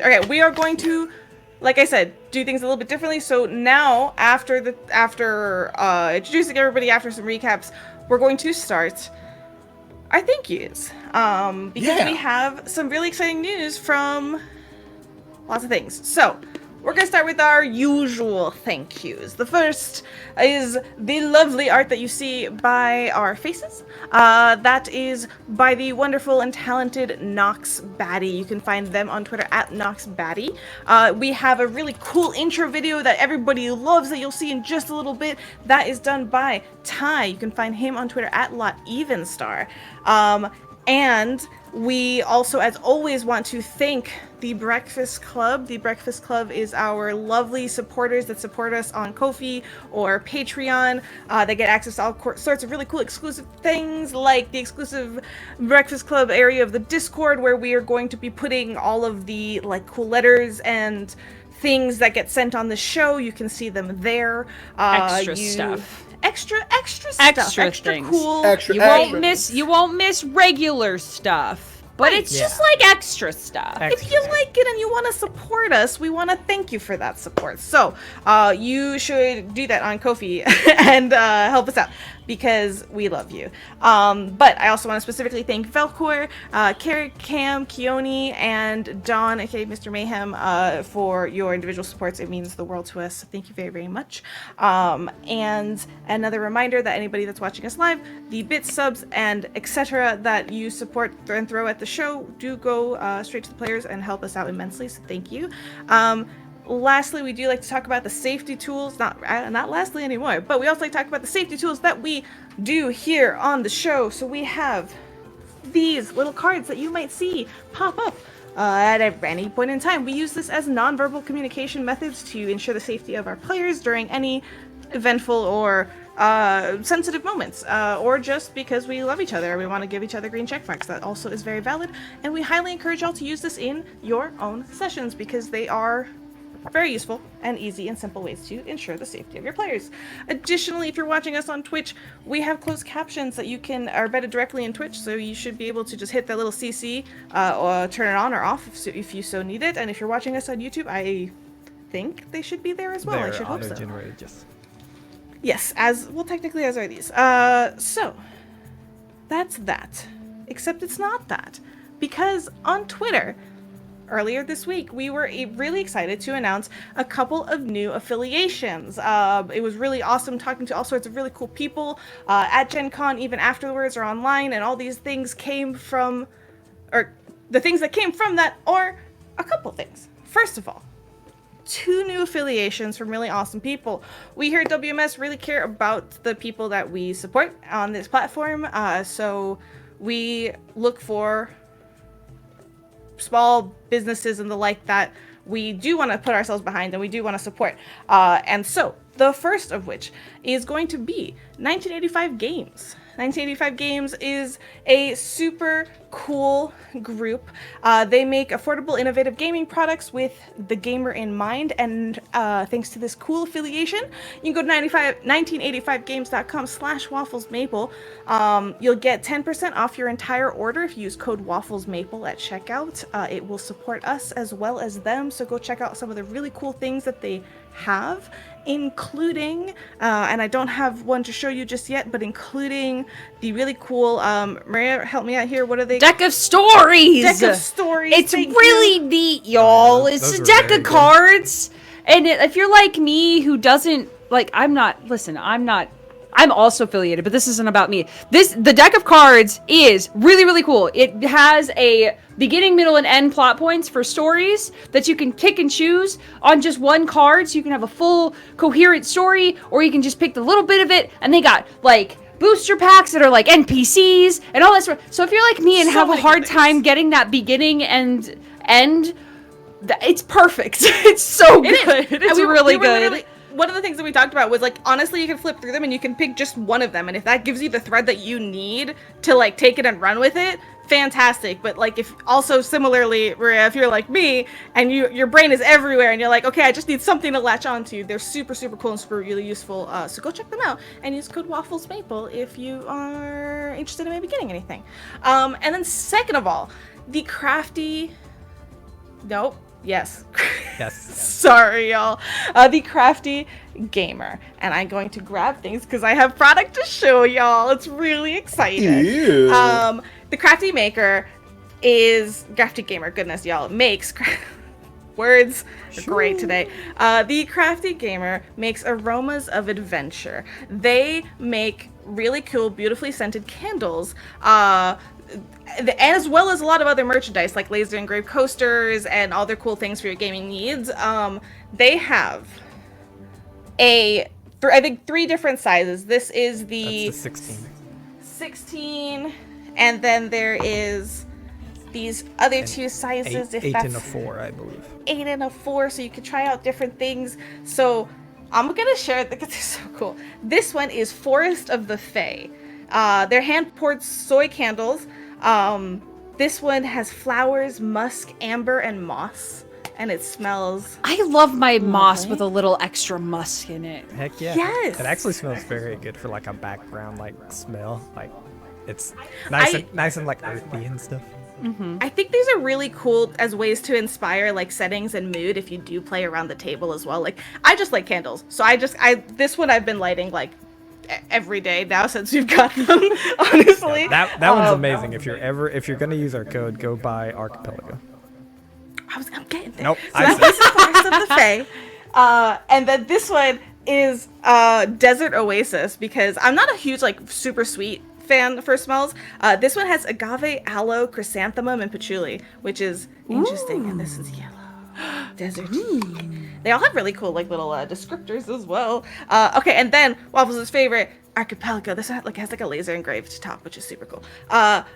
Okay, we are going to, like I said, do things a little bit differently. So now, after introducing everybody, after some recaps, we're going to start our thank yous. Because we have some really exciting news from lots of things. So we're going to start with our usual thank yous. The first is the lovely art that you see by our faces. That is by the wonderful and talented Nox Batty. You can find them on Twitter at Nox Batty. We have a really cool intro video that everybody loves that you'll see in just a little bit. That is done by Ty. You can find him on Twitter at LotEvenstar. And we also, as always, want to thank the Breakfast Club. The Breakfast Club is our lovely supporters that support us on Ko-fi or Patreon. They get access to all sorts of really cool exclusive things, like the exclusive Breakfast Club area of the Discord, where we are going to be putting all of the cool letters and things that get sent on the show. You can see them there. Extra stuff. Extra stuff. Extra things. Cool. You won't miss regular stuff. But it's just like extra stuff. If you like it and you want to support us, we want to thank you for that support. So you should do that on Ko-fi and help us out, because we love you. But I also want to specifically thank Velcor, Carrot, Cam, Keone, and Don, aka Mr. Mayhem, for your individual supports. It means the world to us. So thank you very, very much. And another reminder that anybody that's watching us live, the bits, subs, and etc. that you support and throw at the show do go straight to the players and help us out immensely. So thank you. Lastly, we do like to talk about the safety tools, not lastly anymore, but we also like to talk about the safety tools that we do here on the show. So we have these little cards that you might see pop up at any point in time. We use this as nonverbal communication methods to ensure the safety of our players during any eventful or sensitive moments, or just because we love each other and we want to give each other green check marks. That also is very valid, and we highly encourage y'all to use this in your own sessions, because they are very useful and easy and simple ways to ensure the safety of your players. Additionally, if you're watching us on Twitch, we have closed captions that are embedded directly in Twitch, so you should be able to just hit that little CC or turn it on or off if you so need it. And if you're watching us on YouTube, I think they should be there as well. I should hope so. Yes. Yes, technically as are these. So that's that. Except it's not that, because on Twitter earlier this week, we were really excited to announce a couple of new affiliations. It was really awesome talking to all sorts of really cool people at Gen Con, even afterwards, or online, and all these things came from, or the things that came from that are a couple things. First of all, 2 new affiliations from really awesome people. We here at WMS really care about the people that we support on this platform, so we look for small businesses and the like that we do want to put ourselves behind and we do want to support. And so the first of which is going to be 1985 Games. 1985 Games is a super cool group. They make affordable, innovative gaming products with the gamer in mind, and thanks to this cool affiliation, you can go to 1985games.com/WafflesMaple. You'll get 10% off your entire order if you use code WafflesMaple at checkout. It will support us as well as them, so go check out some of the really cool things that they have, including, and I don't have one to show you just yet, but including the really cool, Maria, help me out here, what are they? Deck of Stories! Deck of Stories! It's really neat, y'all. It's a deck of cards, and if you're like me, who doesn't, I'm also affiliated, but this isn't about me. The deck of cards is really, really cool. It has a beginning, middle, and end plot points for stories that you can pick and choose on just one card, so you can have a full, coherent story, or you can just pick the little bit of it, and they got, booster packs that are like NPCs, and all that sort. So if you're like me and have a hard time getting that beginning and end, it's perfect. It's so good. It's really good. One of the things that we talked about was, honestly, you can flip through them and you can pick just one of them, and if that gives you the thread that you need to, take it and run with it, fantastic. But, if also similarly, Maria, if you're like me and your brain is everywhere and you're like, okay, I just need something to latch onto, they're super, super cool and super really useful. So go check them out and use code WafflesMaple if you are interested in maybe getting anything. And then second of all, the crafty... Nope. Yes. Yes. Sorry, y'all. The Crafty Gamer. And I'm going to grab things because I have product to show y'all. It's really exciting. Ew. The Crafty Maker is... Crafty Gamer, goodness, y'all. Makes... Words are great today. The Crafty Gamer makes aromas of adventure. They make really cool, beautifully scented candles, as well as a lot of other merchandise like laser engraved coasters and all their cool things for your gaming needs. They have I think 3 different sizes. This is That's the 16. 16, and then there is these other 2 sizes. Eight and a 4, I believe. 8 and a 4, so you can try out different things. So I'm gonna share it because they're so cool. This one is Forest of the Fae. They're hand-poured soy candles. This one has flowers, musk, amber, and moss, and it smells... I love my moss with a little extra musk in it. Heck yeah. Yes. It actually smells very good for like a background like smell. Like it's nice and like earthy and stuff. I think these are really cool as ways to inspire like settings and mood if you do play around the table as well. Like I just like candles, so this one I've been lighting like every day now since we've got them. Honestly, That one's amazing. If you're gonna use our code, go buy Archipelago. I'm getting there. Nope, So I this is Forest of the Fae, and then this one is Desert Oasis, because I'm not a huge like super sweet fan for smells. This one has agave, aloe, chrysanthemum, and patchouli, which is interesting. And this is yellow. Desert. They all have really cool like little descriptors as well. Okay, and then Waffles' favorite, Archipelago. This one has like a laser engraved top, which is super cool.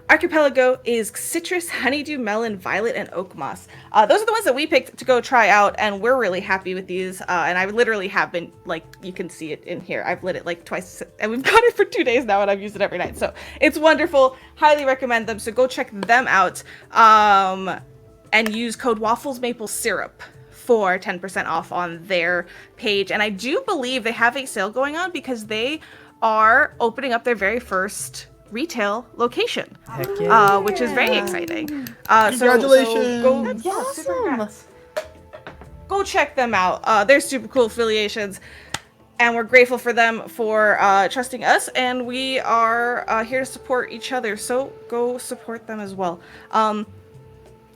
Archipelago is citrus, honeydew, melon, violet, and oak moss. Those are the ones that we picked to go try out, and we're really happy with these. And I literally have been, like, you can see it in here. I've lit it like twice, and we've got it for 2 days now, and I've used it every night. So it's wonderful. Highly recommend them. So go check them out, and use code WafflesMapleSyrup for 10% off on their page. And I do believe they have a sale going on because they are opening up their very first retail location, Heck yeah. which is very exciting. Congratulations. Super congrats. Go check them out. They're super cool affiliations, and we're grateful for them for trusting us, and we are here to support each other, so go support them as well.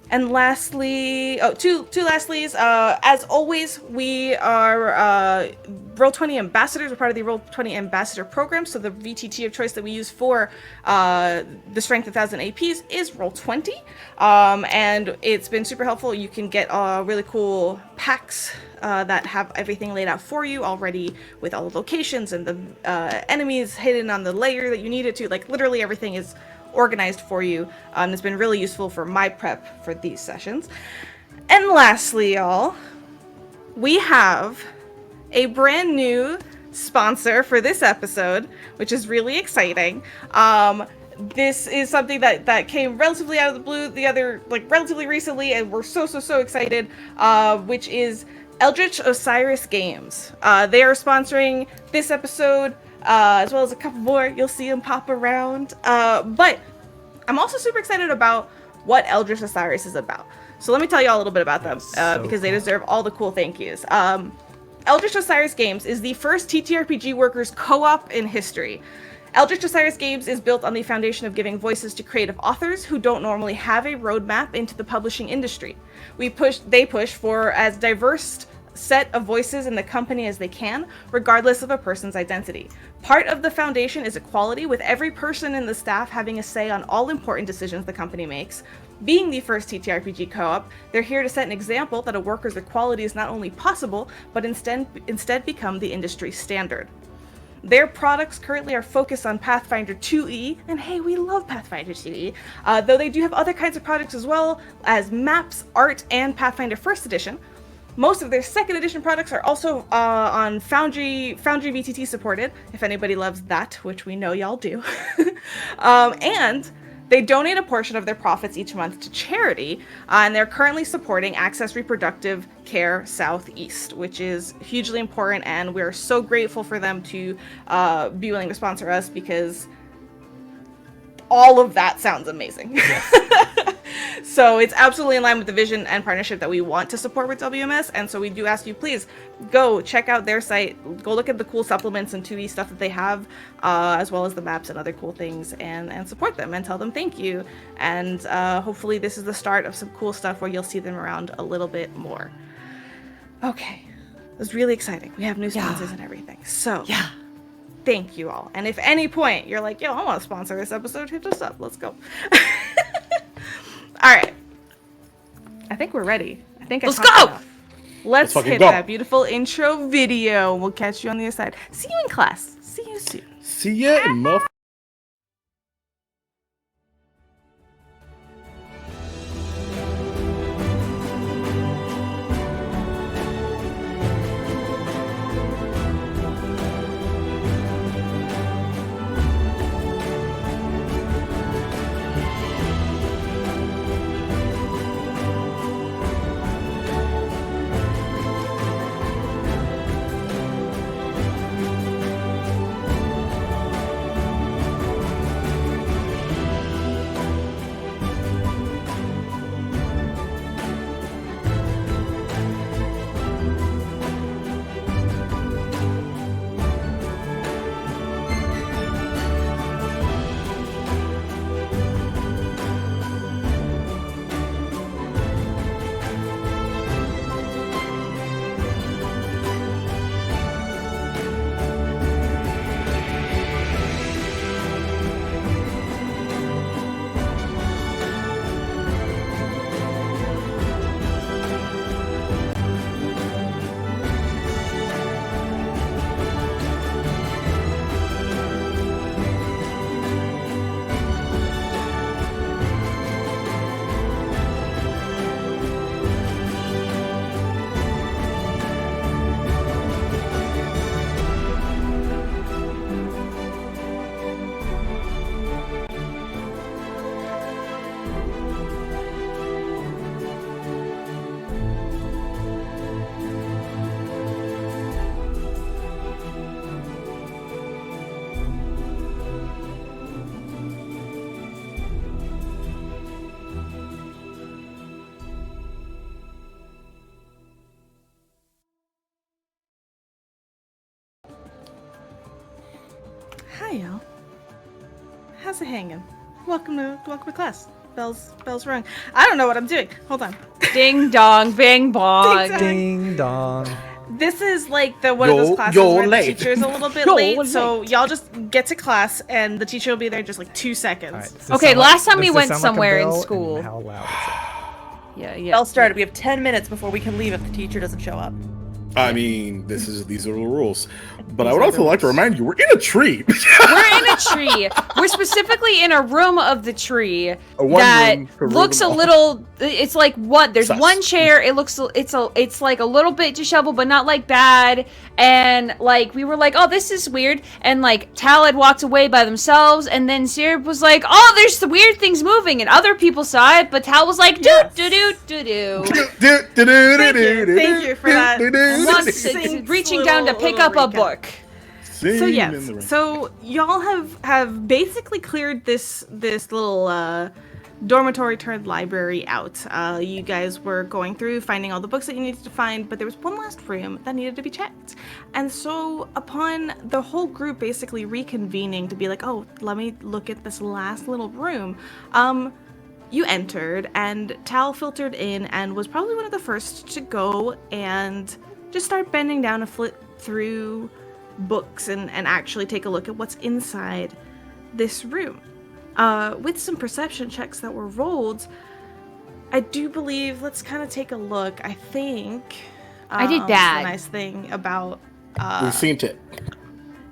And lastly, two lastlies. As always, we are Roll20 ambassadors. We're part of the Roll20 ambassador program. So the VTT of choice that we use for the Strength 1000 APs is Roll20, and it's been super helpful. You can get really cool packs that have everything laid out for you already, with all the locations and the enemies hidden on the layer that you need it to. Like literally everything is organized for you. It's been really useful for my prep for these sessions. And lastly, y'all, we have a brand new sponsor for this episode, which is really exciting. This is something that came relatively out of the blue relatively recently, and we're so excited, which is Eldritch Osiris Games. They are sponsoring this episode, as well as a couple more. You'll see them pop around. But I'm also super excited about what Eldritch Osiris is about. So let me tell you all a little bit about them, because they deserve all the cool thank yous. Eldritch Osiris Games is the first TTRPG workers co-op in history. Eldritch Osiris Games is built on the foundation of giving voices to creative authors who don't normally have a roadmap into the publishing industry. They push for as diverse set of voices in the company as they can, regardless of a person's identity. Part of the foundation is equality, with every person in the staff having a say on all important decisions the company makes. Being the first TTRPG co-op, they're here to set an example that a worker's equality is not only possible, but instead become the industry standard. Their products currently are focused on Pathfinder2e, and hey, we love Pathfinder2e, though they do have other kinds of products as well as maps, art, and Pathfinder 1st Edition. Most of their 2nd edition products are also on Foundry VTT supported, if anybody loves that, which we know y'all do. And they donate a portion of their profits each month to charity, and they're currently supporting Access Reproductive Care Southeast, which is hugely important, and we're so grateful for them to be willing to sponsor us, because all of that sounds amazing. Yes. So it's absolutely in line with the vision and partnership that we want to support with WMS. And so we do ask you, please go check out their site, go look at the cool supplements and 2e stuff that they have, as well as the maps and other cool things, and support them and tell them thank you. And hopefully this is the start of some cool stuff where you'll see them around a little bit more. Okay, it was really exciting. We have new sponsors and everything. So thank you all. And if any point you're like, yo, I want to sponsor this episode, hit us up. Let's go. All right. I think we're ready. I think Let's go! Enough. Let's hit that beautiful intro video. We'll catch you on the other side. See you in class. See you soon. See ya in Hi, y'all. How's it hanging? Welcome to class. Bells rung. I don't know what I'm doing. Hold on. Ding dong, bing bong. Ding dong. This is like the one of those classes where the teacher's a little bit late, so y'all just get to class and the teacher will be there just like 2 seconds. Right, Okay, last time we went like somewhere in bell, school. and how loud is Yeah. Bell started. We have 10 minutes before we can leave if the teacher doesn't show up. I mean, these are the rules. But I would also like to remind you, we're in a tree. We're in a tree. We're specifically in a room of the tree One that room to looks a rule them little. It's like what? There's Sus. one chair. It looks. It's like a little bit disheveled, but not like bad. And like we were like, oh, this is weird. And like Tal had walked away by themselves, and then Syrup was like, oh, there's the weird things moving, and other people saw it, but Tal was like, do do do do do. Thank you for that. Reaching down to pick up a book. So yes, so y'all have basically cleared this little dormitory turned library out. You guys were going through finding all the books that you needed to find, but there was one last room that needed to be checked. And so upon the whole group basically reconvening to be like, oh, let me look at this last little room, you entered, and Tal filtered in and was probably one of the first to go and just start bending down and flip through books and actually take a look at what's inside this room. With some perception checks that were rolled, I do believe, let's kind of take a look. I think I did bad. The nice thing about we've seen it.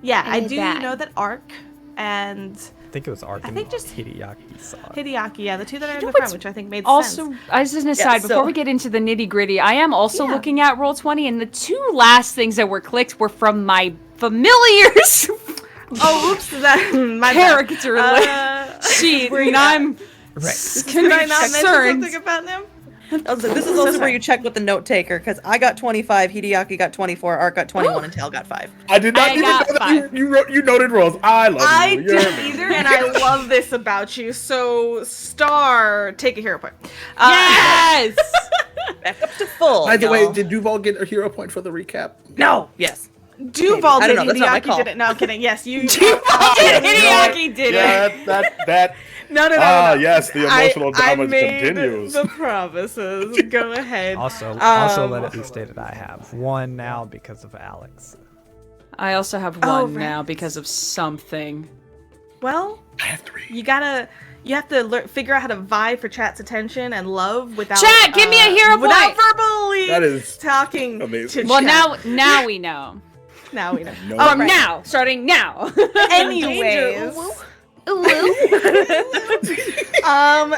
Yeah, I did do bad. know that Ark and I think it was Ark and just Hideaki saw it. Hideaki, yeah, the two that are in the what's front, which I think made Also, sense. as an aside, so- before we get into the nitty gritty, I am also Yeah. looking at Roll20, and the two last things that were clicked were from my familiars Oh, oops, that my character bad. sheet, were and you I'm Right. Did I not mention concerned. something about them? I was like, this is also where you check with the note taker, because I got 25, Hideaki got 24, Art got 21, and Tal got 5. I did not I even know got that 5. you noted rolls. I love I you. You're didn't amazing. either, and I love this about you. So, Star, take a hero point. Yes! Back up to full. By the way, y'all. did Duval get a hero point for the recap? No. Yes. Duval I did. don't know, that's not my Hideaki call. did it. No, I'm kidding. Yes, you. Hideaki did it. Yeah, that. No. Yes, the emotional I damage made continues. the promises. Go ahead. Also, let it be stated I have 1 now because of Alex. I also have 1 now because of something. Well, I have 3. you have to figure out how to vie for chat's attention and love without. Chat, give me a hero without point. verbally That is talking amazing. to Well, chat. now we know. Now we know. No. From now, starting now. Anyways.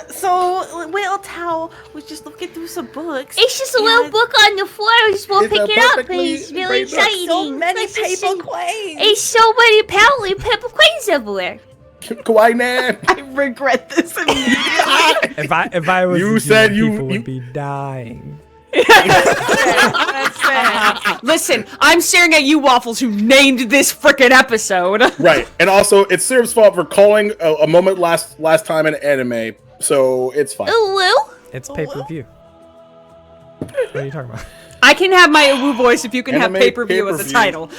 So, well, Tao was just looking through some books. It's just a little book on the floor. I just won't It's pick a it up. perfectly It's really great book. exciting. So many It's just paper so- quains. It's so many paper quains everywhere. Kawaii Nan. I regret this immediately. If I was You the said GM, you- people you- would be dying. That's fair. Listen, I'm staring at you, Waffles, who named this frickin' episode. Right, and also it's Syrup's fault for calling a moment last time in anime, so it's fine. Ooh, It's pay-per-view. What are you talking about? I can have my Woo voice if you can have Anime pay-per-view as a pay-per-view. title.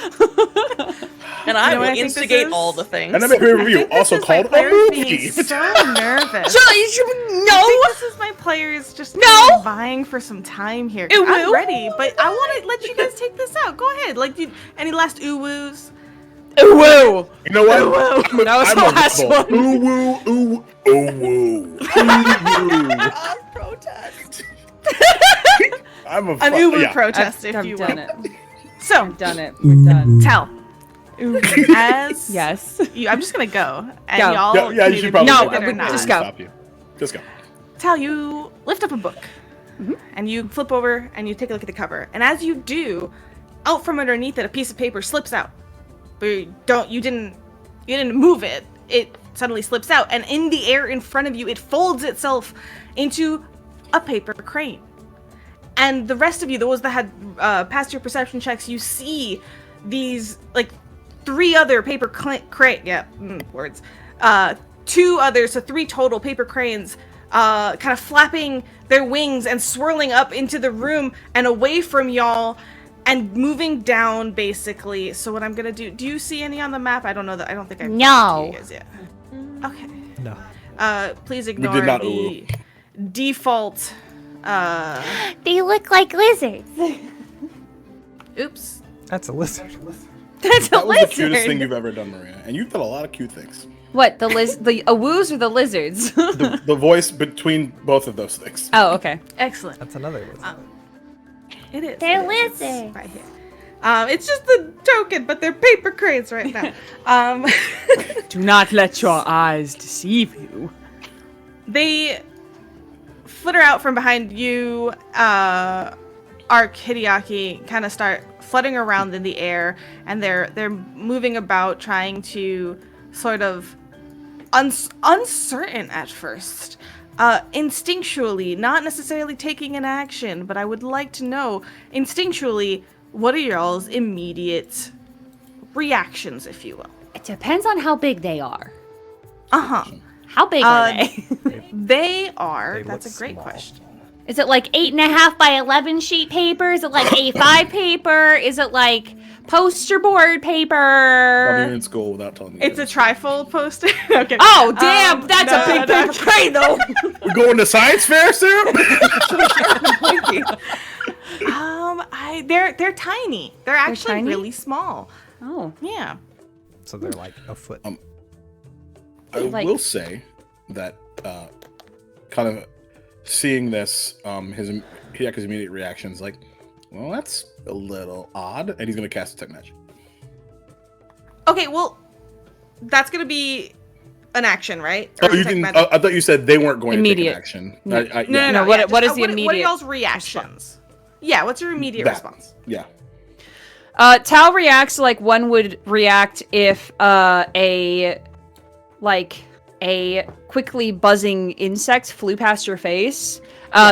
And I You know what will I think this instigate is? all the things. Anime pay-per-view, also This is my called a players being movie. so nervous. No! I think this is my players just No! vying for some time here. Ooh, I'm woo. ready, but I want to let you guys take this out. Go ahead. Any last ooh-woos? Woo! You know what? That was the last one. Ooh woo, ooh, ooh woo. I'll protest. I'm a An ooh-woo yeah. protest, if I've you done will. it. So, I've done it. We're done. Tell. As Yes. I'm just gonna go, and Go. y'all Yeah, you can should either probably No, do it or we- not. just go. Stop you. Just go. Tell you lift up a book, and you flip over and you take a look at the cover. And as you do, out from underneath it, a piece of paper slips out. But you didn't move it. It suddenly slips out, and in the air in front of you, it folds itself into a paper crane. And the rest of you, those that had passed your perception checks, you see these 3 other paper crane. Yeah, words. 2 others, so 3 total paper cranes, kind of flapping their wings and swirling up into the room and away from y'all, and moving down basically. So what I'm gonna do you see any on the map? I don't know that. I don't think I've No. you guys yet. Okay. No. Please ignore did not the default. they look like lizards. Oops. That's a lizard. That's a That was the cutest lizard. thing you've ever done, Maria, and you've done a lot of cute things. What, the awoos or the lizards? The voice between both of those things. Oh, okay. Excellent. That's another lizard. It is. They're It's lizards. right here. It's just the token, but they're paper cranes right now. Do not let your eyes deceive you. They flitter out from behind you. Arc, Hideaki kind of start fluttering around in the air, and they're moving about, trying to sort of uncertain at first. Instinctually, not necessarily taking an action, but I would like to know, instinctually, what are y'all's immediate reactions, if you will? It depends on how big they are. Uh-huh. How big are they? They are, They that's look a great small. question. Is it like 8.5 by 11 sheet paper? Is it like A5 paper? Is it like poster board I'll be paper? in school without telling you. It's a trifold poster. Okay. Oh, damn! That's no, a big no, paper crane, though. We going to science fair, Syrup? They're tiny. They're actually tiny? really small. Oh. Yeah. So they're like a foot. I Like- will say that kind of seeing this, Hideaki's immediate reaction is like, well, that's a little odd, and he's going to cast Detect Magic. Okay, well, that's gonna be an action, right? Oh, Or you detect didn't. magic? I thought you said they weren't going Immediate. to take an action. No. Yeah. No. what- yeah, what is just, the What are immediate y'all's reactions? Yeah, what's your immediate That. response? Yeah. Tal reacts like one would react if a quickly buzzing insect flew past your face,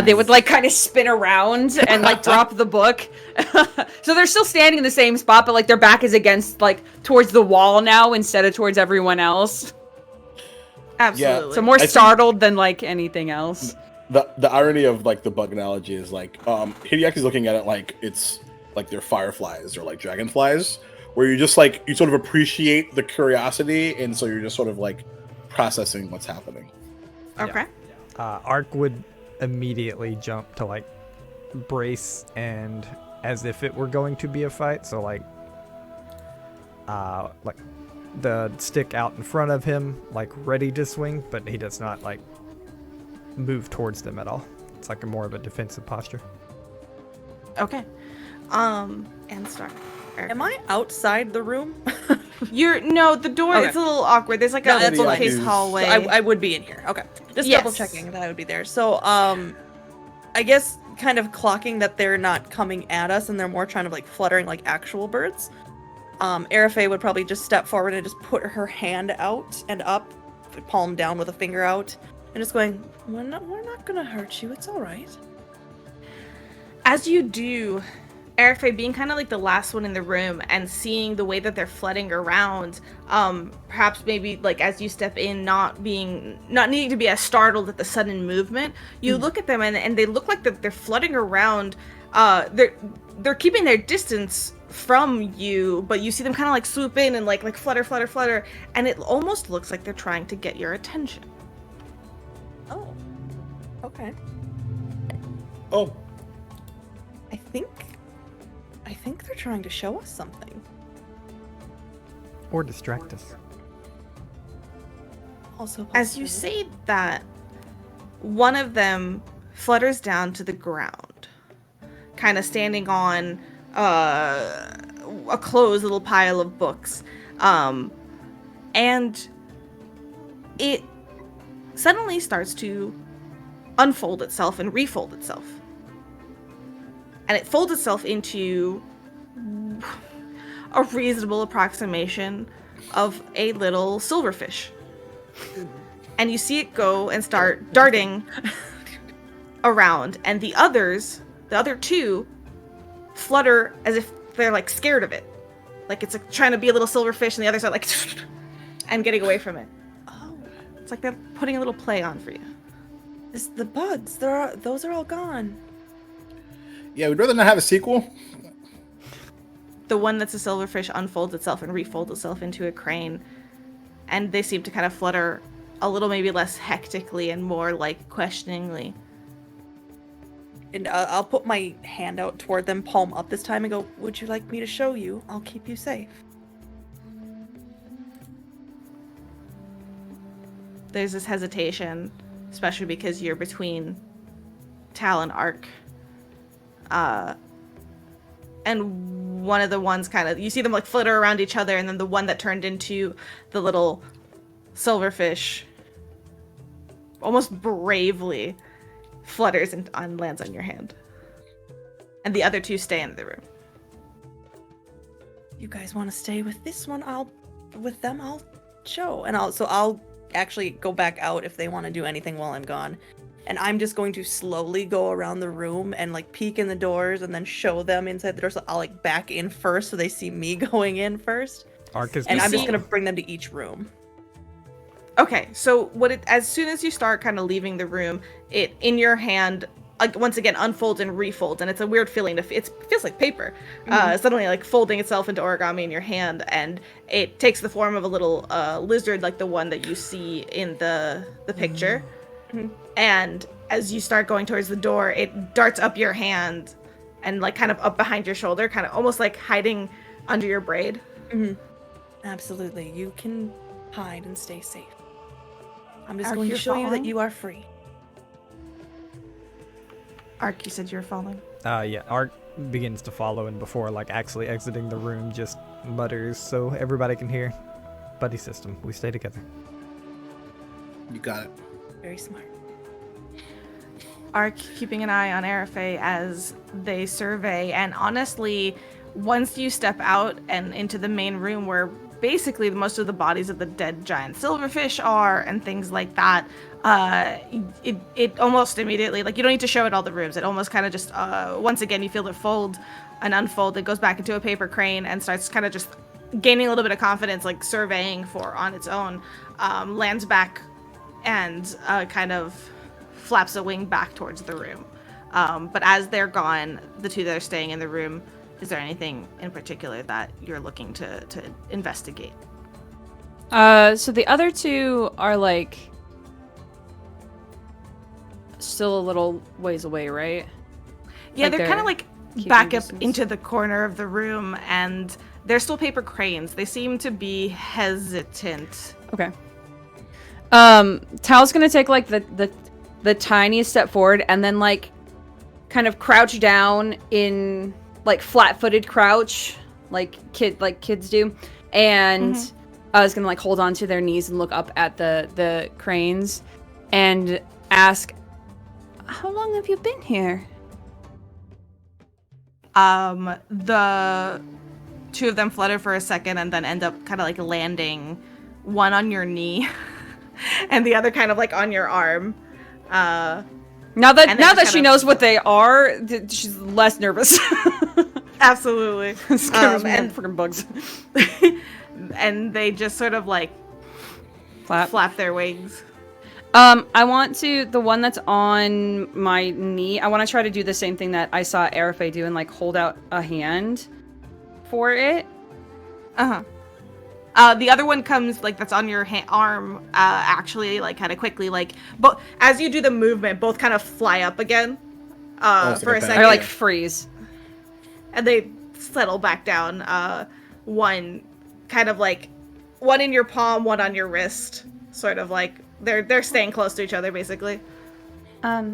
They would like kind of spin around and like drop the book. So they're still standing in the same spot, but like their back is against like towards the wall now instead of towards everyone else. Absolutely. So more startled than like anything else. The irony of like the bug analogy is like Hideaki's looking at it like it's like they're fireflies or like dragonflies, where you just like you sort of appreciate the curiosity, and so you're just sort of like processing what's happening. Okay. Ark would immediately jump to like brace and as if it were going to be a fight. So like the stick out in front of him, like ready to swing, but he does not like move towards them at all. It's like more of a defensive posture. Okay. And start. Am I outside the room? The door. Okay. It's a little awkward. There's like a that's little fine. case hallway. So I would be in here. Okay. Just Yes. double checking that I would be there. So, I guess kind of clocking that they're not coming at us and they're more trying to like fluttering like actual birds. Arafe would probably just step forward and just put her hand out and up, palm down with a finger out, and just going, we're not gonna hurt you. It's all right. As you do, Arafe being kind of like the last one in the room and seeing the way that they're flooding around, perhaps maybe like as you step in, not needing to be as startled at the sudden movement, you look at them and they look like they're flooding around. They're keeping their distance from you, but you see them kind of like swoop in and like flutter, and it almost looks like they're trying to get your attention. Oh. Okay. Oh, I think they're trying to show us something. Or distract us. Also, As you say that, one of them flutters down to the ground, kind of standing on a closed little pile of books, and it suddenly starts to unfold itself and refold itself. And it folds itself into a reasonable approximation of a little silverfish. And you see it go and start darting around, and the other two, flutter as if they're like scared of it. Like it's like trying to be a little silverfish, and the others are like and getting away from it. Oh, It's like they're putting a little play on for you. it's the buds. Those are all gone. yeah, we'd rather not have a sequel. The one that's a silverfish unfolds itself and refolds itself into a crane, and they seem to kind of flutter a little maybe less hectically and more like questioningly. And I'll put my hand out toward them, palm up this time, and go, would you like me to show you? I'll keep you safe. There's this hesitation, especially because you're between Tal and Ark. And one of the ones kind of, you see them like flutter around each other, and then the one that turned into the little silverfish almost bravely flutters and lands on your hand. And the other two stay in the room. You guys want to stay with this one? I'll show. And I'll actually go back out if they want to do anything while I'm gone. And I'm just going to slowly go around the room and like peek in the doors and then show them inside the door. So I'll like back in first so they see me going in first. Ark is And I'm just see- going to bring them to each room. Okay, so as soon as you start kind of leaving the room, it in your hand like once again unfolds and refolds, and it's a weird feeling. It feels like paper, suddenly like folding itself into origami in your hand, and it takes the form of a little lizard like the one that you see in the picture. And as you start going towards the door, it darts up your hand and like kind of up behind your shoulder, kind of almost like hiding under your braid. Absolutely. You can hide and stay safe. I'm just Ark, going to you're show you that following? you are free. Ark, you said you were falling. Yeah, Ark begins to follow, and before like actually exiting the room, just mutters so everybody can hear. Buddy system, we stay together. You got it. Very smart. Ark keeping an eye on Arafe as they survey, and honestly, once you step out and into the main room where basically most of the bodies of the dead giant silverfish are and things like that, it almost immediately, like, you don't need to show it all the rooms. It almost kind of just, once again, you feel it fold and unfold. It goes back into a paper crane and starts kind of just gaining a little bit of confidence, like surveying for on its own. Lands back and kind of flaps a wing back towards the room. But as they're gone, the two that are staying in the room, is there anything in particular that you're looking to investigate? So the other two are like still a little ways away, right? Yeah, Like they're kind of like keeping back up distance? into the corner of the room, and they're still paper cranes. They seem to be hesitant. Okay. Tal's gonna take like the tiniest step forward and then like kind of crouch down in like flat-footed crouch, like kids do, and I was gonna like hold on to their knees and look up at the cranes and ask, "How long have you been here?" The two of them flutter for a second and then end up kind of like landing, one on your knee and the other kind of like on your arm. Now And that then she just kind knows what they are, she's less nervous. Absolutely. Scares me and freaking bugs. and they just sort of like flap their wings. I want to, the one that's on my knee, I want to try to do the same thing that I saw Arafe do and like hold out a hand for it. The other one comes like that's on your arm, actually, like kind of quickly, like, but as you do the movement, both kind of fly up again, it's for like a a second, Or like freeze. and they settle back down. One kind of like one in your palm, one on your wrist, sort of like they're staying close to each other, basically. I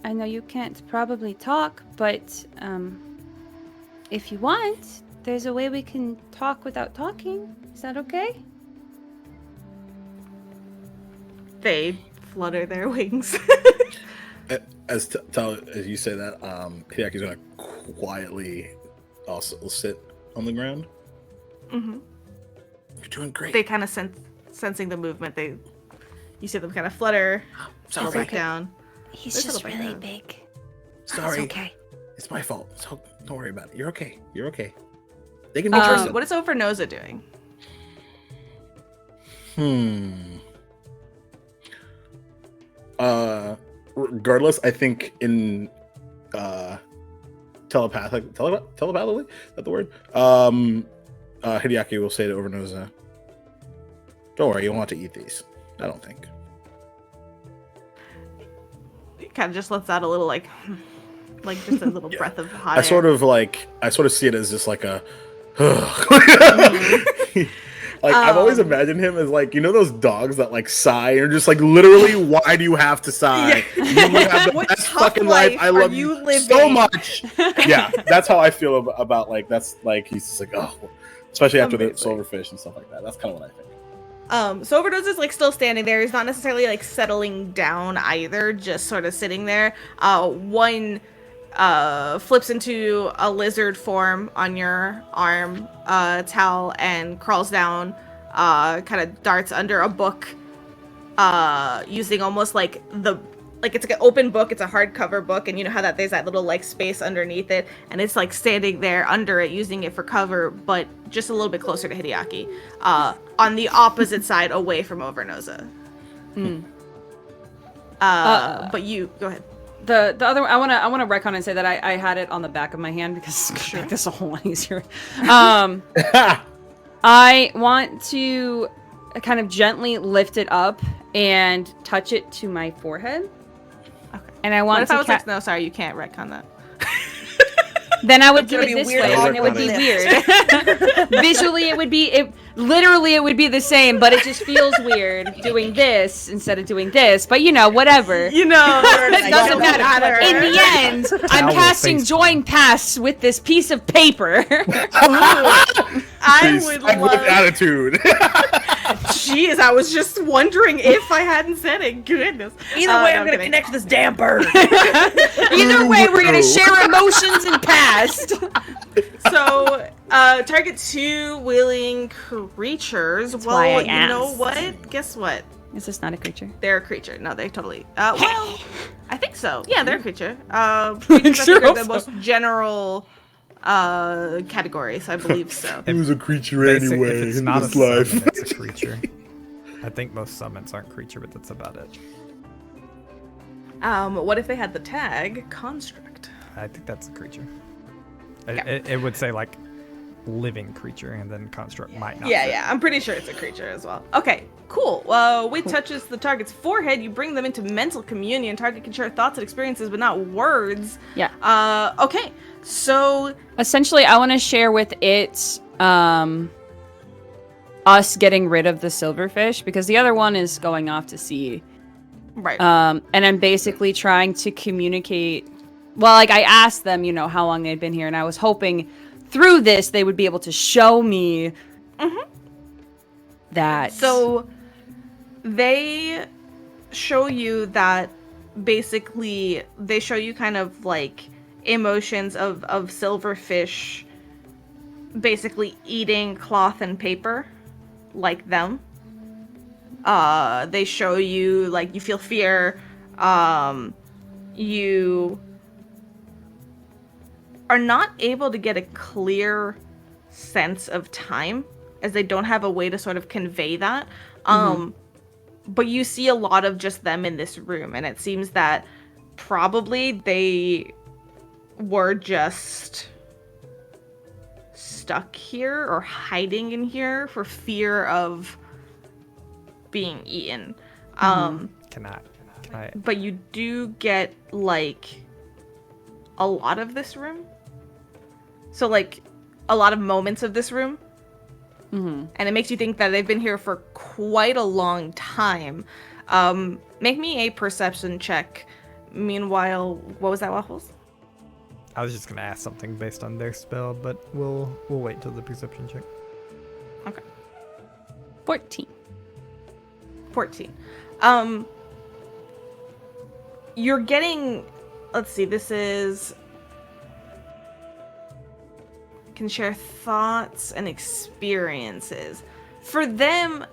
know you can't probably talk, but if you want, there's a way we can talk without talking. Is that okay? They flutter their wings. As you say that, Hideaki's gonna quietly also sit on the ground. Mm-hmm. You're doing great. They kind of sensing the movement. You see them kind of flutter, settle back down. He's This just little really bit, big. Sorry, It's okay. it's my fault. So don't worry about it. You're okay. You're okay. They can be trusted. What is Overnosa doing? Regardless, I think in telepathically, is that the word? Hideaki will say to Overnosa, "Don't worry, you won't have to eat these. I don't think." He kind of just lets out a little like just a little breath of hot I air. sort of see it as just like a like I've always imagined him as like, you know, those dogs that like sigh and are just like, literally, why do you have to sigh? You have the What best tough fucking life. I life love are you you so living? much. Yeah, that's how I feel about like, that's like, he's just like, oh, especially after the Amazing. silverfish and stuff like that. That's kind of what I think. So Overdose is like still standing there. He's not necessarily like settling down either, just sort of sitting there. One flips into a lizard form on your arm, Tal, and crawls down, kind of darts under a book, using almost like it's like an open book. It's a hardcover book, and you know how that there's that little like space underneath it, and it's like standing there under it, using it for cover, but just a little bit closer to Hideaki, on the opposite side, away from Overnosa. But you go ahead. The other I want to retcon and say that I had it on the back of my hand because it's gonna make this a whole lot easier. I want to kind of gently lift it up and touch it to my forehead. Okay. And I What want if to I was like, no, sorry, you can't retcon that. then I would do gonna it be this weird way, on and it would be your weird. Visually, it would be literally it would be the same, but it just feels weird doing this instead of doing this. But you know, whatever. You know, It doesn't matter. In the end, I'm will casting face join pass with this piece of paper. I He's would like with love. attitude. Jeez, I was just wondering if I hadn't said it. Goodness. Either No, way, I'm I'm gonna kidding. connect to this damn bird. Either way, we're gonna share emotions and past. So Target 2 willing creatures. That's well, why I you know asked. what? Guess what? Is this not a creature? They're a creature. No, they totally. Well, I think so. Yeah, they're a creature. Creatures I Sure think are the hope most general category, so I believe so. He was a creature Basic, anyway if it's in not a this life. summon, it's a creature. I think most summons aren't creature, but that's about it. What if they had the tag construct? I think that's a creature. Yeah. It would say like living creature, and then construct might not. Yeah, fit. yeah, I'm pretty sure it's a creature as well. Okay, cool. Weight touches the target's forehead. You bring them into mental communion. Target can share thoughts and experiences, but not words. Yeah. Okay, so Essentially, I want to share with it us getting rid of the silverfish because the other one is going off to sea. right. And I'm basically trying to communicate. Well, like I asked them, you know, how long they'd been here, and I was hoping through this they would be able to show me that. So they show you that basically they show you kind of like emotions of silverfish basically eating cloth and paper like them. They show you like you feel fear, you are not able to get a clear sense of time as they don't have a way to sort of convey that. But you see a lot of just them in this room, and it seems that probably they were just stuck here or hiding in here for fear of being eaten. Can I? But you do get like a lot of this room. So like a lot of moments of this room. And it makes you think that they've been here for quite a long time. Make me a perception check. Meanwhile, what was that, Waffles? I was just gonna ask something based on their spell, but we'll wait till the perception check. Okay. 14. 14. You're getting, let's see, this is can share thoughts and experiences. For them,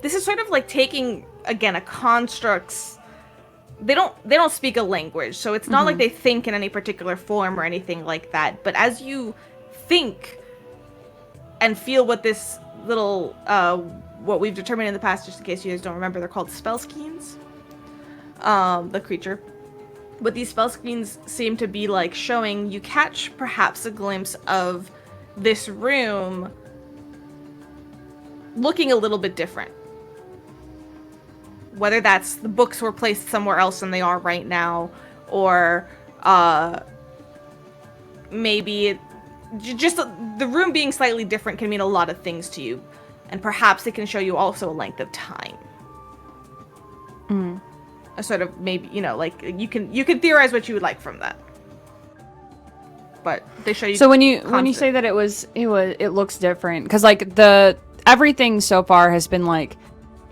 this is sort of like taking again a construct's. They don't speak a language, so it's not like they think in any particular form or anything like that. But as you think and feel what this little what we've determined in the past, just in case you guys don't remember, they're called spell skeins. The creature. What these spell screens seem to be like showing, you catch perhaps a glimpse of this room looking a little bit different. Whether that's the books were placed somewhere else than they are right now, or maybe just the room being slightly different can mean a lot of things to you. And perhaps it can show you also a length of time. A sort of maybe, you know, like you can theorize what you would like from that. But they show you. So when you say that it looks different, because like everything so far has been like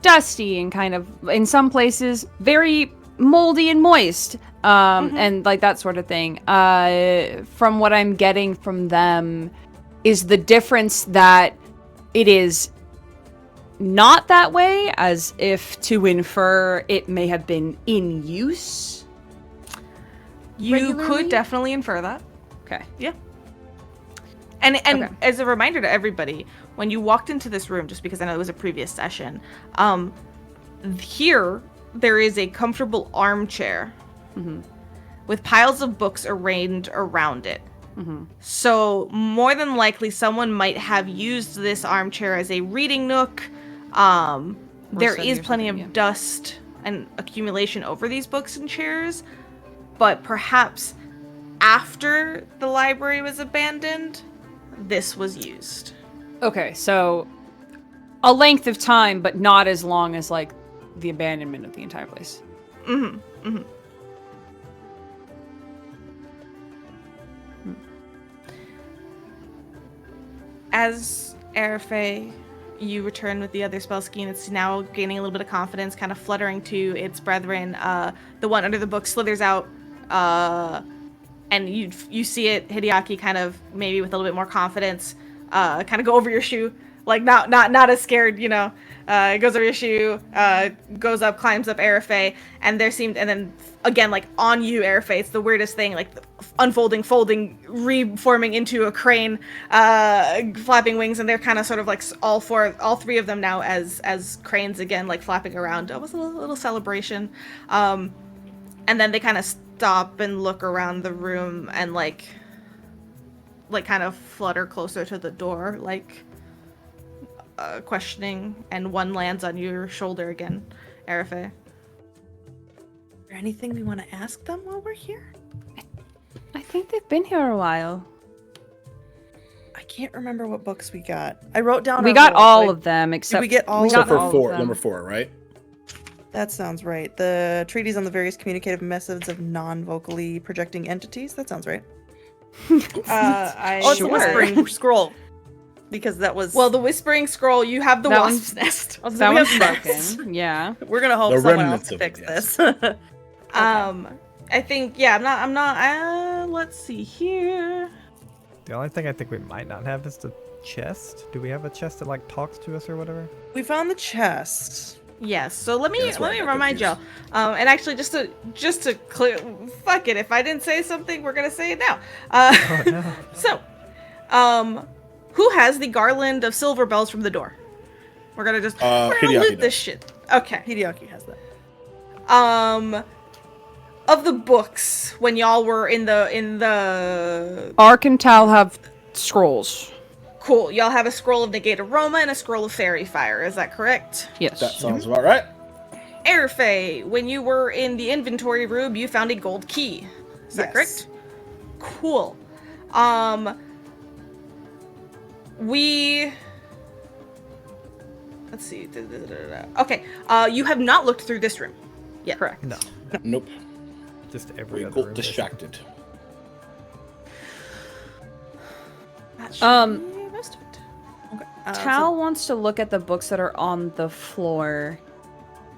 dusty and kind of in some places very moldy and moist, and like that sort of thing. From what I'm getting from them, is the difference that it is not that way, as if to infer it may have been in use. You regularly? could definitely infer that. Okay. Yeah. And Okay. as a reminder to everybody, when you walked into this room, just because I know it was a previous session, here there is a comfortable armchair with piles of books arranged around it. So more than likely someone might have used this armchair as a reading nook. There study is or plenty something, of yeah. dust and accumulation over these books and chairs, but perhaps after the library was abandoned, this was used. Okay, so a length of time, but not as long as like the abandonment of the entire place. As Arafe, you return with the other spell skein. It's now gaining a little bit of confidence, kind of fluttering to its brethren. The one under the book slithers out and you see it, Hideaki, kind of maybe with a little bit more confidence, kind of go over your shoe, like not as scared, you know. It goes over your shoe, goes up, climbs up Arafay, and then again, like on you, Arafay. It's the weirdest thing, like unfolding, folding, reforming into a crane, flapping wings, and they're kind of sort of like all three of them now as cranes again, like flapping around. It was a little celebration, and then they kind of stop and look around the room and like kind of flutter closer to the door, like questioning, and one lands on your shoulder again, Arafay. Is there anything we want to ask them while we're here? I think they've been here a while. I can't remember what books we got. I wrote down. We our got roles, all right? of them except we get all we of got Except all for of them. number 4, right? That sounds right. The treatise on the various communicative methods of non-vocally projecting entities. That sounds right. It's the Whispering Scroll. Because that was... Well, the Whispering Scroll, you have the That Wasp's Nest. That we one's have this. broken. Yeah. We're gonna hope The someone remnants else of it, fix yes. this. I think, yeah, I'm not, let's see here. The only thing I think we might not have is the chest. Do we have a chest that like talks to us or whatever? We found the chest. Yes, so let me that's where I got remind y'all. And actually, just to clear, fuck it. If I didn't say something, we're gonna say it now. Oh no. So, who has the garland of silver bells from the door? We're gonna just we're gonna Hideaki loot this does. shit. Okay. Hideaki has that. Of the books, when y'all were in the Ark and Tal have scrolls. cool, y'all have a scroll of negate aroma and a scroll of fairy fire. Is that correct? Yes. That sounds about right. Arafay, when you were in the inventory room, you found a gold key. Is that Yes. correct? Cool. Let's see. Okay. You have not looked through this room yet. Correct. No. Nope. Just every We other got room. distracted. That should be most of it. Okay. Tal wants to look at the books that are on the floor,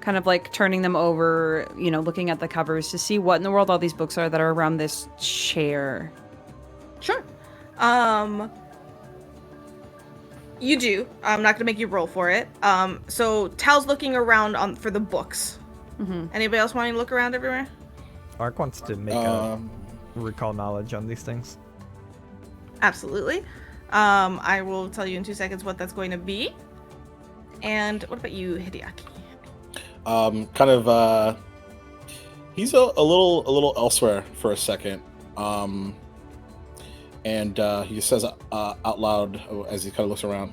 kind of like turning them over, you know, looking at the covers to see what in the world all these books are that are around this chair. Sure. You do. I'm not gonna make you roll for it. So Tal's looking around for the books. Mm-hmm. Anybody else wanting to look around everywhere? Ark wants to make a recall knowledge on these things. Absolutely. I will tell you in 2 seconds what that's going to be. And what about you, Hideaki? He's a little elsewhere for a second. And he says out loud as he kind of looks around.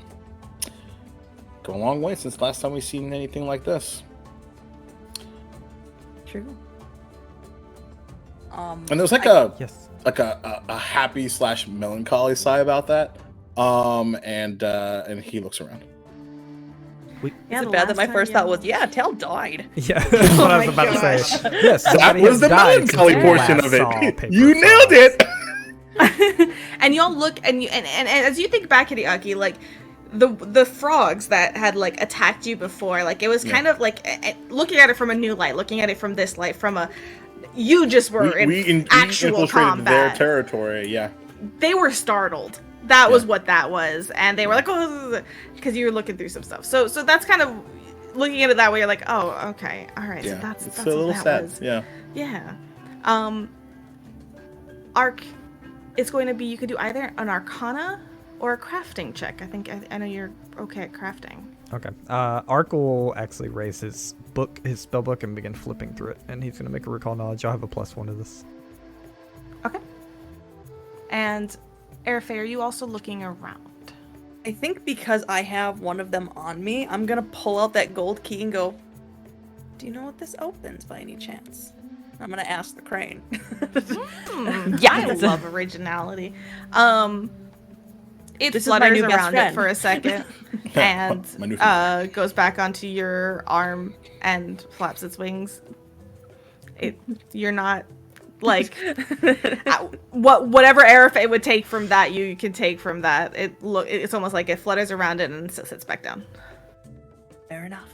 Go a long way since last time we've seen anything like this. True. And there was like Yes. a happy / melancholy sigh about that. And he looks around. Yeah, Is the it bad that last my time first you- thought was, yeah, Tal died. Yeah, that's what I was my about to gosh. say. Yes, That somebody was has the died since melancholy we portion last of saw it. Paper You nailed Frogs. it. And y'all look, and as you think back, Hideaki, like the frogs that had like attacked you before, like it was kind of like looking at it from a new light, looking at it from this light, from a you just were in actual infiltrated combat. their territory. Yeah. They were startled. That was Yeah. what that was, and they were like, "Oh," because you were looking through some stuff. So that's kind of looking at it that way. You're like, "Oh, okay, all right." Yeah. So that's It's that's a what little that sad. was. Yeah. Yeah. Arc, it's going to be, you could do either an Arcana or a crafting check. I know you're okay at crafting. Okay. Ark will actually raise his spell book, and begin flipping through it, and he's gonna make a recall knowledge. I'll have a +1 to this. Okay. And Arafay, are you also looking around? I think because I have one of them on me, I'm gonna pull out that gold key and go, do you know what this opens by any chance? I'm gonna ask the crane. I love originality. It This is my flutters new best around it friend. for a second My new and goes back onto your arm and flaps its wings. You're not like whatever Arafay would take from that, you can take from that. It's almost like it flutters around it and sits back down. Fair enough.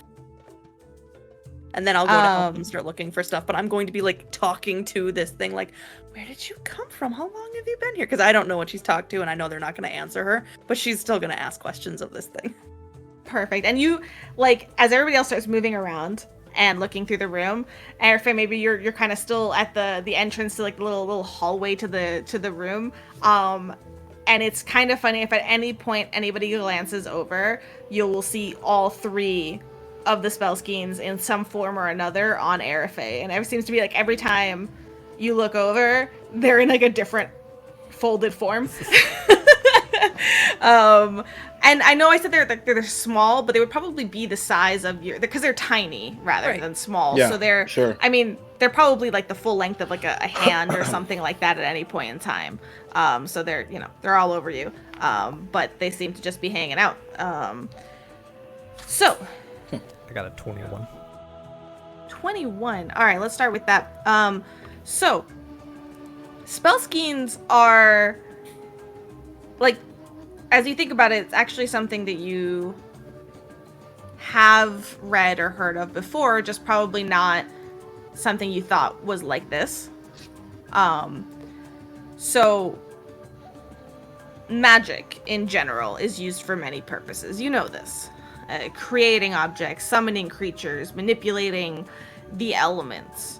And then I'll go to help and start looking for stuff, but I'm going to be like talking to this thing like, where did you come from? How long have you been here? Because I don't know what she's talked to, and I know they're not going to answer her, but she's still going to ask questions of this thing. Perfect. And you, like, as everybody else starts moving around and looking through the room, Arafay, maybe you're kind of still at the entrance to like the little hallway to the room. And it's kind of funny if at any point anybody glances over, you will see all 3 of the spell skeins in some form or another on Arafay. And it seems to be like every time you look over, they're in like a different folded form. And I know I said they're small, but they would probably be the size of your, because they're tiny rather than small. Yeah, so they're, sure. I mean, they're probably like the full length of like a hand or something like that at any point in time. So they're, they're all over you. But they seem to just be hanging out. So. I got a 21. 21. All right, let's start with that. So spell skeins are like, as you think about it, it's actually something that you have read or heard of before, just probably not something you thought was like this. So magic in general is used for many purposes. You know this. Creating objects, summoning creatures, manipulating the elements.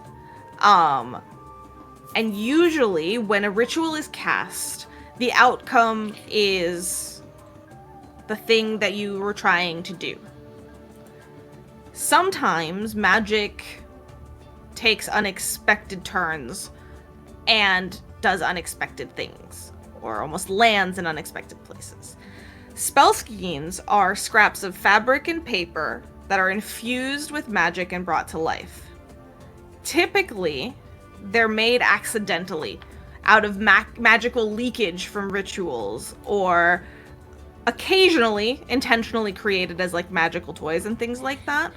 And usually when a ritual is cast, the outcome is the thing that you were trying to do. Sometimes magic takes unexpected turns and does unexpected things, or almost lands in unexpected places. Spell skeins are scraps of fabric and paper that are infused with magic and brought to life. Typically, they're made accidentally out of magical leakage from rituals, or occasionally intentionally created as like magical toys and things like that.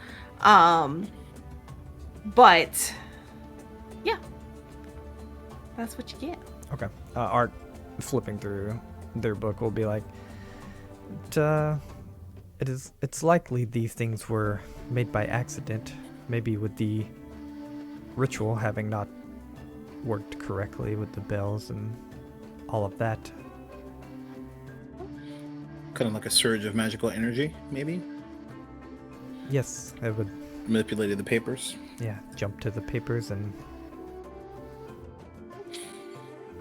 But yeah, that's what you get. Okay. Art flipping through their book will be like, it's likely these things were made by accident, maybe with the ritual having not worked correctly with the bells and all of that. Kind of like a surge of magical energy, maybe? Yes, it would. Manipulated the papers. Yeah, jump to the papers, and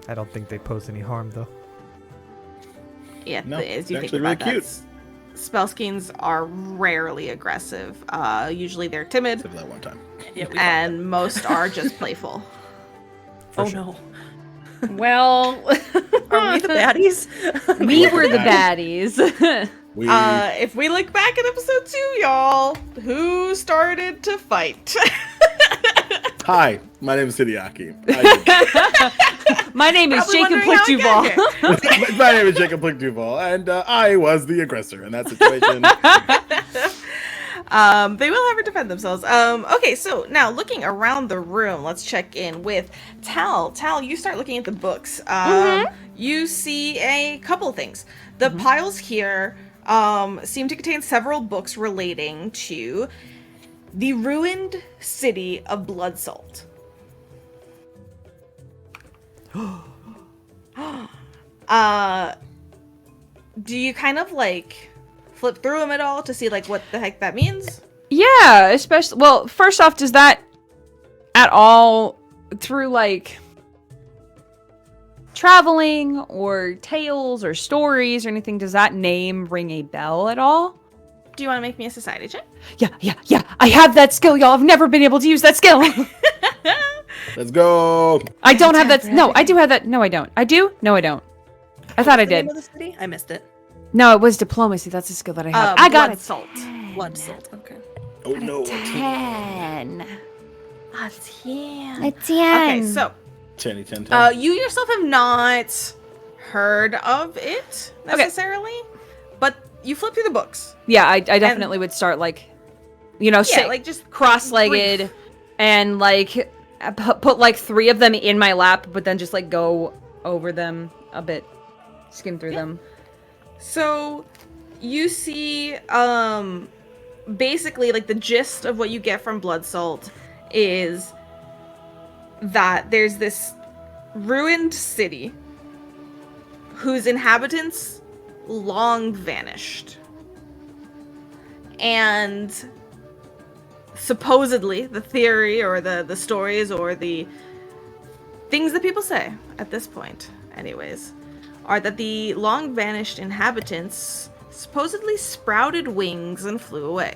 I don't think they pose any harm, though. Yeah, No, as you they're think actually about really that, cute. spell skeins are rarely aggressive. Usually they're timid, Except for that one time. Yeah, we and most are just playful. oh no. Well, Are we the baddies? we were the baddies. We If we look back at episode 2, y'all, who started to fight? Hi, my name is Hideaki. My name is Probably Jacob wondering how I got Plick-Duval. here. My name is Jacob Plick-Duval, and I was the aggressor in that situation. They will have to defend themselves. Okay, so now looking around the room, let's check in with Tal. Tal, you start looking at the books. You see a couple things. The piles here seem to contain several books relating to the ruined city of Blood Salt. Do you kind of like flip through them at all to see like what the heck that means? Yeah, especially, well, first off, does that at all, through like traveling or tales or stories or anything, does that name ring a bell at all? Do you want to make me a society check? Yeah. I have that skill, y'all. I've never been able to use that skill. Let's go. I don't have that. No, I do have that. No, I don't. I do? No, I don't. I thought I What's the did. name of the city? I missed it. No, it was diplomacy. That's a skill that I have. I got Blood it. Salt. Blood salt. Okay. Oh no. 10. A 10. A 10. Okay, so 10. you yourself have not heard of it necessarily, but you flip through the books. Yeah, I definitely would start like, Yeah, like just cross-legged brief. and like put like 3 of them in my lap, but then just like go over them a bit, skim through them. So you see basically like the gist of what you get from Blood Salt is that there's this ruined city whose inhabitants long vanished. And supposedly, the theory or the stories or the things that people say at this point, anyways, are that the long vanished inhabitants supposedly sprouted wings and flew away.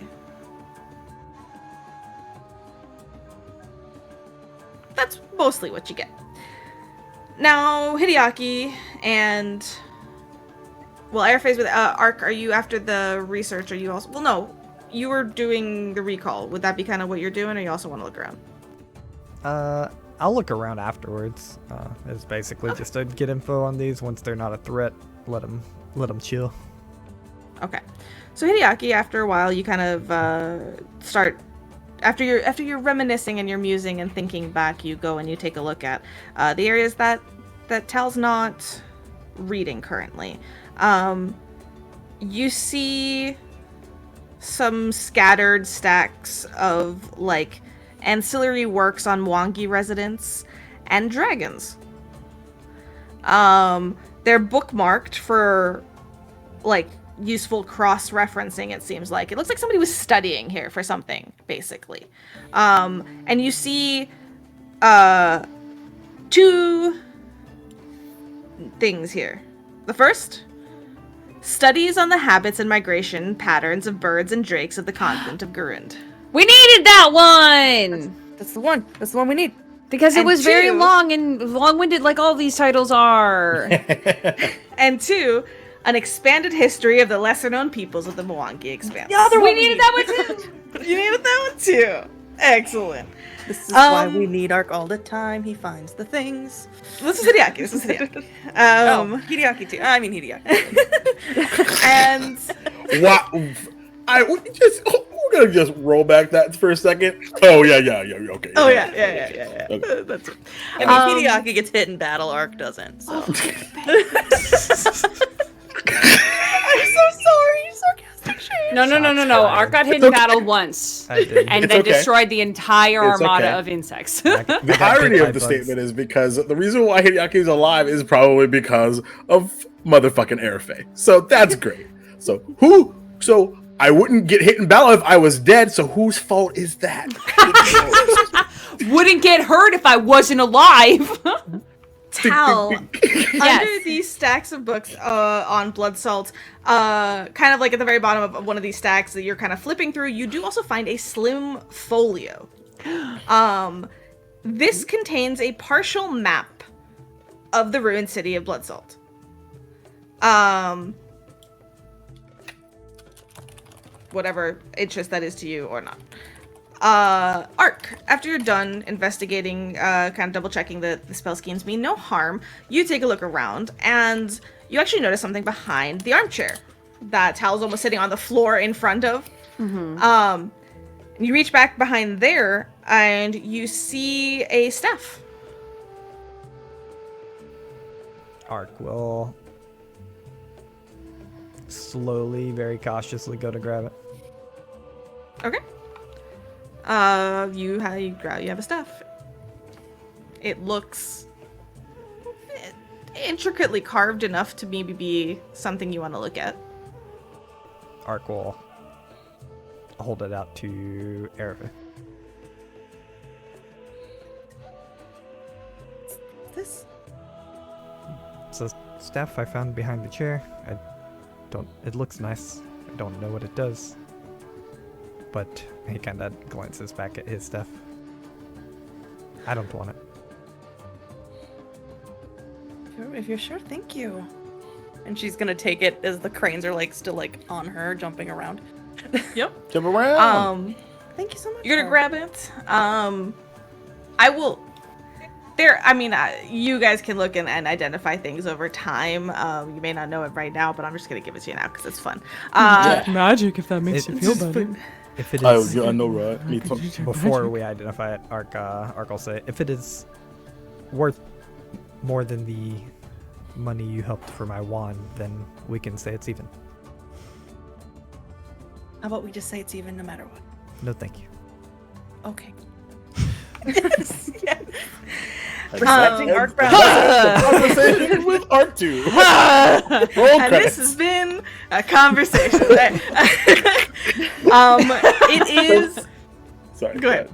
That's mostly what you get. Now, Hideaki and... Well, Airphase with Ark, are you after the research? Are you also... Well, no. You were doing the recall. Would that be kind of what you're doing, or you also want to look around? I'll look around afterwards. It's basically just to get info on these. Once they're not a threat, let them chill. Okay. So Hideaki, after a while, you kind of start... After you're reminiscing and you're musing and thinking back, you go and you take a look at the areas that Tal's not reading currently. You see some scattered stacks of like ancillary works on Mwangi residents and dragons. They're bookmarked for like useful cross-referencing, it seems like. It looks like somebody was studying here for something, basically. And you see two things here. The first, studies on the habits and migration patterns of birds and drakes of the continent of Gurund. We needed that one! That's the one. That's the one we need. Because it And was very two- long and long-winded like all these titles are. And two, an expanded history of the lesser-known peoples of the Mwangi Expanse. The other We one needed that one too! You needed that one too. Excellent. This is why Um, we need Ark all the time. He finds the things. This is Hideaki. Hideaki too. I mean Hideaki. And Wow. We're gonna just roll back that for a second. Oh yeah, okay. oh yeah. Okay. That's it. I mean, Hideaki gets hit in battle. Ark doesn't. So. I'm so sorry. Sarcastic shade. No. Shots Ark got hit in battle once. I did. And It's then okay. destroyed the entire It's armada okay. of insects. The irony of the statement is because the reason why Hideaki is alive is probably because of motherfucking Airfay. So that's great. So I wouldn't get hit in battle if I was dead. So whose fault is that? Wouldn't get hurt if I wasn't alive. Tal, under Yes. these stacks of books on blood salt, kind of like at the very bottom of one of these stacks that you're kind of flipping through, you do also find a slim folio. This contains a partial map of the ruined city of Blood Salt. Whatever interest that is to you or not. Ark, after you're done investigating, kind of double checking that the spell schemes mean no harm, you take a look around and you actually notice something behind the armchair that Tal's almost sitting on the floor in front of. You reach back behind there and you see a staff. Ark will slowly, very cautiously go to grab it. Okay. You have a staff. It looks intricately carved enough to maybe be something you want to look at. Ark will hold it out to Erica. This. It's a staff I found behind the chair. It looks nice. I don't know what it does. But he kind of glances back at his stuff. I don't want it. If you're sure, thank you. And she's gonna take it as the cranes are like still like on her, jumping around. Yep. Jump around. Thank you so much. You're gonna grab it. I will. There. I mean, you guys can look and identify things over time. You may not know it right now, but I'm just gonna give it to you now because it's fun. Magic, if that makes It- you feel better. If it Oh, is, yeah, I know, right? Me too. before we identify it, Ark will say, if it is worth more than the money you helped for my wand, then we can say it's even. How about we just say it's even no matter what? No, thank you. Okay. yes. Presenting Arc Brown. Conversation with Arc2. Roll And credits. this has been a conversation. It is. Sorry. Go ahead.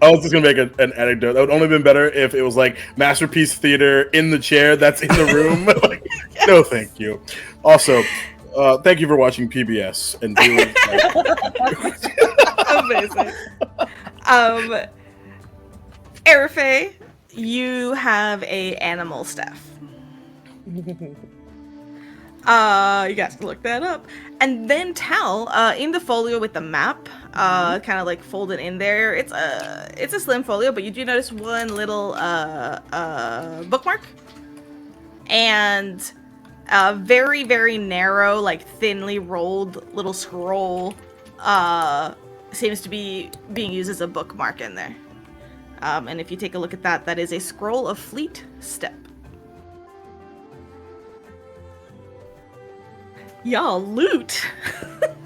I was just gonna make an anecdote. That would only been better if it was like Masterpiece Theater in the chair that's in the room. Like, no, thank you. Also, thank you for watching PBS and doing. Amazing. Arafe, you have a animal staff. You guys can look that up. And then Tal, in the folio with the map, kind of like folded in there. It's a slim folio, but you do notice one little bookmark. And a very, very narrow, like thinly rolled little scroll seems to be being used as a bookmark in there. And if you take a look at that, that is a scroll of Fleet Step. Y'all loot.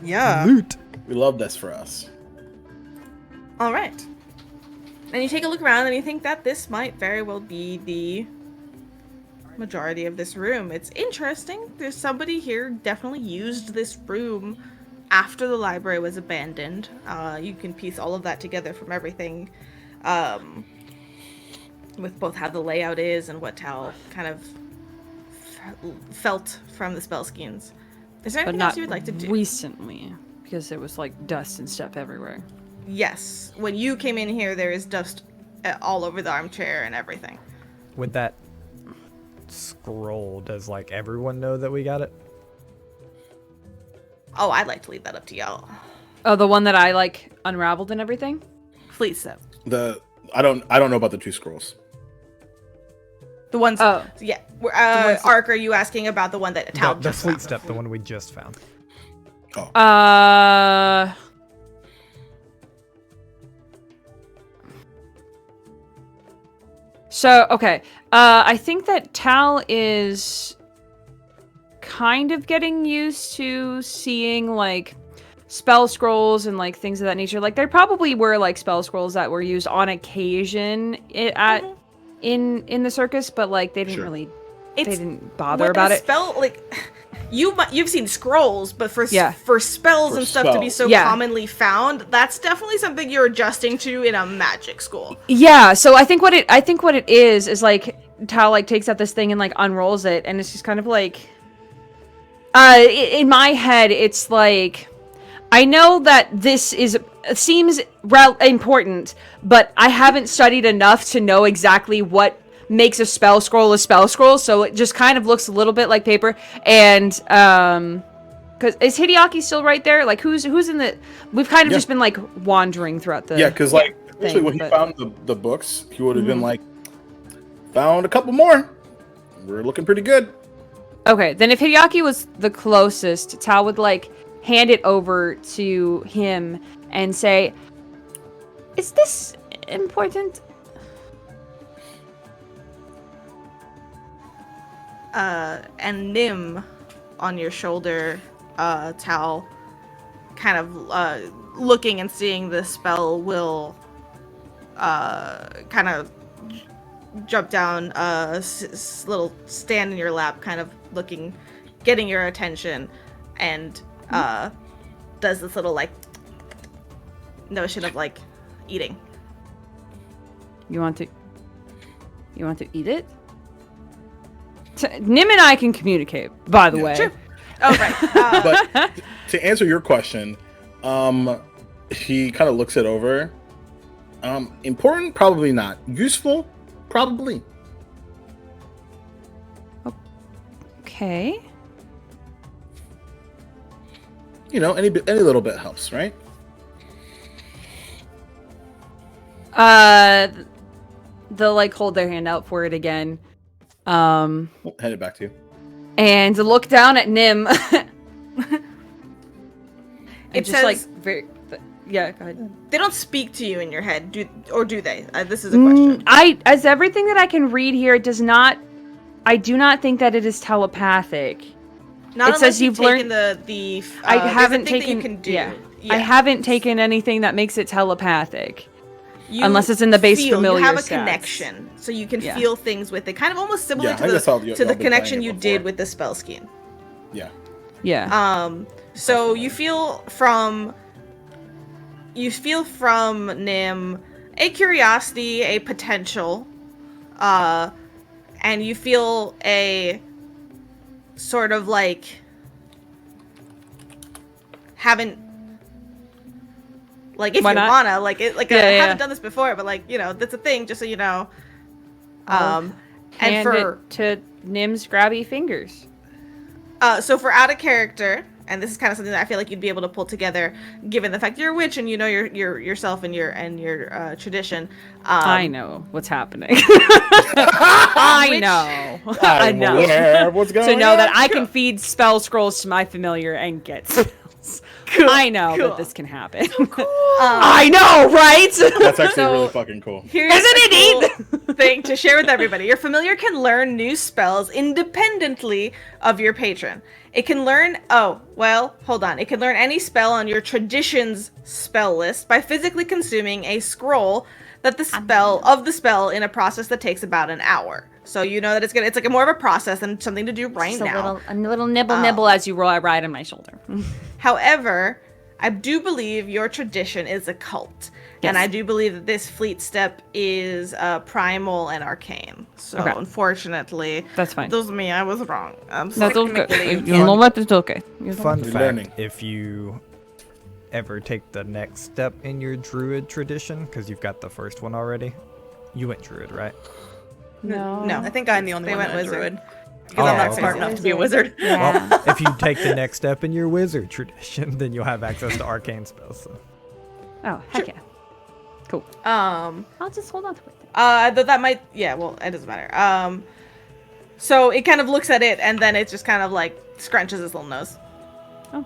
Yeah. Loot. We love this for us. All right. And you take a look around and you think that this might very well be the majority of this room. It's interesting. There's somebody here definitely used this room after the library was abandoned. You can piece all of that together from everything, with both how the layout is and what Tal kind of felt from the spell schemes. Is there But anything not else you would like to do? recently, because it was like dust and stuff everywhere. Yes. When you came in here, there is dust all over the armchair and everything. With that scroll, does like everyone know that we got it? Oh, I'd like to leave that up to y'all. Oh, the one that I like unraveled and everything? Fleet Step. I don't know about the two scrolls. The ones. Oh. Yeah. ones- Ark, are you asking about the one that Tal The just fleet found? step, the one we just found. So, okay. I think that Tal is kind of getting used to seeing, like, spell scrolls and, like, things of that nature. Like, there probably were, like, spell scrolls that were used on occasion in the circus, but, like, they didn't really... They didn't bother about it. Spell, like, you've seen scrolls, but for spells For and stuff to be so Yeah. commonly found, that's definitely something you're adjusting to in a magic school. Yeah, so I think what it is like Tal like takes out this thing and like unrolls it, and it's just kind of like in my head it's like I know that this seems important, but I haven't studied enough to know exactly what makes a spell scroll, so it just kind of looks a little bit like paper. And because is Hideaki still right there? Like who's in the? We've kind of just been like wandering throughout the Because like actually when he found the books, he would have been like, found a couple more. We're looking pretty good. Okay, then if Hideaki was the closest, Tal would like hand it over to him and say, "Is this important?" And Nim on your shoulder, Tal, kind of looking and seeing the spell will kind of jump down, little stand in your lap, kind of looking, getting your attention, and does this little like notion of like eating. You want to eat it? Nim and I can communicate, by the way. Sure. Oh, right. But to answer your question, he kind of looks it over. Important? Probably not. Useful? Probably. Okay. You know, any little bit helps, right? They'll like hold their hand out for it again. We'll hand it back to you. And look down at Nim. It just says, like very yeah, go ahead. they don't speak to you in your head, do they? This is a question. As everything that I can read here, it does not. I do not think that it is telepathic. Not it unless says you've you've taken the I there's a haven't thing that taken. you can do. Yeah. I haven't taken anything that makes it telepathic. You Unless it's in the base familiar You have a stats. connection, so you can Yeah. feel things with it. Kind of almost similar Yeah, I think that's how y'all to the been connection playing it you before. did with the spell scheme. Yeah. Yeah. So you feel from Nim a curiosity, a potential, and you feel a sort of like haven't like if Why you not? wanna like it like I Yeah. haven't done this before, but like that's a thing, just so you know. And Hand for it to Nim's grabby fingers. so for out of character, and this is kind of something that I feel like you'd be able to pull together, given the fact you're a witch and you know your yourself and your tradition. I know what's happening. I Which- know. I I'm know. aware of what's going To know on. that I can feed spell scrolls to my familiar and get spells. I know Cool. that this can happen. I know, right? That's actually So- really fucking cool. Here's Isn't a it cool thing to share with everybody. Your familiar can learn new spells independently of your patron. It can learn, hold on. It can learn any spell on your tradition's spell list by physically consuming a scroll that the spell in a process that takes about an hour. So you know that it's like a more of a process and something to do right Just now. a little nibble as you ride on my shoulder. However, I do believe your tradition is a cult. Yes. And I do believe that this fleet step is primal and arcane. So Okay. unfortunately, That's fine. Those me, I was wrong. I'm That's sorry. okay. You know what? It's okay. Fun You're fact, learning. if you ever take the next step in your druid tradition, because you've got the first one already, you went druid, right? No. No. I think I'm the only They one went that went wizard. druid. Because I'm Oh, not smart okay. enough to be a wizard. Yeah. Well, if you take the next step in your wizard tradition, then you'll have access to arcane spells. So. Oh, heck yeah. Cool. Um, I'll just hold on to it. though that might, yeah, well, it doesn't matter. So it kind of looks at it and then it just kind of like scrunches its little nose. Oh.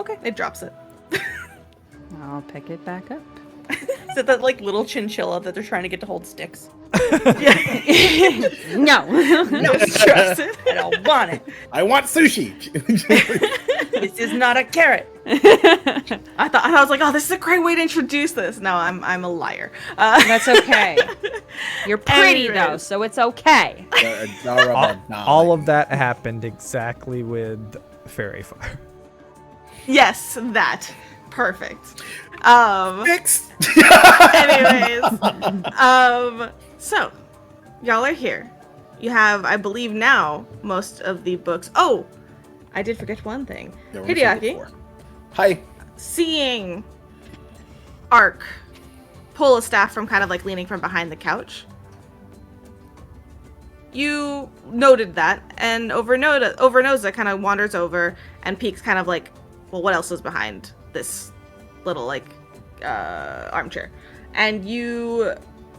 Okay. It drops it. I'll pick it back up. Is it that like little chinchilla that they're trying to get to hold sticks? No. No, it drops it. I don't want it. I want sushi. This is not a carrot. I was like, oh, this is a great way to introduce this. No, I'm a liar. That's okay. You're pretty though, Anyways. so it's okay. All of that happened exactly with fairy fire. Yes, that. Perfect. Fixed. Anyways, so y'all are here. You have, I believe now, most of the books. Oh, I did forget one thing. Yeah, we're gonna see Hideaki, before. Hi. seeing Ark pull a staff from kind of like leaning from behind the couch, you noted that, and Overnoza kind of wanders over and peeks kind of like, well, what else is behind this little like armchair? And you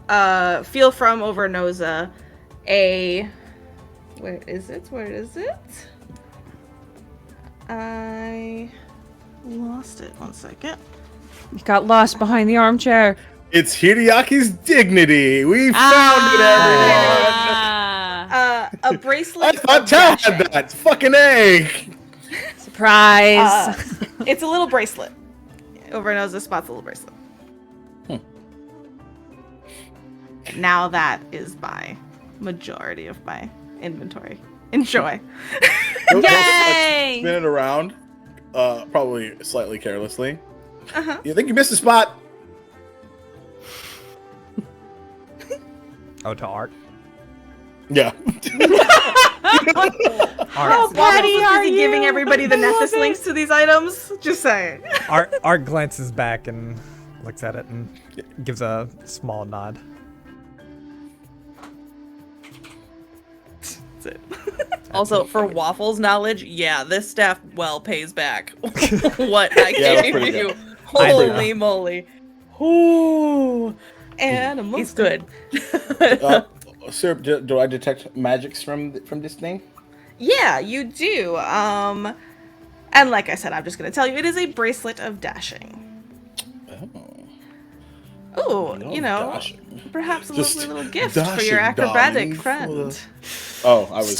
feel from Overnoza a where is it? I lost it. 1 second. You got lost behind the armchair. It's Hideaki's dignity. We found it, everyone. Ah, A bracelet. I thought of Tal dashing. had that. Fucking egg. surprise. It's a little bracelet. Overnoza spots a little bracelet. Now that is my majority of my inventory. Enjoy. Yay! Spin it around, probably slightly carelessly. You think you missed a spot? Oh, to art. Yeah. Art, Waffles is busy giving everybody the Nethys links to these items. Just saying. Art glances back and looks at it and gives a small nod. That's it. Also, for Waffles' knowledge, yeah, this staff well pays back. What I Yeah, that's gave pretty you. good. Holy moly. Ooh. Animals. He's good. Sir, do I detect magics from this thing? Yeah, you do. And like I said, I'm just gonna tell you, it is a bracelet of dashing. Oh, love you know, dashing. perhaps a Just lovely little gift for dashing, your acrobatic darling, friend. Oh, I was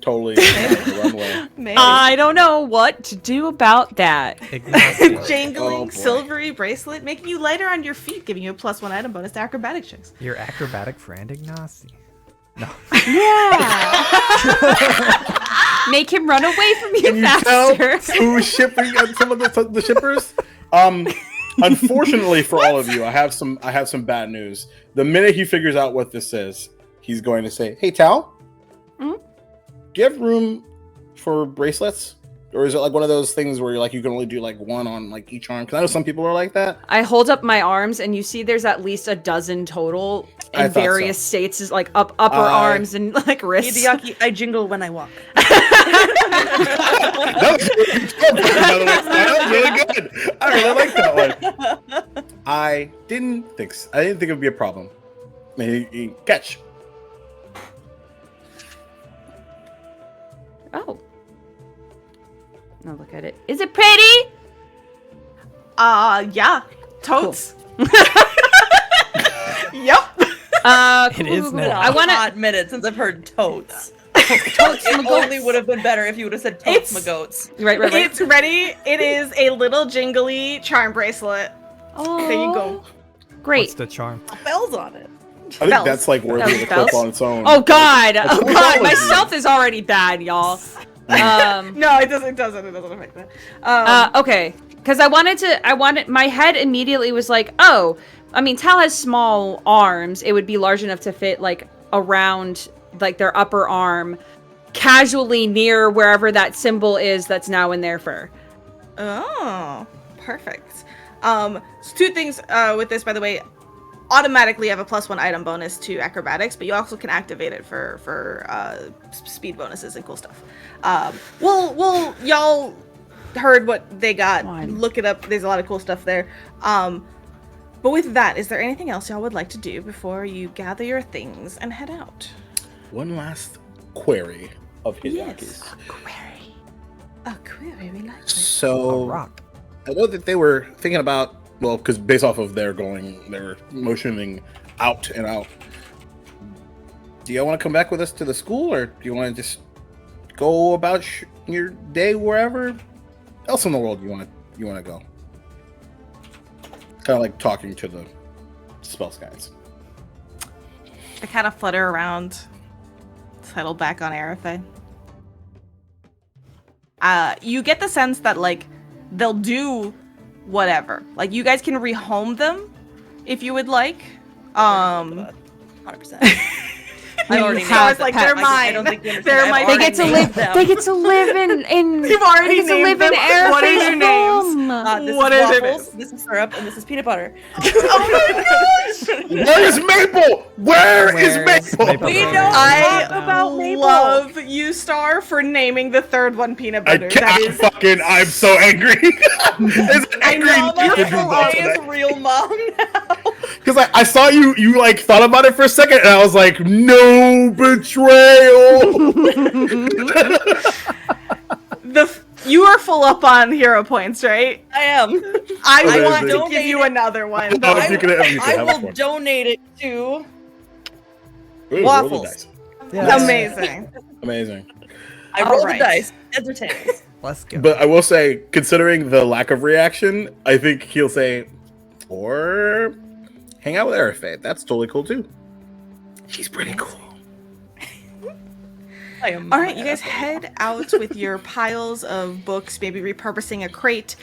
totally the runway. Maybe. I don't know what to do about that. Ignacio, Jangling Oh, boy. silvery bracelet, making you lighter on your feet, giving you a +1 item bonus to acrobatic checks. your acrobatic friend Ignacio. No. Yeah. Make him run away from you Can you tell faster. who's shipping some of the shippers? Unfortunately for all of you, I have some bad news. The minute he figures out what this is, he's going to say, "Hey, Tal, Mhm. do you have room for bracelets, or is it like one of those things where you can only do like one on like each arm?" Because I know some people are like that. I hold up my arms, and you see there's at least a dozen total I in thought various so. states, is like upper arms and like wrists. Hideaki, I jingle when I walk. That was really good, by the way. That was really good. I really like that one. I didn't think it would be a problem. Catch. Oh. Now look at it. Is it pretty? Yeah. Totes. Yep. It is cool. now. I want to. Hot minute since I've heard totes. Totes It my only goats. would have been better if you would have said totes my It's- goats. Right. It's ready. It is a little jingly charm bracelet. Oh, There you go. Great. What's the charm? Bells on it. I think Bells. that's like worthy of a Bells? clip on its own. Oh God! That's Oh what God! all My of you. stealth is already bad, y'all. No, it doesn't. It doesn't affect that. Okay, because I wanted. My head immediately was like, oh, I mean, Tal has small arms. It would be large enough to fit like around like their upper arm, casually near wherever that symbol is that's now in their fur. Oh, perfect. So two things with this, by the way. Automatically have a +1 item bonus to acrobatics, but you also can activate it for speed bonuses and cool stuff. Well, y'all heard what they got. One. Look it up. There's a lot of cool stuff there. But with that, is there anything else y'all would like to do before you gather your things and head out? One last query of Hideaki's. A query, we like this. A So rock. I know that they were thinking about, well, because based off of they were motioning out and out. Do you want to come back with us to the school, or do you want to just go about your day wherever else in the world you want to go? Kind of like talking to the spell guys. I kind of flutter around, settle back on Arafe. You get the sense that, like, they'll do whatever. Like, you guys can rehome them if you would like. 100%. I already So it's like, they're I mine. don't think you understand. They're I've mine. They already get to named live. them. They get to live in. You've already they get to named live in them. What is your names? Airface's This What is is it? waffles, this is syrup, and this is peanut butter. Where is Maple? Where is Where's Maple? Maple? We Maple. don't I talk about Maple. love you, Star, for naming the third one peanut butter. I'm so angry. It's I angry know that's Deacon hilarious. Duval real mom now. Because I saw you like thought about it for a second, and I was like, no betrayal. You are full up on hero points, right? I am. I Amazing. want to give Donate you it. another one. Oh, if you could- if you could I have will one. donate it to Ooh, roll the Waffles. dice. Yes. Amazing. Amazing. I All roll right. the dice. Heads or tails. Let's go. But I will say, considering the lack of reaction, I think he'll say, or hang out with Arafe. That's totally cool too. She's pretty cool. I am. All right, you guys head out with your piles of books, maybe repurposing a crate.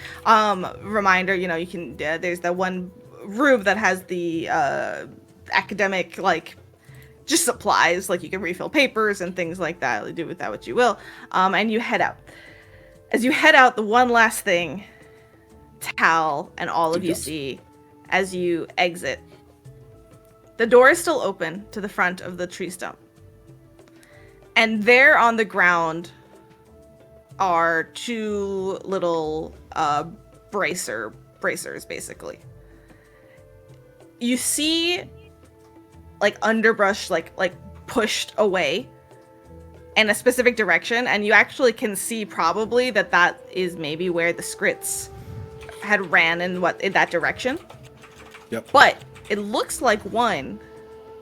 Reminder, you can. There's that one room that has the academic, like, just supplies, like you can refill papers and things like that. Do with that what you will. And you head out. As you head out, the one last thing, Tal and all of you see as you exit. The door is still open to the front of the tree stump. And there on the ground are two little bracers, basically. You see, like, underbrush, like pushed away in a specific direction, and you actually can see probably that is maybe where the Scrits had ran in that direction. Yep. But it looks like one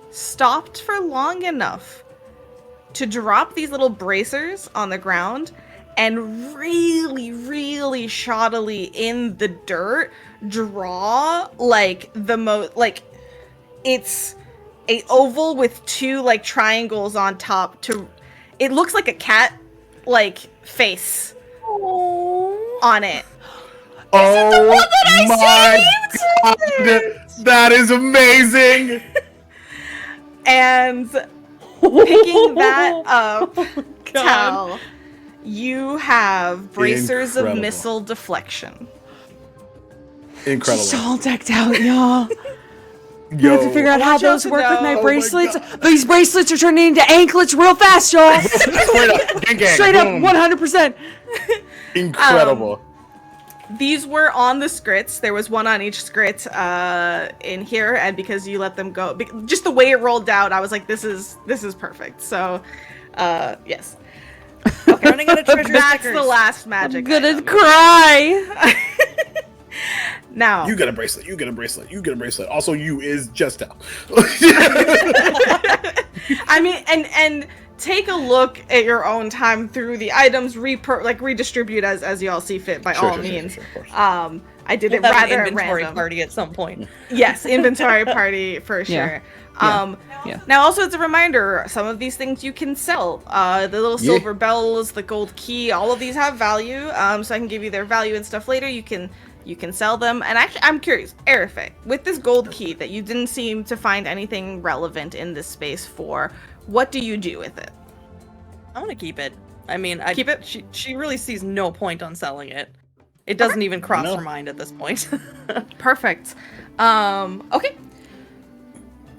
stopped for long enough to drop these little bracers on the ground and really, really shoddily in the dirt draw like the it's a oval with two like triangles on top to it looks like a cat like face on it. Oh my god! That is amazing! And picking that up, Tal, you have bracers of Incredible. missile deflection. Incredible. She's all decked out, y'all. Yo. I have to figure out how want y'all those to work with my know- bracelets. These bracelets are turning into anklets real fast, y'all. Straight up. Gang, gang, Straight up, boom. 100%. Incredible. These were on the scrits. There was one on each scrit in here, and because you let them go, just the way it rolled out, I was like, "This is perfect." So, yes, Okay, running out of treasure that's stickers. the last magic. I'm gonna item. cry. Now, You get a bracelet. You get a bracelet. You get a bracelet. Also, you is just out. I mean, and take a look at your own time through the items, redistribute as you all see fit by all means. Sure, of course. I did it We'll have rather an inventory random. party at some point. Yes, inventory party for Yeah. sure. Yeah. Now, also, it's a reminder, some of these things you can sell. The little silver bells, the gold key, all of these have value. So I can give you their value and stuff later. You can sell them. And actually, I'm curious, Erife, with this gold key that you didn't seem to find anything relevant in this space for, what do you do with it? I want to keep it. I mean, Keep it? She really sees no point on selling it. It doesn't even cross No. her mind at this point. Perfect. Okay.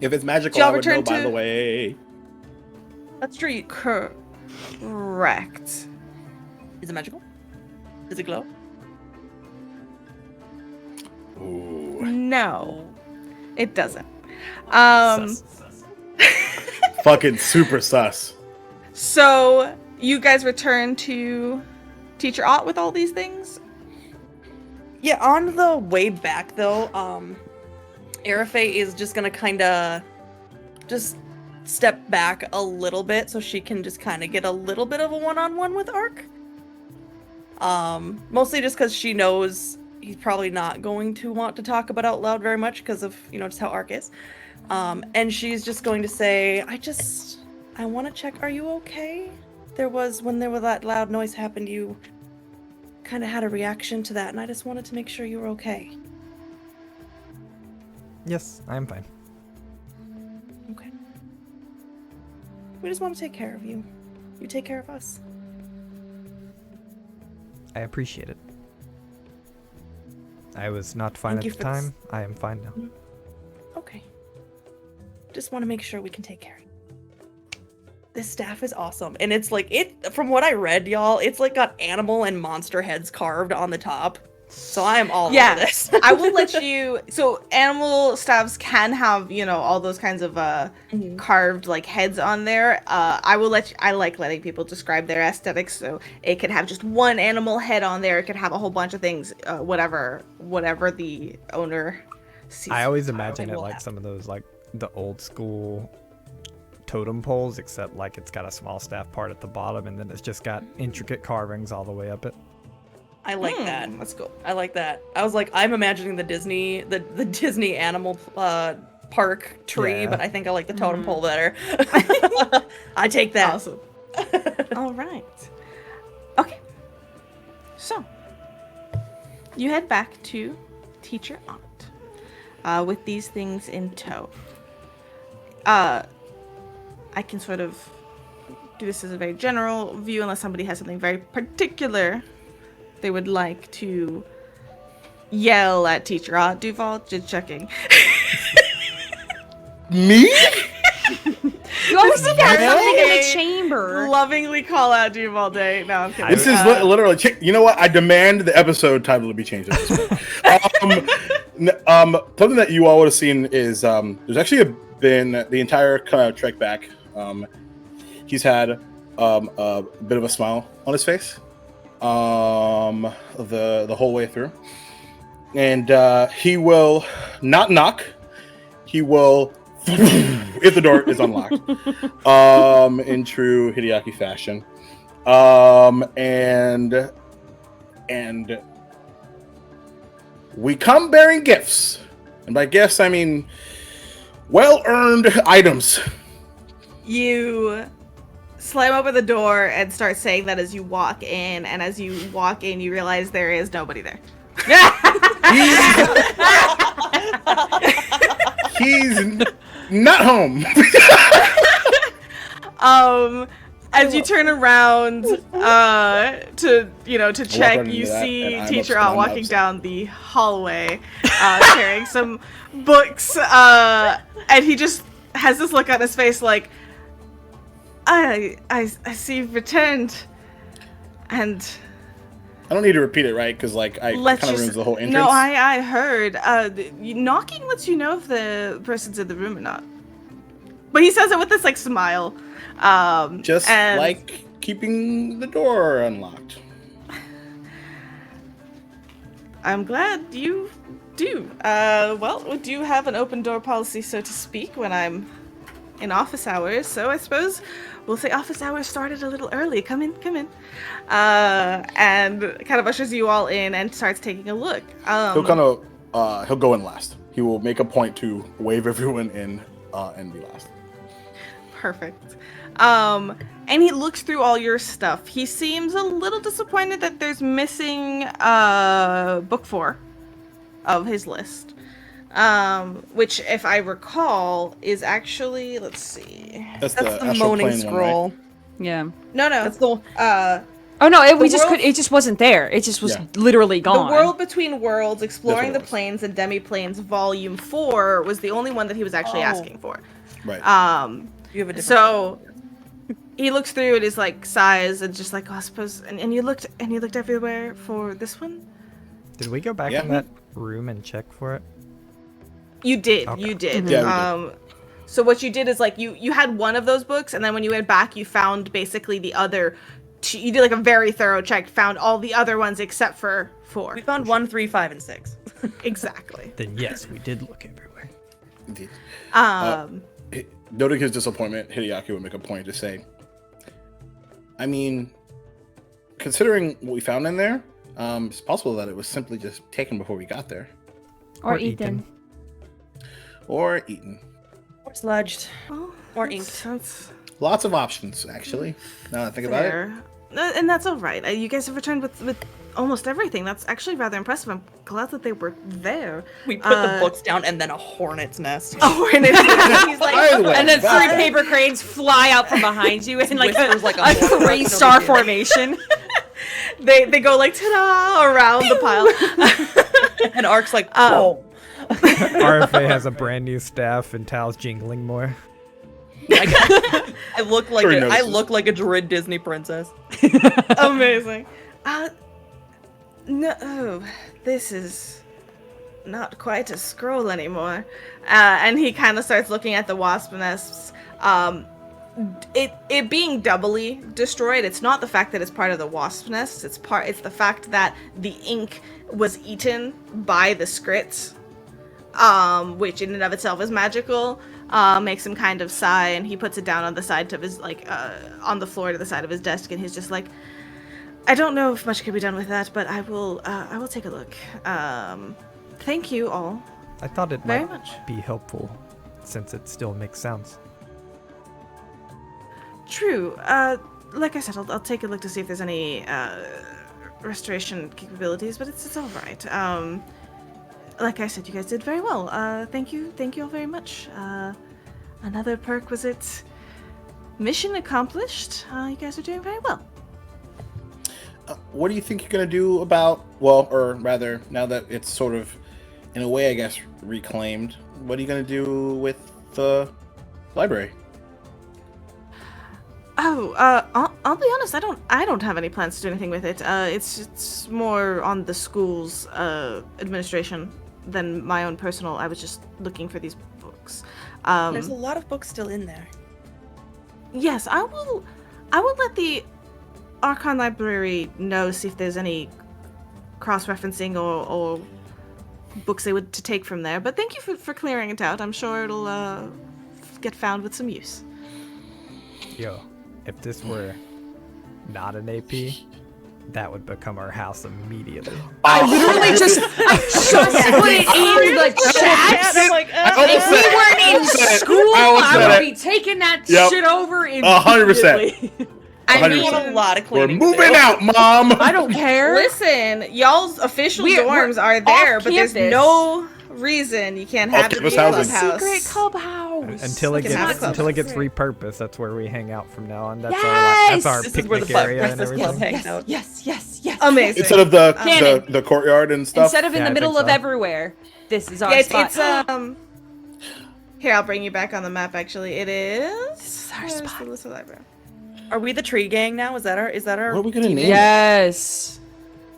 If it's magical, Y'all I would know, return by to- the way. That's true. Correct. Is it magical? Does it glow? Ooh. No, it doesn't. Fucking super sus. So you guys return to Teacher Ott with all these things? Yeah, on the way back though, Erife is just gonna kinda just step back a little bit so she can just kinda get a little bit of a one-on-one with Ark. Mostly just because she knows he's probably not going to want to talk about out loud very much because of, just how Ark is. And she's just going to say, I want to check, are you okay? When that loud noise happened, you kind of had a reaction to that, and I just wanted to make sure you were okay. Yes, I am fine. Okay. We just want to take care of you. You take care of us. I appreciate it. I was not fine Thank you at the for this. time. I am fine now. Okay. Just want to make sure we can take care of you. This staff is awesome. And it's like, from what I read, y'all, it's like got animal and monster heads carved on the top. So I am all over this. I will let you. So animal staffs can have, all those kinds of carved like heads on there. I will let you. I like letting people describe their aesthetics. So it could have just one animal head on there. It could have a whole bunch of things. Whatever the owner sees. I always imagine I it will like have- some of those like the old school totem poles, except like it's got a small staff part at the bottom, and then it's just got intricate carvings all the way up it. I like that. That's cool. I like that. I was like, I'm imagining the Disney animal park tree, Yeah. but I think I like the totem pole better. I take that. Awesome. All right. Okay. So you head back to Teacher Ott with these things in tow. I can sort of do this as a very general view unless somebody has something very particular they would like to yell at Teacher Ott. Duval, just checking. Me? You always need to have something in Okay. the chamber. Lovingly call out Duval Day. No, I'm kidding. This is literally. You know what? I demand the episode title to be changed at this point. Something that you all would have seen is there's actually been the entire kind of trek back. He's had a bit of a smile on his face the whole way through, and he will not knock. He will if the door is unlocked, in true Hideaki fashion, and we come bearing gifts, and by gifts I mean well-earned items. You slam open the door and start saying that as you walk in, and as you walk in, you realize there is nobody there. He's not home. As you turn around to check, right you into that, see and Teacher I'm Out walking upset. down the hallway, carrying some books, and he just has this look on his face like, I see you've returned, and I don't need to repeat it, right? Because like I let's kind of just ruins the whole entrance. no, I heard. Knocking lets you know if the person's in the room or not. But he says it with this like smile. Just and like keeping the door unlocked. I'm glad you do. Well, we do have an open door policy, so to speak, when I'm in office hours. So I suppose we'll say office hours started a little early. Come in. And kind of ushers you all in and starts taking a look. He'll go in last. He will make a point to wave everyone in and be last. Perfect. And he looks through all your stuff. He seems a little disappointed that there's missing book 4 of his list. Which, if I recall, is actually, let's see. That's the astral moaning plane one, scroll. right? Yeah. No. That's the Oh no, The world- it just wasn't there. It just was Yeah. literally gone. The World Between Worlds, Exploring the That's what it was. Planes and Demi-Planes, Volume 4 was the only one that he was actually asking for. Right. you have a different So he looks through it, is like sighs and just like, oh, I suppose. And you looked everywhere for this one. Did we go back Yeah. in that room and check for it? You did. Okay. You did. Yeah, we So what you did is like you had one of those books, and then when you went back, you found basically the other. You did like a very thorough check, found all the other ones except for 4. We found 1, 3, 5, and 6. Exactly. Then yes, we did look everywhere. Indeed. Um. Noting his disappointment, Hideaki would make a point to say, I mean, considering what we found in there, it's possible that it was simply just taken before we got there. Or eaten. Or eaten. Or sludged. Well, Or that's- inked. That's Lots of options, actually. Now that I think about it. fair. And that's all right. You guys have returned with almost everything. That's actually rather impressive. I'm glad that they were there. We put the books down and then a hornet's nest. Oh, and he's like, By the way, And then that- 3 paper cranes fly out from behind you in like Whispers like a a hornet 3-star over here. formation. they go like ta-da around the pile. And Ark's like, oh. RFA has a brand new staff and Tal's jingling more. I look like Sure he I notices. look like a Druid Disney princess. Amazing. No, this is not quite a scroll anymore. And he kind of starts looking at the wasp nests. It being doubly destroyed. It's not the fact that it's part of the wasp nest. It's the fact that the ink was eaten by the scrits, which in and of itself is magical. Makes him kind of sigh, and he puts it down on the side of his on the floor to the side of his desk, and he's just like, I don't know if much can be done with that, but I will take a look. Thank you all. I thought it Very might much. be helpful since it still makes sounds. True. Like I said, I'll take a look to see if there's any restoration capabilities, but it's all right. Like I said, you guys did very well. Thank you all very much. Another perquisite mission accomplished. You guys are doing very well. What do you think you're going to do about, well, or rather, now that it's sort of, in a way, I guess, reclaimed, what are you going to do with the library? Oh, I'll be honest. I don't have any plans to do anything with it. It's more on the school's administration than my own personal. I was just looking for these books. There's a lot of books still in there. Yes, I will let the Archon Library know, see if there's any cross-referencing or books they would to take from there. But thank you for clearing it out. I'm sure it'll get found with some use. Yo, if this were not an AP, that would become our house immediately. I literally just put it in the chat. I'm like, If we weren't in school, I would be taking that shit over immediately. 100%. I need 100%. a lot of We're cleaning. moving out, Mom. I don't care. Listen, y'all's official dorms are there, but there's no reason you can't have it be a Off-campus clubhouse. Secret clubhouse. Until it Look at gets that. until it gets repurposed, that's where we hang out from now on. That's Yes! our This is where the picnic area and Breakfast Club everything. hangs out. Yes. Amazing. Instead of the Cannon. the courtyard and stuff. Instead of in Yeah, the I middle think of so. everywhere, this is our Yeah, spot. Here, I'll bring you back on the map. Actually, it is. This is our Where's spot. the list of library? Are we the tree gang now? Is that our? what are we gonna name? Yes.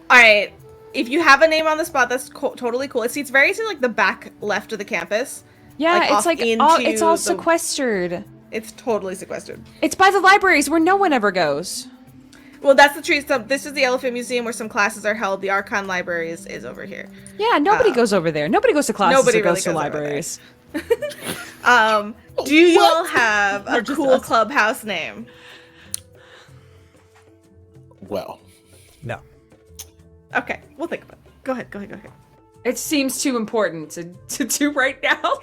All right. If you have a name on the spot, that's totally cool. It seats very to like the back left of the campus. Yeah, Like, it's off like into it's all the- sequestered. It's totally sequestered. It's by the libraries where no one ever goes. Well, that's the tree stump. This is the Elephant Museum where some classes are held. The Archon Library is over here. Yeah, nobody goes over there. Nobody goes to classes Nobody or really goes to goes over there. libraries. Do you all have a just cool us. clubhouse name? Well, No. Okay, we'll think about it. Go ahead. It seems too important to do right now.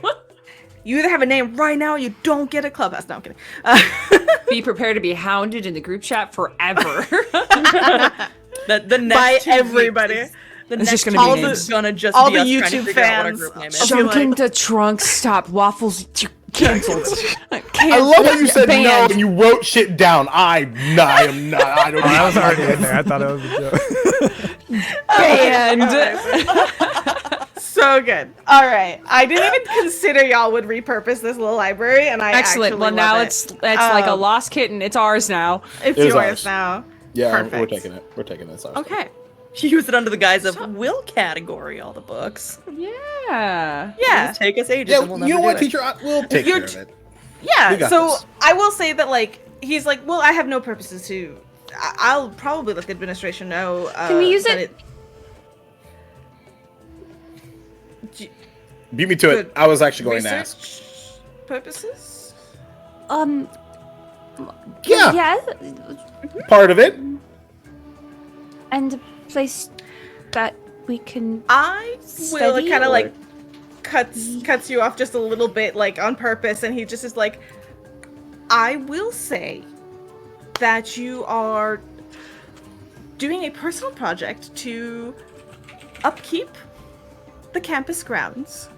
You either have a name right now or you don't get a clubhouse. No, I'm kidding. Be prepared to be hounded in the group chat forever. The next By 2 everybody. weeks, the It's next just gonna 2 be weeks names. is gonna just All be the us trying to YouTube figure out what our fans. group name is. I'll be Junk in like- the trunk. Stop. Waffles canceled. I love how you said no Banned. and you wrote shit down. I am not. I don't. Oh, I was already in there. I thought it was a joke. Banned. So good. All right. I didn't even consider y'all would repurpose this little library, and I Excellent. actually Well, now love it's like a Um, lost kitten. It's ours now. It's It is yours ours. now. Yeah, we're Perfect. taking it. We're taking this. Okay. Use it under the guise of we'll category all the books. Yeah. Yeah. Just take us ages Yeah, and we'll never you know what, do it. teacher? We'll take care You're of it. We Yeah. got So this. I will say that like he's like, well, I have no purposes to. I'll probably let the administration know. Can we use that it? Beat me to it. I was actually going to ask. research purposes? Yeah, Yeah, part of it. and a place that we can. I will Study kind of or- like cuts you off just a little bit, like on purpose, and he just is like, I will say that you are doing a personal project to upkeep the campus grounds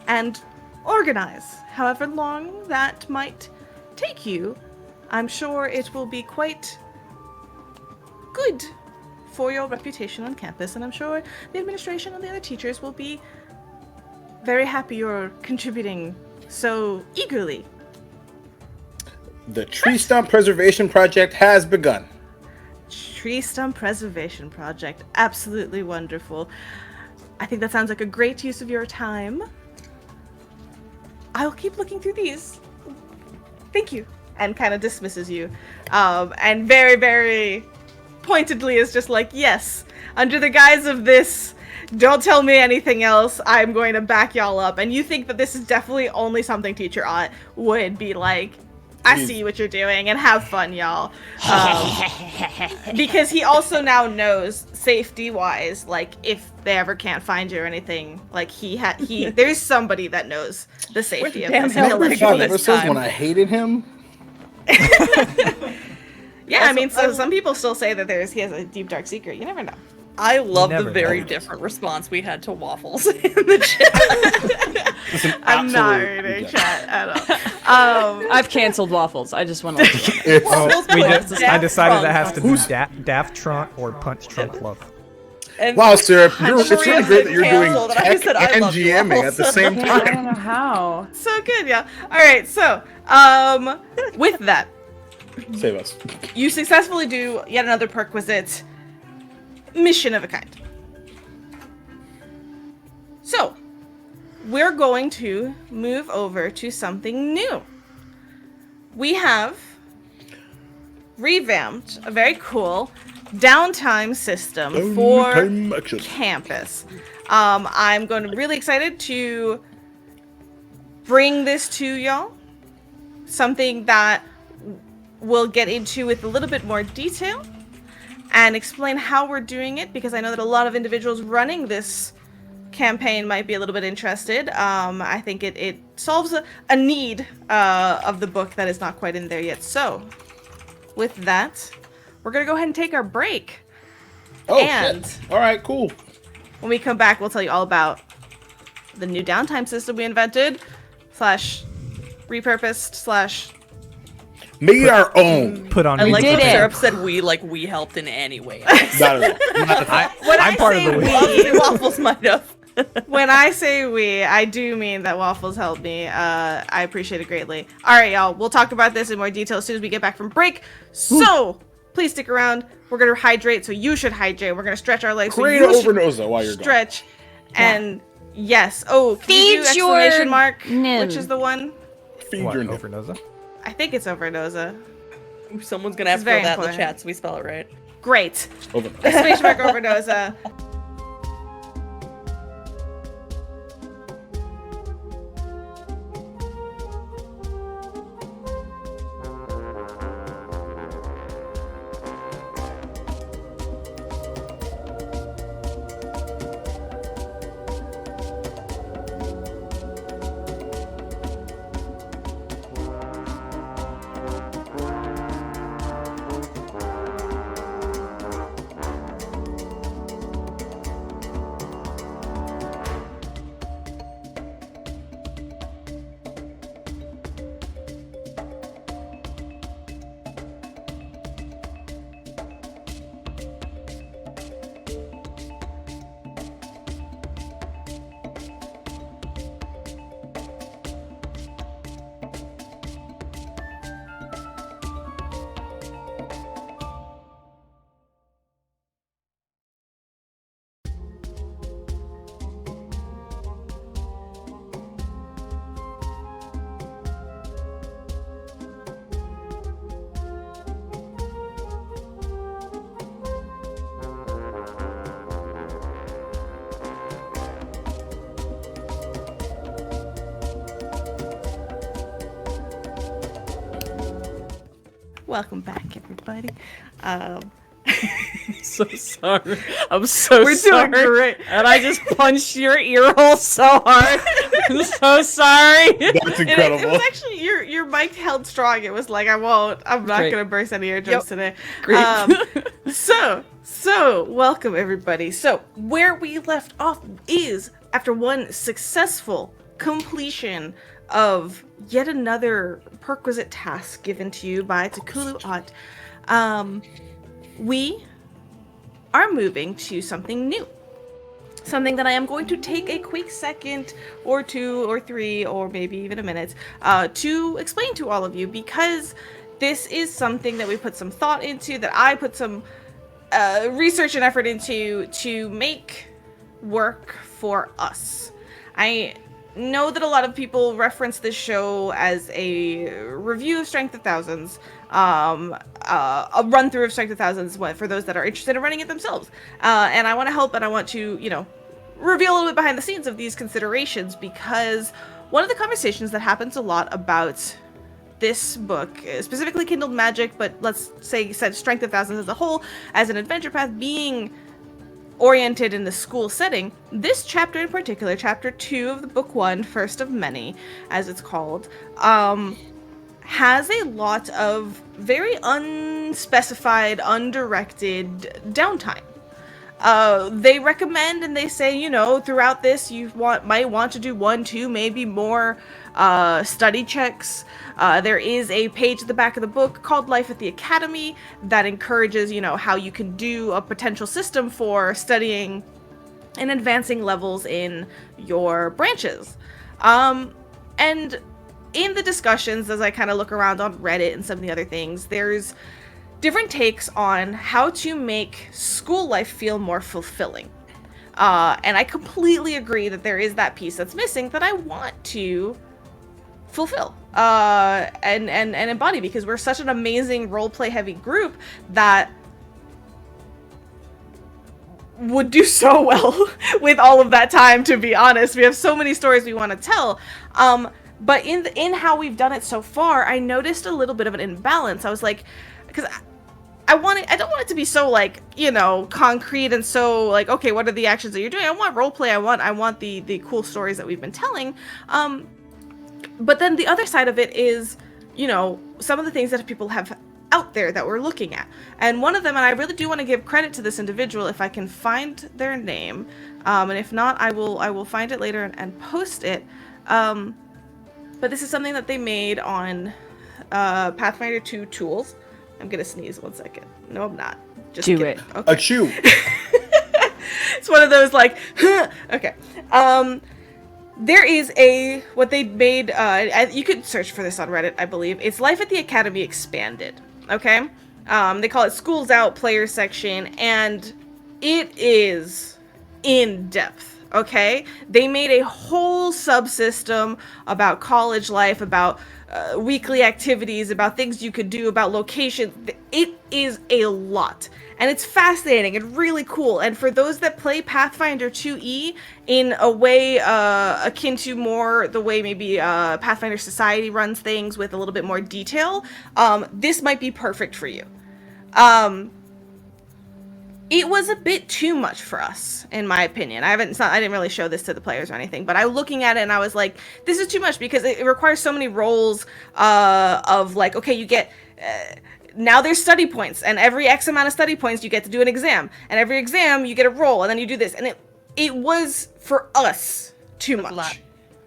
and organize however long that might take you. I'm sure it will be quite good for your reputation on campus, and I'm sure the administration and the other teachers will be very happy you're contributing so eagerly. The tree stump preservation project has begun. Tree stump preservation project. Absolutely wonderful. I think that sounds like a great use of your time. I'll keep looking through these. Thank you. And kind of dismisses you. And very, very pointedly is just like, yes, under the guise of this, don't tell me anything else. I'm going to back y'all up. And you think that this is definitely only something Teacher Ott would be like, I see what you're doing and have fun, y'all. Because he also now knows, safety-wise, like if they ever can't find you or anything, like he there's somebody that knows the safety of damn this. hell and he'll we're let you going know. this Ever since time. when I hated him. Yeah, I mean, so some people still say that he has a deep dark secret. You never know. I love Never the very know. different response we had to Waffles in the chat. It's an I'm not absolute reading reject. chat at all. I've canceled waffles. I just want to. It's, Oh, I decided that has to be Who's- Daft Trunk or Punch Trunk Love. And wow, Syrup, I'm it's sure really it's great that you're doing canceled, and I tech said I and love you GMing all, at the so- same I time. don't know how. So good, yeah. All right, so with that, Save us. you successfully do yet another perquisite mission of a kind. So, we're going to move over to something new. We have revamped a very cool downtime system for Time action. campus. I'm going to really excited to bring this to y'all. Something that we'll get into with a little bit more detail and explain how we're doing it, because I know that a lot of individuals running this campaign might be a little bit interested. I think it solves a need of the book that is not quite in there yet. So, with that, we're going to go ahead and take our break. Oh, and shit. All right, cool. When we come back, we'll tell you all about the new downtime system we invented, / repurposed / Made our own. Put on. I like did that it. Syrup said we helped in any way. Not at all. Not at all. When I'm I part of say the we, Waffles might have. when I say we, I do mean that Waffles helped me. I appreciate it greatly. All right, y'all. We'll talk about this in more detail as soon as we get back from break. So please stick around. We're gonna hydrate, so you should hydrate. We're gonna stretch our legs, so Create you an should overnosa while you're gone. stretch. And yes. Oh, can you do Feed your exclamation mark? nim. Which is the one? Feed What, your nip. overnosa? I think it's overnosa. Someone's gonna have It's to throw very that in the important. chat so we spell it right. Great. Over. Exclamation mark overnosa. Welcome back, everybody. So sorry. I'm so We're sorry. doing great. And I just punched your ear hole so hard. I'm so sorry. That's It incredible. was actually your mic held strong. It was like I'm not Great. gonna burst any eardrums today. Great. So welcome everybody. So where we left off is after one successful completion of yet another perquisite task given to you by Takulu Ott, we are moving to something new. Something that I am going to take a quick second or 2 or 3 or maybe even a minute to explain to all of you, because this is something that we put some thought into, that I put some research and effort into to make work for us. I know that a lot of people reference this show as a review of Strength of Thousands, a run through of Strength of Thousands for those that are interested in running it themselves. And I want to help, and I want to, reveal a little bit behind the scenes of these considerations, because one of the conversations that happens a lot about this book, specifically Kindled Magic, but let's say Strength of Thousands as a whole, as an adventure path being oriented in the school setting, this chapter in particular, chapter 2 of the book 1, First of Many, as it's called, has a lot of very unspecified, undirected downtime. They recommend and they say, throughout this you might want to do 1, 2, maybe more study checks. There is a page at the back of the book called Life at the Academy that encourages, how you can do a potential system for studying and advancing levels in your branches. And in the discussions, as I kind of look around on Reddit and some of the other things, there's different takes on how to make school life feel more fulfilling. And I completely agree that there is that piece that's missing that I want to fulfill and embody, because we're such an amazing roleplay heavy group that would do so well with all of that time, to be honest. We have so many stories we want to tell. But in how we've done it so far, I noticed a little bit of an imbalance. I was like, because I don't want it to be so like, you know, concrete and so like, okay, what are the actions that you're doing? I want roleplay. I want the cool stories that we've been telling. But then the other side of it is, you know, some of the things that people have out there that we're looking at. And one of them, and I really do want to give credit to this individual if I can find their name. And if not, I will find it later and post it. But this is something that they made on Pathfinder2 tools. I'm gonna sneeze 1 second. No, I'm not. Just Do kidding. it. Okay. Achoo! It's one of those like, okay. There is what they made. You could search for this on Reddit, I believe. It's Life at the Academy Expanded. Okay. They call it Schools Out Player Section, and it is in depth. Okay, they made a whole subsystem about college life, about weekly activities, about things you could do, about locations. It is a lot, and it's fascinating and really cool. And for those that play Pathfinder2e in a way akin to more the way maybe Pathfinder Society runs things with a little bit more detail, this might be perfect for you. It was a bit too much for us, in my opinion. I didn't really show this to the players or anything, but I was looking at it and I was like, this is too much because it requires so many rolls of like, okay, you get, now there's study points, and every X amount of study points you get to do an exam, and every exam you get a roll, and then you do this, and it was, for us, too much. a lot.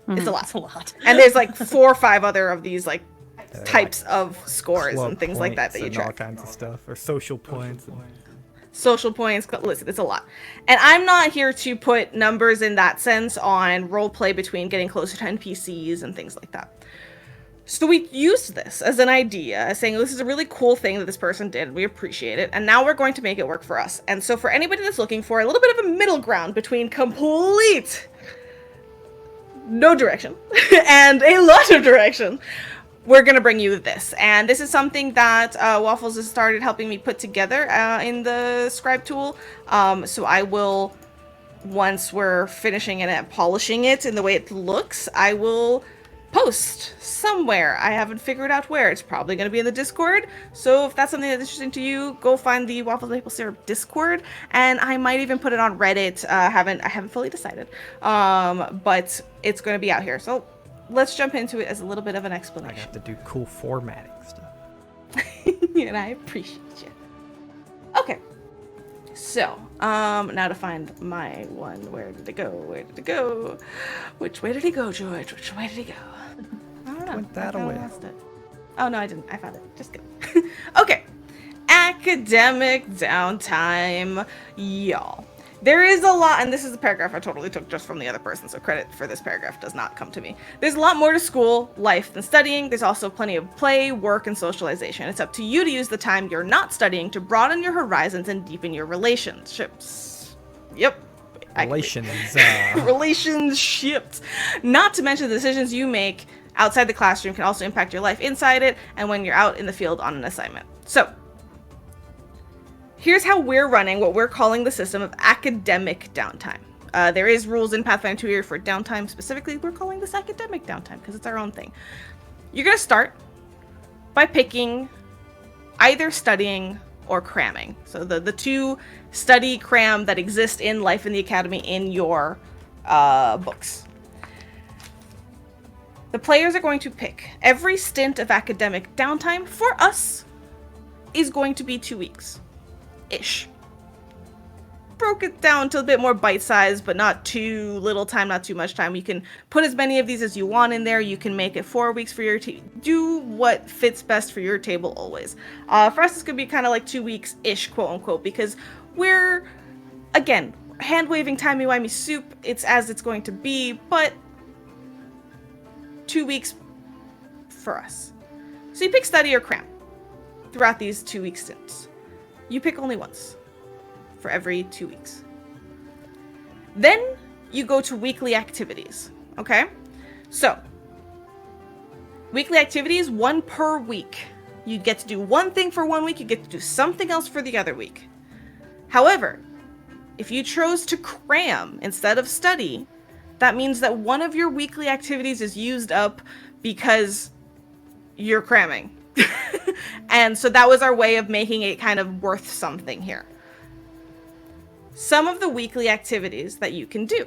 It's a lot. It's a lot. And there's like 4 or 5 other of these like They're types like of scores club and things like that points you and all track. kinds of stuff, or social points. Social points. Listen, it's a lot. And I'm not here to put numbers in that sense on roleplay between getting closer to NPCs and things like that. So we used this as an idea, saying this is a really cool thing that this person did. We appreciate it. And now we're going to make it work for us. And so for anybody that's looking for a little bit of a middle ground between complete no direction and a lot of direction, we're going to bring you this. And this is something that Waffles has started helping me put together in the scribe tool. So I will, once we're finishing it and polishing it in the way it looks, I will post somewhere. I haven't figured out where. It's probably going to be in the Discord. So if that's something that's interesting to you, go find the WafflesMapleSyrup Discord. And I might even put it on Reddit. I haven't fully decided. But it's going to be out here. So let's jump into it as a little bit of an I explanation. have to do cool formatting stuff. And I appreciate you. Okay. So, now to find my one. Where did it go? Where did it go? Which way did he go, George? Which way did he go? I don't know. Went that I kinda away. lost it. Oh, no, I didn't. I found it. Just kidding. Okay. Academic downtime, y'all. There is a lot, and this is a paragraph I totally took just from the other person, so credit for this paragraph does not come to me. There's a lot more to school, life, than studying. There's also plenty of play, work, and socialization. It's up to you to use the time you're not studying to broaden your horizons and deepen your relationships. Yep. Relations. Relationships. Not to mention the decisions you make outside the classroom can also impact your life inside it and when you're out in the field on an assignment. So, here's how we're running what we're calling the system of academic downtime. There is rules in Pathfinder2e for downtime specifically. We're calling this academic downtime because it's our own thing. You're going to start by picking either studying or cramming. So the two study cram that exist in Life in the Academy in your books. The players are going to pick. Every stint of academic downtime for us is going to be 2 weeks. Ish. Broke it down to a bit more bite-sized, but not too little time, not too much time. You can put as many of these as you want in there. You can make it 4 weeks for your do what fits best for your table always. For us, it's gonna be kind of like 2 weeks-ish, quote-unquote, because we're, again, hand-waving timey-wimey soup. It's as it's going to be, but 2 weeks for us. So you pick study or cram throughout these 2 week stints. You pick only once for every 2 weeks. Then you go to weekly activities, okay? So, weekly activities, 1 per week. You get to do one thing for 1 week, you get to do something else for the other week. However, if you chose to cram instead of study, that means that one of your weekly activities is used up because you're cramming. And so that was our way of making it kind of worth something here. Some of the weekly activities that you can do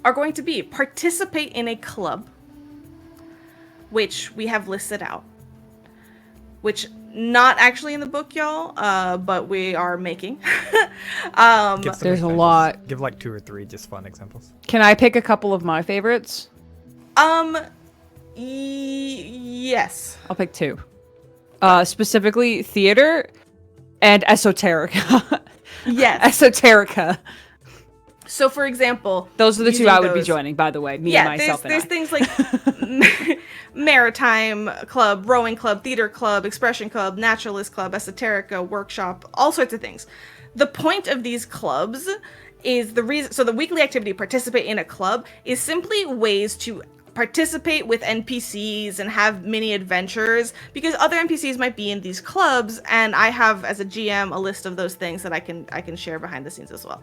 are going to be participate in a club, which we have listed out, which not actually in the book, y'all, but we are making. There's a lot. Give like 2 or 3 just fun examples. Can I pick a couple of my favorites? Yes. I'll pick 2. Specifically, theater and esoterica. Yes. Esoterica. So, for example, Those are the 2 using I would be those- joining, by the way. Me Yeah, and myself there's and things like maritime club, rowing club, theater club, expression club, naturalist club, esoterica, workshop, all sorts of things. The point of these clubs is the reason. So the weekly activity, participate in a club, is simply ways to participate with NPCs and have mini adventures, because other NPCs might be in these clubs, and I have, as a GM, a list of those things that I can share behind the scenes as well.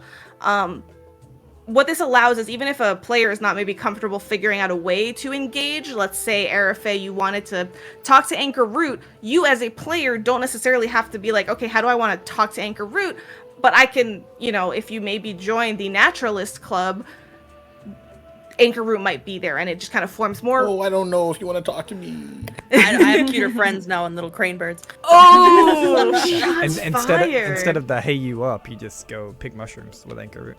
What this allows is, even if a player is not maybe comfortable figuring out a way to engage, let's say, Arafe, you wanted to talk to Anchor Root, you as a player don't necessarily have to be like, okay, how do I want to talk to Anchor Root? But I can, if you maybe join the Naturalist Club, Anchor Root might be there, and it just kind of forms more. Oh, I don't know if you want to talk to me. I have cuter friends now and little crane birds. Oh, And shots instead fired. of the hey you up, you just go pick mushrooms with Anchor Root.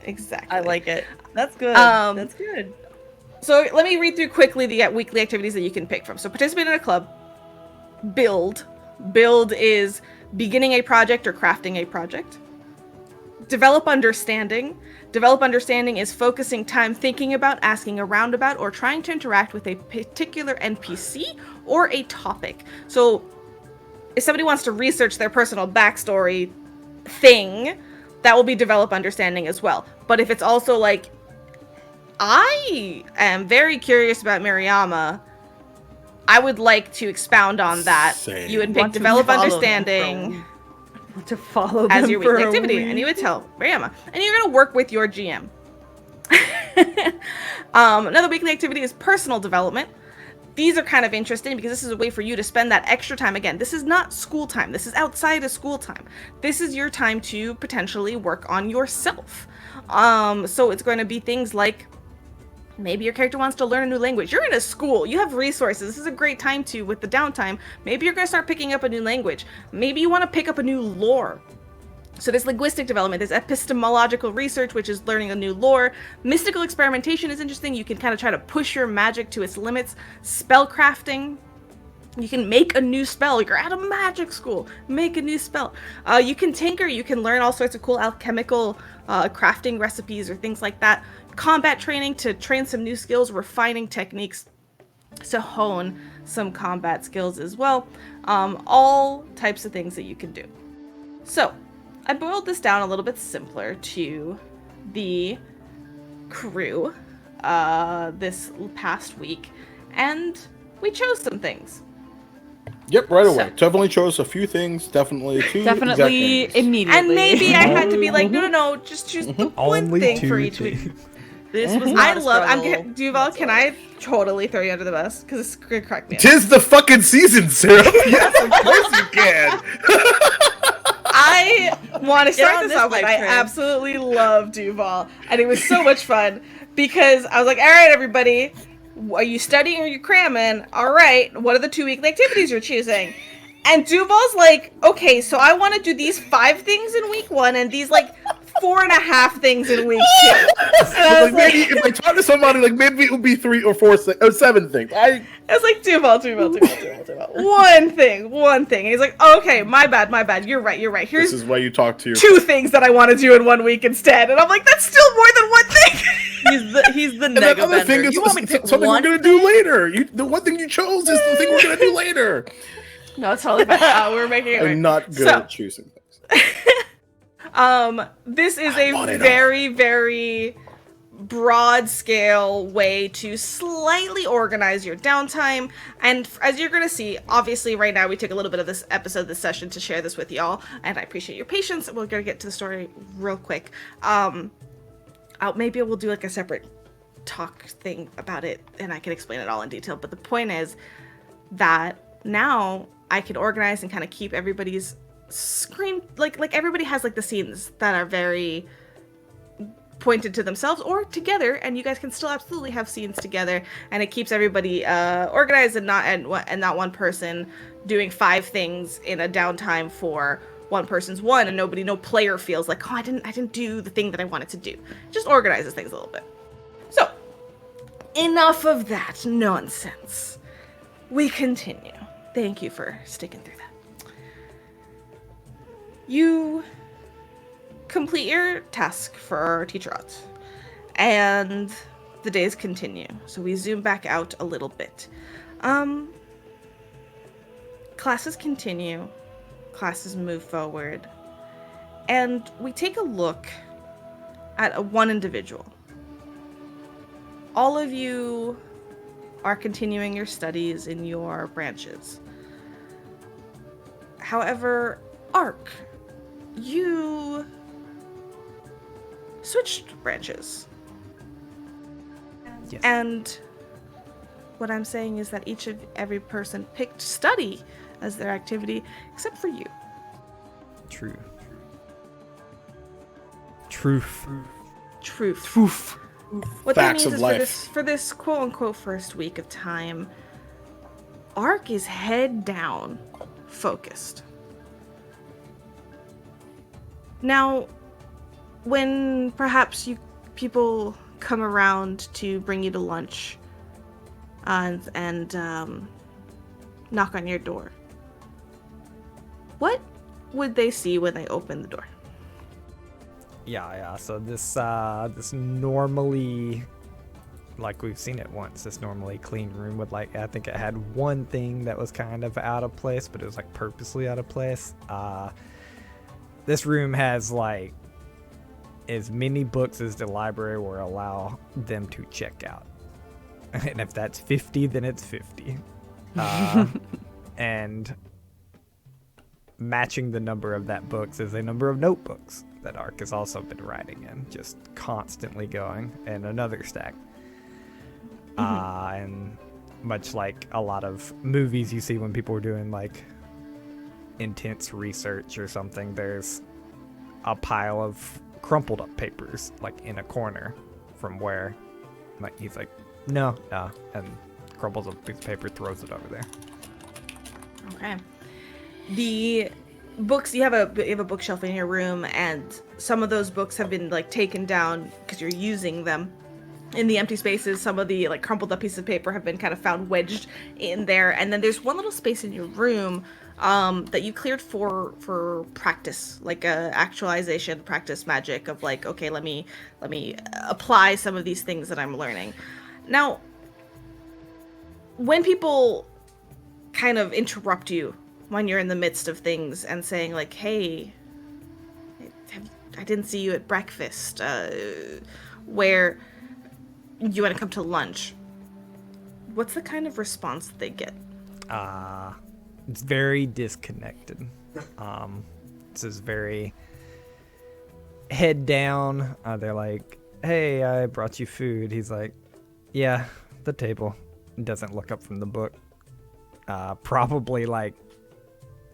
Exactly. I like it. That's good. Um, That's good. So let me read through quickly the weekly activities that you can pick from. So participate in a club. Build. Build is beginning a project or crafting a project. Develop understanding. Develop understanding is focusing time thinking about, asking around about, or trying to interact with a particular NPC or a topic. So if somebody wants to research their personal backstory thing, that will be develop understanding as well. But if it's also like, I am very curious about Mariama, I would like to expound on that. Same. You would pick Want to develop follow them understanding to follow as them your for weekly a activity, week. and you would tell Mariama, and you're gonna work with your GM. Another weekly activity is personal development. These are kind of interesting because this is a way for you to spend that extra time. Again, this is not school time. This is outside of school time. This is your time to potentially work on yourself. So it's going to be things like, maybe your character wants to learn a new language. You're in a school. You have resources. This is a great time to, with the downtime, maybe you're going to start picking up a new language. Maybe you want to pick up a new lore. So there's linguistic development, there's epistemological research, which is learning a new lore. Mystical experimentation is interesting. You can kind of try to push your magic to its limits. Spellcrafting. You can make a new spell. You're at a magic school. Make a new spell. You can tinker. You can learn all sorts of cool alchemical crafting recipes or things like that. Combat training to train some new skills. Refining techniques to hone some combat skills as well. All types of things that you can do. So I boiled this down a little bit simpler to the crew this past week, and we chose some things. Yep, right away. So- Definitely chose a few things. Definitely 2 Definitely exact names. immediately. And maybe I had to be like, no, just choose the one Only thing 2 for each week. things. This was I not a love. struggle. Duval. Can I totally throw you under the bus? Because it's gonna crack me up. Tis the fucking season, Sarah. Yes, of course you can. I want to Get start on this this off with, bike I train. absolutely love Duval, and it was so much fun because I was like, all right, everybody, are you studying or are you cramming? All right, what are the 2 weekly activities you're choosing? And Duval's like, okay, so I want to do these 5 things in week 1 and these like 4.5 things in week 2. And I was Like, maybe if I talk to somebody, like maybe it would be 3 or 4 or 7 things. I was like, Duval. One thing. And he's like, oh, okay, my bad. You're right. Here's This is why you talk to your 2 things that I want to do in 1 week instead. And I'm like, that's still more than 1 thing. He's the And that nega other thing bender. is You want me to pick something one? we're gonna do later. The one thing you chose is the thing we're gonna do later. No, it's totally fine. We're making it I'm right. not good So- at choosing things. This is I want a it very, very broad scale way to slightly organize your downtime. And as you're going to see, obviously right now we took a little bit of this episode, this session to share this with y'all. And I appreciate your patience. We're going to get to the story real quick. I maybe we'll do like a separate talk thing about it, and I can explain it all in detail. But the point is that now I can organize and kind of keep everybody's screen, like everybody has like the scenes that are very pointed to themselves or together, and you guys can still absolutely have scenes together, and it keeps everybody organized and not one person doing 5 things in a downtime for one person's one, and no player feels like, oh, I didn't do the thing that I wanted to do. It just organizes things a little bit. So enough of that nonsense. We continue. Thank you for sticking through that. You complete your task for teacher out, and the days continue. So we zoom back out a little bit. Classes continue. Classes move forward. And we take a look at one individual. All of you are continuing your studies in your branches. However, Ark, you switched branches. Yes. And what I'm saying is that every person picked study as their activity, except for you. True. Truth. Truth. Truth. What Facts that means of is life. for this quote-unquote first week of time, Ark is head down, focused. Now, when perhaps people come around to bring you to lunch and knock on your door, what would they see when they open the door? Yeah. So this normally, like we've seen it once, this normally clean room with like, I think it had one thing that was kind of out of place, but it was like purposely out of place. This room has like as many books as the library will allow them to check out. And if that's 50, then it's 50. And matching the number of that books is a number of notebooks that Ark has also been writing in, just constantly going, and another stack. And much like a lot of movies you see when people are doing like intense research or something, there's a pile of crumpled up papers like in a corner from where like he's like, no, and crumbles up a piece of paper, throws it over there. Okay. The books, you have a bookshelf in your room, and some of those books have been like taken down because you're using them. In the empty spaces, some of the like crumpled up pieces of paper have been kind of found wedged in there, and then there's one little space in your room that you cleared for practice, like a actualization practice magic of like, okay, let me apply some of these things that I'm learning. Now, when people kind of interrupt you when you're in the midst of things and saying like, hey, I didn't see you at breakfast, where you want to come to lunch, what's the kind of response that they get? It's very disconnected. This is very head down. They're like, hey, I brought you food. He's like, yeah, the table. Doesn't look up from the book. Probably like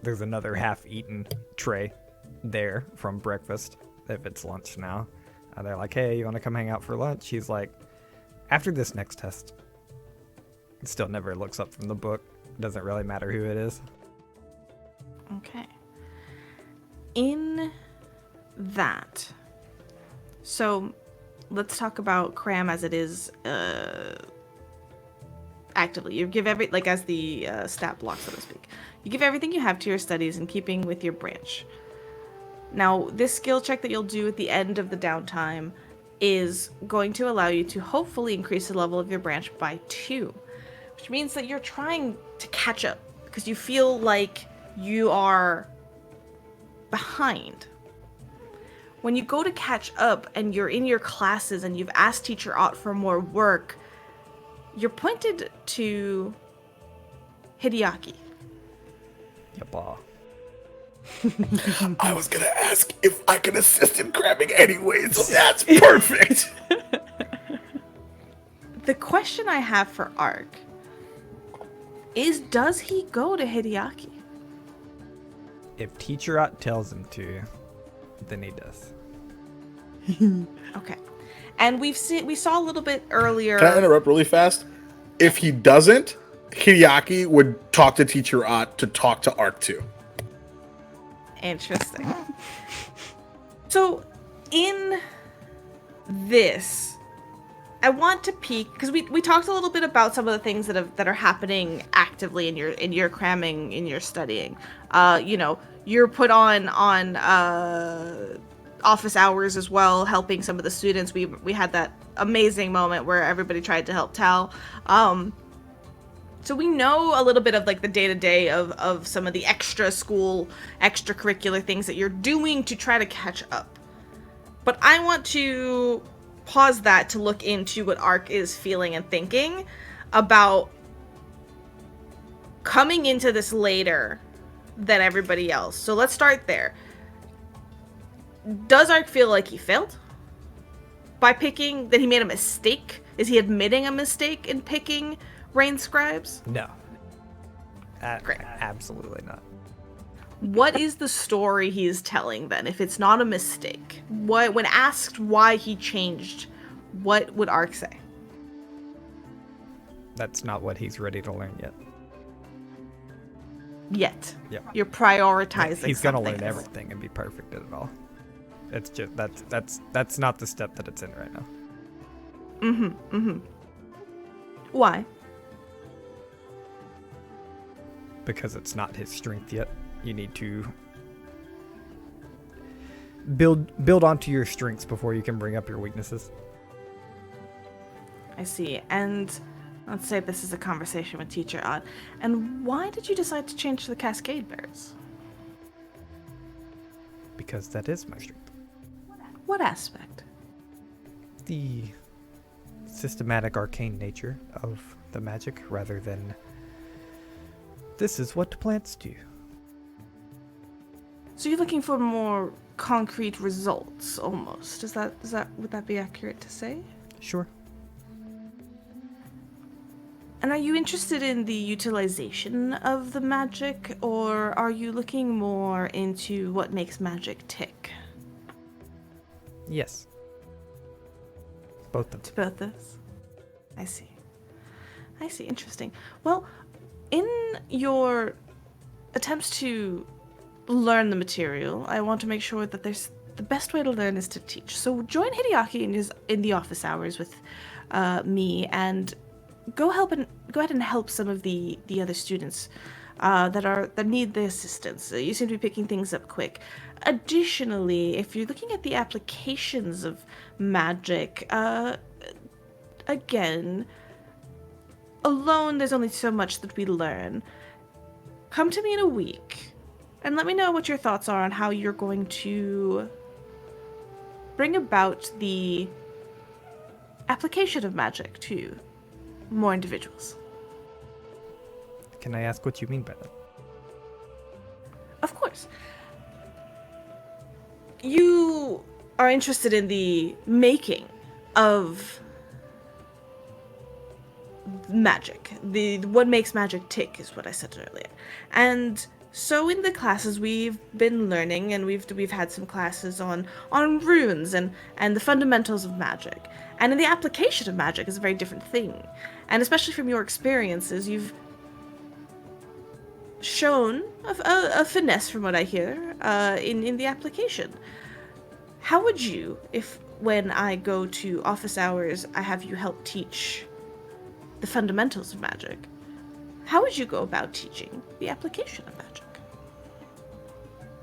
there's another half-eaten tray there from breakfast if it's lunch now. They're like, hey, you want to come hang out for lunch? He's like, after this next test. It still never looks up from the book. Doesn't really matter who it is. Okay. In that, so let's talk about cram as it is actively. You give as the stat block, so to speak. You give everything you have to your studies in keeping with your branch. Now, this skill check that you'll do at the end of the downtime is going to allow you to hopefully increase the level of your branch by 2, which means that you're trying to catch up because you feel like you are behind. When you go to catch up and you're in your classes and you've asked Teacher Ott for more work, you're pointed to Hideaki. Yep. I was gonna ask if I could assist in cramming anyway, so that's perfect. The question I have for Ark is, does he go to Hideaki? If Teacher Ott tells him to, then he does. Okay. And we saw a little bit earlier. Can I interrupt really fast? If he doesn't, Hideaki would talk to Teacher Ott to talk to Ark too. Interesting. So, in this, I want to peek because we talked a little bit about some of the things that are happening actively in your cramming, in your studying. You're put on office hours as well, helping some of the students. We had that amazing moment where everybody tried to help Tal. So we know a little bit of like the day-to-day of some of the extracurricular things that you're doing to try to catch up. But I want to pause that to look into what Ark is feeling and thinking about coming into this later than everybody else. So let's start there. Does Ark feel like he failed by picking, that he made a mistake? Is he admitting a mistake in picking Rain Scribes? No. Great. Absolutely not. What is the story he's telling then, if it's not a mistake? When asked why he changed, what would Ark say? That's not what he's ready to learn yet. Yet. Yep. You're prioritizing He's gonna something learn else. everything and be perfect at it all. It's just that's not the step that it's in right now. Why? Because it's not his strength yet. You need to build onto your strengths before you can bring up your weaknesses. I see. And let's say this is a conversation with Teacher Odd. And why did you decide to change to the Cascade Bears? Because that is my strength. What aspect? The systematic arcane nature of the magic rather than this is what plants do. So you're looking for more concrete results, almost. Would that be accurate to say? Sure. And are you interested in the utilization of the magic, or are you looking more into what makes magic tick? Yes. Both of To them. both those? I see. Interesting. Well, in your attempts to learn the material, I want to make sure that the best way to learn is to teach. So join Hideaki in the office hours with me, and go ahead and help some of the other students that need the assistance. You seem to be picking things up quick. Additionally, if you're looking at the applications of magic, again, alone there's only so much that we learn. Come to me in a week and let me know what your thoughts are on how you're going to bring about the application of magic to more individuals. Can I ask what you mean by that? Of course. You are interested in the making of magic. What makes magic tick is what I said earlier. And so in the classes we've been learning, and we've had some classes on runes and the fundamentals of magic. And in the application of magic is a very different thing. And especially from your experiences, you've shown a finesse, from what I hear, in the application. How would you, if when I go to office hours, I have you help teach the fundamentals of magic, how would you go about teaching the application of magic?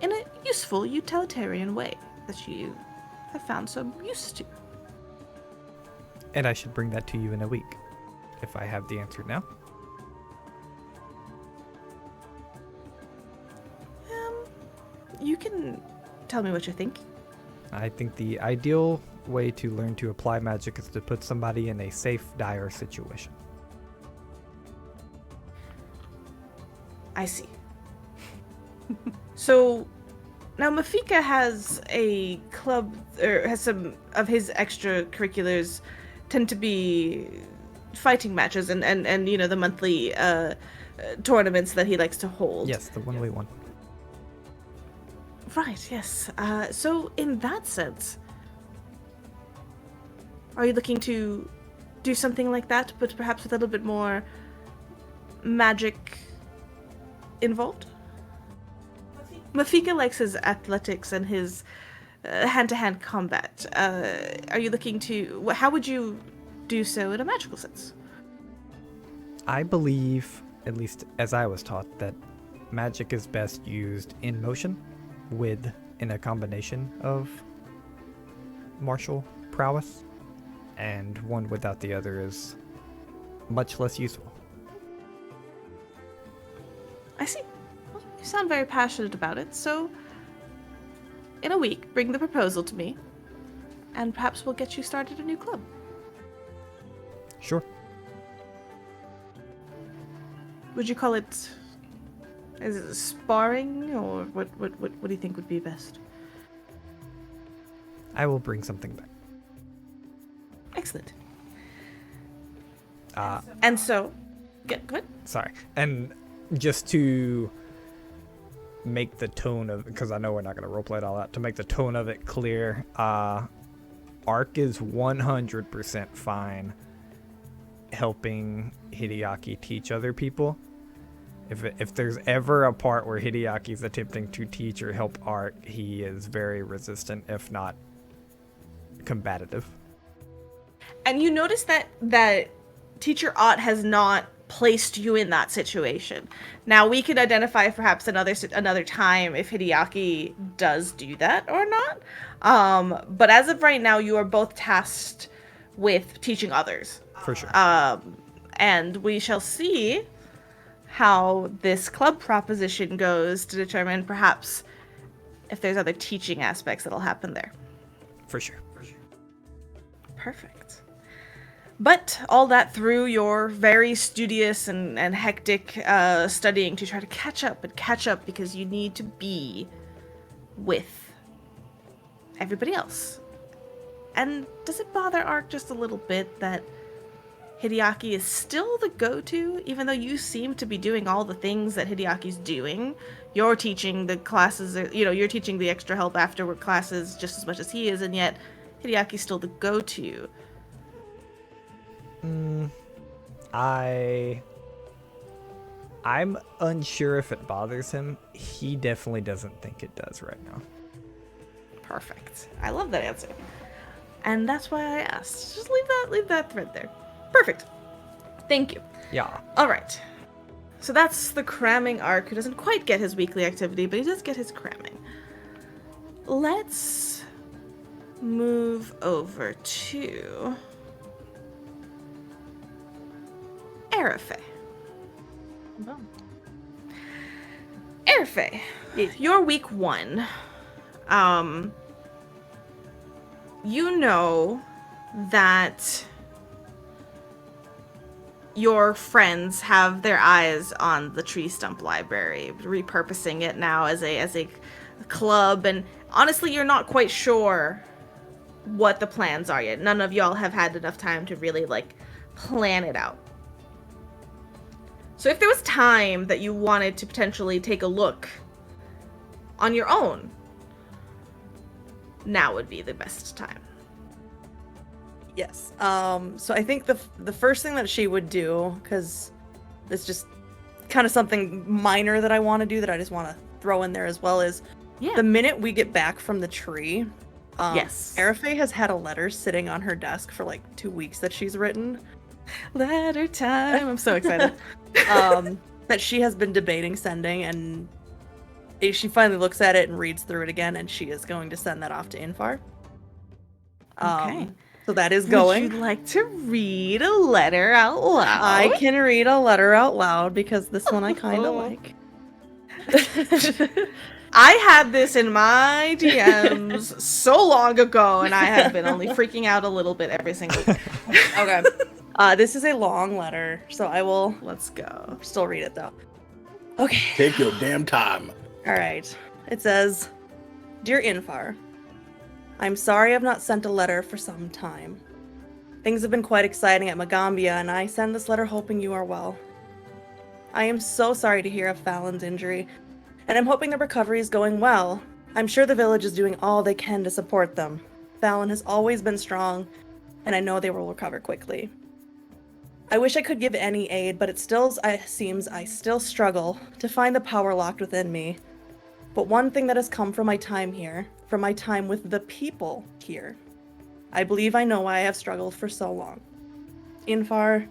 In a useful, utilitarian way that you have found some use to. And I should bring that to you in a week, if I have the answer now. You can tell me what you're thinking. I think the ideal way to learn to apply magic is to put somebody in a safe, dire situation. I see. So, Now, Mafika has a club, or has some of his extracurriculars tend to be fighting matches and you know, the monthly tournaments that he likes to hold. Yes, the one we won. Right, yes. So in that sense, are you looking to do something like that, but perhaps with a little bit more magic involved? Mafika likes his athletics and his hand-to-hand combat. Are you looking to... How would you do so in a magical sense? I believe, at least as I was taught, that magic is best used in motion in a combination of martial prowess, and one without the other is much less useful. I see. Well, you sound very passionate about it, so in a week, bring the proposal to me, and perhaps we'll get you started a new club. Sure. Would you call it... Is it sparring, or what do you think would be best? I will bring something back. Excellent. And so... Go ahead. Sorry. And just to make the tone of, because I know we're not going to roleplay it all out, to make the tone of it clear, Ark is 100% fine helping Hideaki teach other people. If there's ever a part where Hideaki's attempting to teach or help Ark, he is very resistant, if not combative. And you notice that Teacher Ott has not placed you in that situation. Now, we could identify perhaps another time if Hideaki does do that or not. But as of right now, you are both tasked with teaching others. For sure. And we shall see how this club proposition goes to determine perhaps if there's other teaching aspects that'll happen there. For sure. Perfect. But all that through your very studious and hectic studying to try to catch up because you need to be with everybody else. And does it bother Ark just a little bit that Hideaki is still the go-to, even though you seem to be doing all the things that Hideaki's doing? You're teaching the classes, you're teaching the extra help afterward classes just as much as he is, and yet Hideaki's still the go-to. I'm unsure if it bothers him. He definitely doesn't think it does right now. Perfect. I love that answer. And that's why I asked. Just leave that thread there. Perfect. Thank you. Yeah. All right. So that's the cramming Ark, who doesn't quite get his weekly activity, but he does get his cramming. Let's move over to Arafe. Arafe, you're week 1. You know that your friends have their eyes on the Tree Stump Library, repurposing it now as a club, and honestly, you're not quite sure what the plans are yet. None of y'all have had enough time to really, plan it out. So if there was time that you wanted to potentially take a look on your own, now would be the best time. Yes. So I think the first thing that she would do, because it's just kind of something minor that I want to do that I just want to throw in there as well, is the minute we get back from the tree, yes, Arafe has had a letter sitting on her desk for 2 weeks that she's written. Letter time. I'm so excited. That she has been debating sending, and she finally looks at it and reads through it again, and she is going to send that off to Infar. Okay. So that is going. Would you like to read a letter out loud? I can read a letter out loud because this one I kind of like. I had this in my DMs so long ago, and I have been only freaking out a little bit every single day. Okay. This is a long letter, so I will. Let's go. Still read it though. Okay. Take your damn time. All right. It says, Dear Infar, I'm sorry I've not sent a letter for some time. Things have been quite exciting at Magaambya, and I send this letter hoping you are well. I am so sorry to hear of Fallon's injury, and I'm hoping the recovery is going well. I'm sure the village is doing all they can to support them. Fallon has always been strong, and I know they will recover quickly. I wish I could give any aid, but it seems I still struggle to find the power locked within me. But one thing that has come from my time here, from my time with the people here, I believe I know why I have struggled for so long. Infar,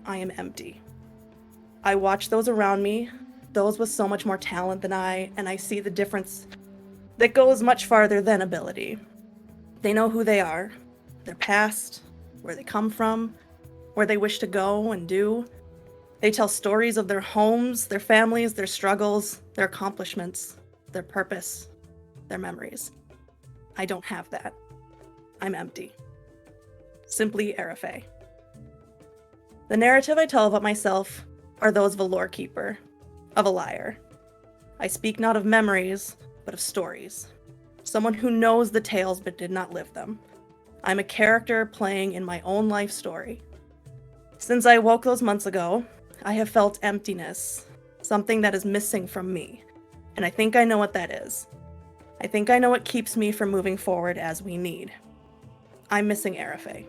I am empty. I watch those around me, those with so much more talent than I, and I see the difference that goes much farther than ability. They know who they are, their past, where they come from, where they wish to go and do. They tell stories of their homes, their families, their struggles, their accomplishments, their purpose, their memories. I don't have that. I'm empty. Simply Arafe. The narrative I tell about myself are those of a lore keeper, of a liar. I speak not of memories, but of stories. Someone who knows the tales but did not live them. I'm a character playing in my own life story. Since I woke those months ago, I have felt emptiness, something that is missing from me, and I think I know what that is. I think I know what keeps me from moving forward as we need. I'm missing Arafe.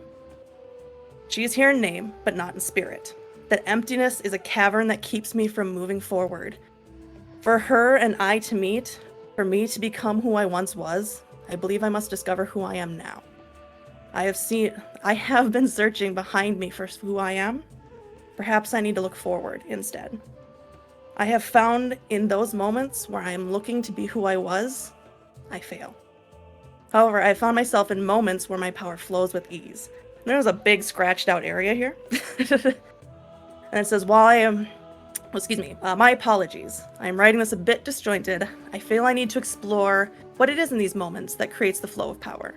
She is here in name, but not in spirit. That emptiness is a cavern that keeps me from moving forward. For her and I to meet, for me to become who I once was, I believe I must discover who I am now. I have been searching behind me for who I am. Perhaps I need to look forward instead. I have found in those moments where I am looking to be who I was, I fail. However, I found myself in moments where my power flows with ease. There's a big scratched out area here. And it says, my apologies. I am writing this a bit disjointed. I feel I need to explore what it is in these moments that creates the flow of power.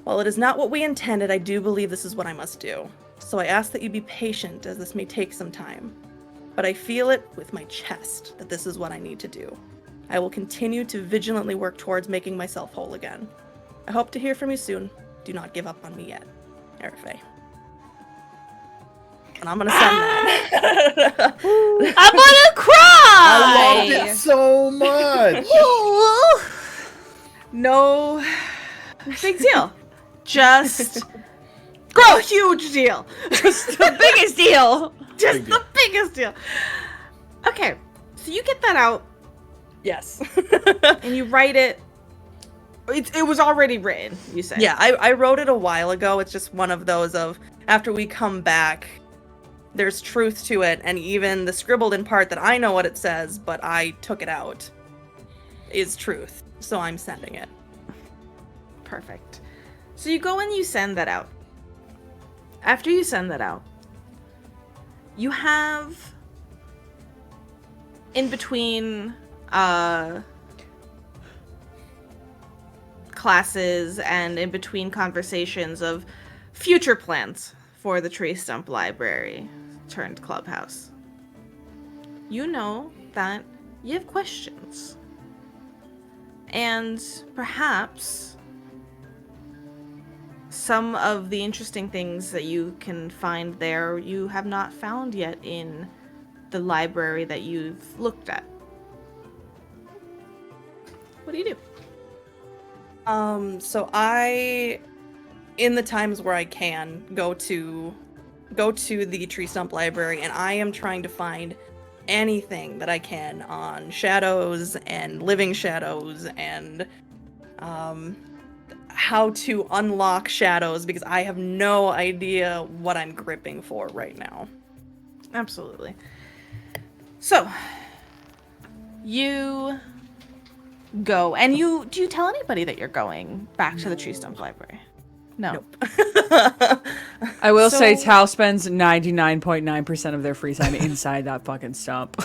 While it is not what we intended, I do believe this is what I must do. So I ask that you be patient, as this may take some time. But I feel it with my chest that this is what I need to do. I will continue to vigilantly work towards making myself whole again. I hope to hear from you soon. Do not give up on me yet. Arafe. And I'm gonna send that. I'm gonna cry! I loved it so much. No big deal. Just a huge deal. Just the biggest deal. Just Big the deal. biggest deal. Okay, so you get that out Yes. and you write it. It was already written, you said. Yeah, I wrote it a while ago. It's just one of those of, after we come back, there's truth to it, and even the scribbled in part that I know what it says, but I took it out, is truth. So I'm sending it. Perfect. So you go and you send that out. After you send that out, you have in between classes and in between conversations of future plans for the Tree Stump Library turned clubhouse. You know that you have questions. And perhaps some of the interesting things that you can find there you have not found yet in the library that you've looked at. What do you do? So I, in the times where I can, go to the Tree Stump Library, and I am trying to find anything that I can on shadows and living shadows and how to unlock shadows, because I have no idea what I'm gripping for right now. Absolutely. So, you go, and do you tell anybody that you're going back to the Tree Stump Library? No. Nope. I will say So- Tal spends 99.9% of their free time inside that fucking stump.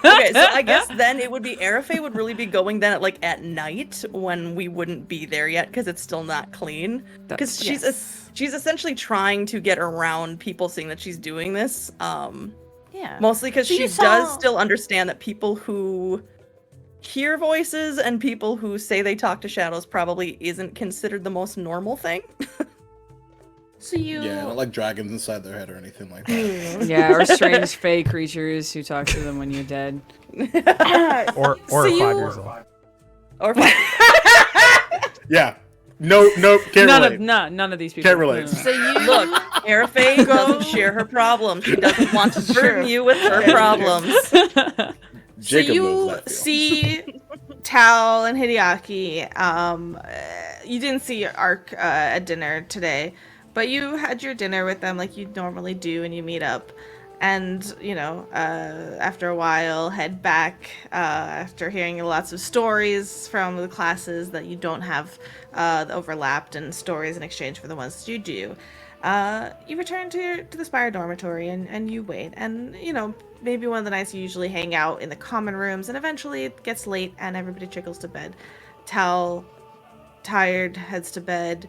Okay, so I guess then it would be Arafe would really be going then at night when we wouldn't be there yet because it's still not clean. Because she's essentially trying to get around people seeing that she's doing this. Yeah. Mostly because So she you does saw- still understand that people who hear voices and people who say they talk to shadows probably isn't considered the most normal thing. So you Yeah, not like dragons inside their head or anything like that. Yeah, or strange fey creatures who talk to them when you're dead. Or So 5 you- years old. Or Yeah. No, can't relate. None of these people. Can't relate. so you look, Arafe doesn't share her problems. She doesn't want to burden you with her problems. Jacob so you knows that feel. see Tal and Hideaki. You didn't see Ark at dinner today, but you had your dinner with them like you normally do, and you meet up. And after a while, head back after hearing lots of stories from the classes that you don't have overlapped, and stories in exchange for the ones that you do. You return to the Spire dormitory and you wait. And, maybe one of the nights you usually hang out in the common rooms, and eventually it gets late and everybody trickles to bed. Tal, tired, heads to bed,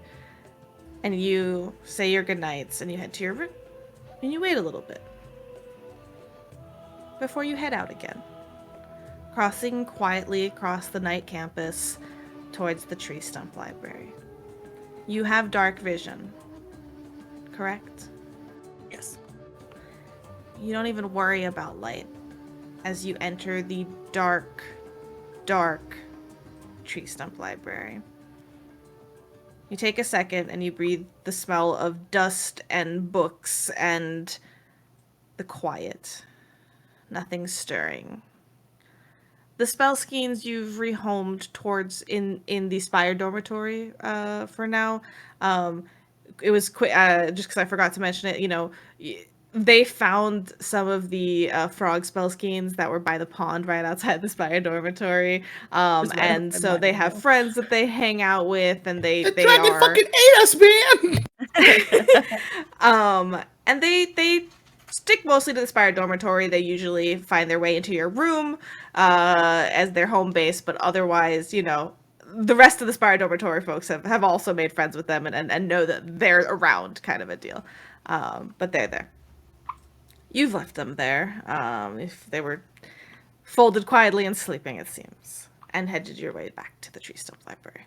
and you say your goodnights and you head to your room. And you wait a little bit before you head out again, crossing quietly across the night campus towards the tree stump library. You have dark vision, correct? Yes. You don't even worry about light as you enter the dark, dark tree stump library. You take a second and you breathe the smell of dust and books and the quiet. Nothing stirring. The spell schemes you've rehomed towards in the Spire dormitory for now. It was quick, just because I forgot to mention it. They found some of the frog spell schemes that were by the pond right outside the Spire dormitory, and so they have friends that they hang out with, and the dragon are fucking ate us, man. And they stick mostly to the Spire dormitory. They usually find their way into your room as their home base, but otherwise, the rest of the Spire dormitory folks have also made friends with them and know that they're around, kind of a deal. But they're there. You've left them there. If they were folded quietly and sleeping, it seems, and headed your way back to the Tree Stump Library.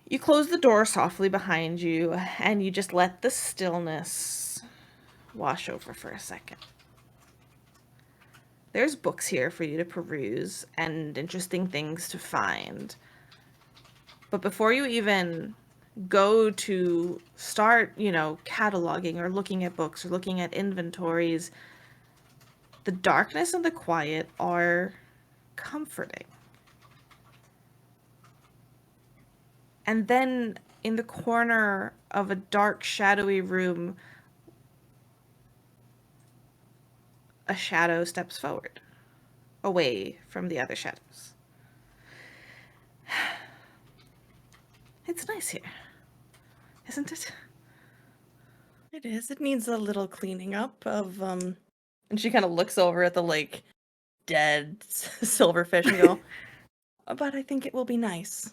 You close the door softly behind you, and you just let the stillness wash over for a second. There's books here for you to peruse and interesting things to find. But before you even go to start, cataloging or looking at books or looking at inventories, the darkness and the quiet are comforting. And then in the corner of a dark, shadowy room, a shadow steps forward, away from the other shadows. It's nice here, isn't it? It is. It needs a little cleaning up of And she kind of looks over at the dead silverfish and go, but I think it will be nice.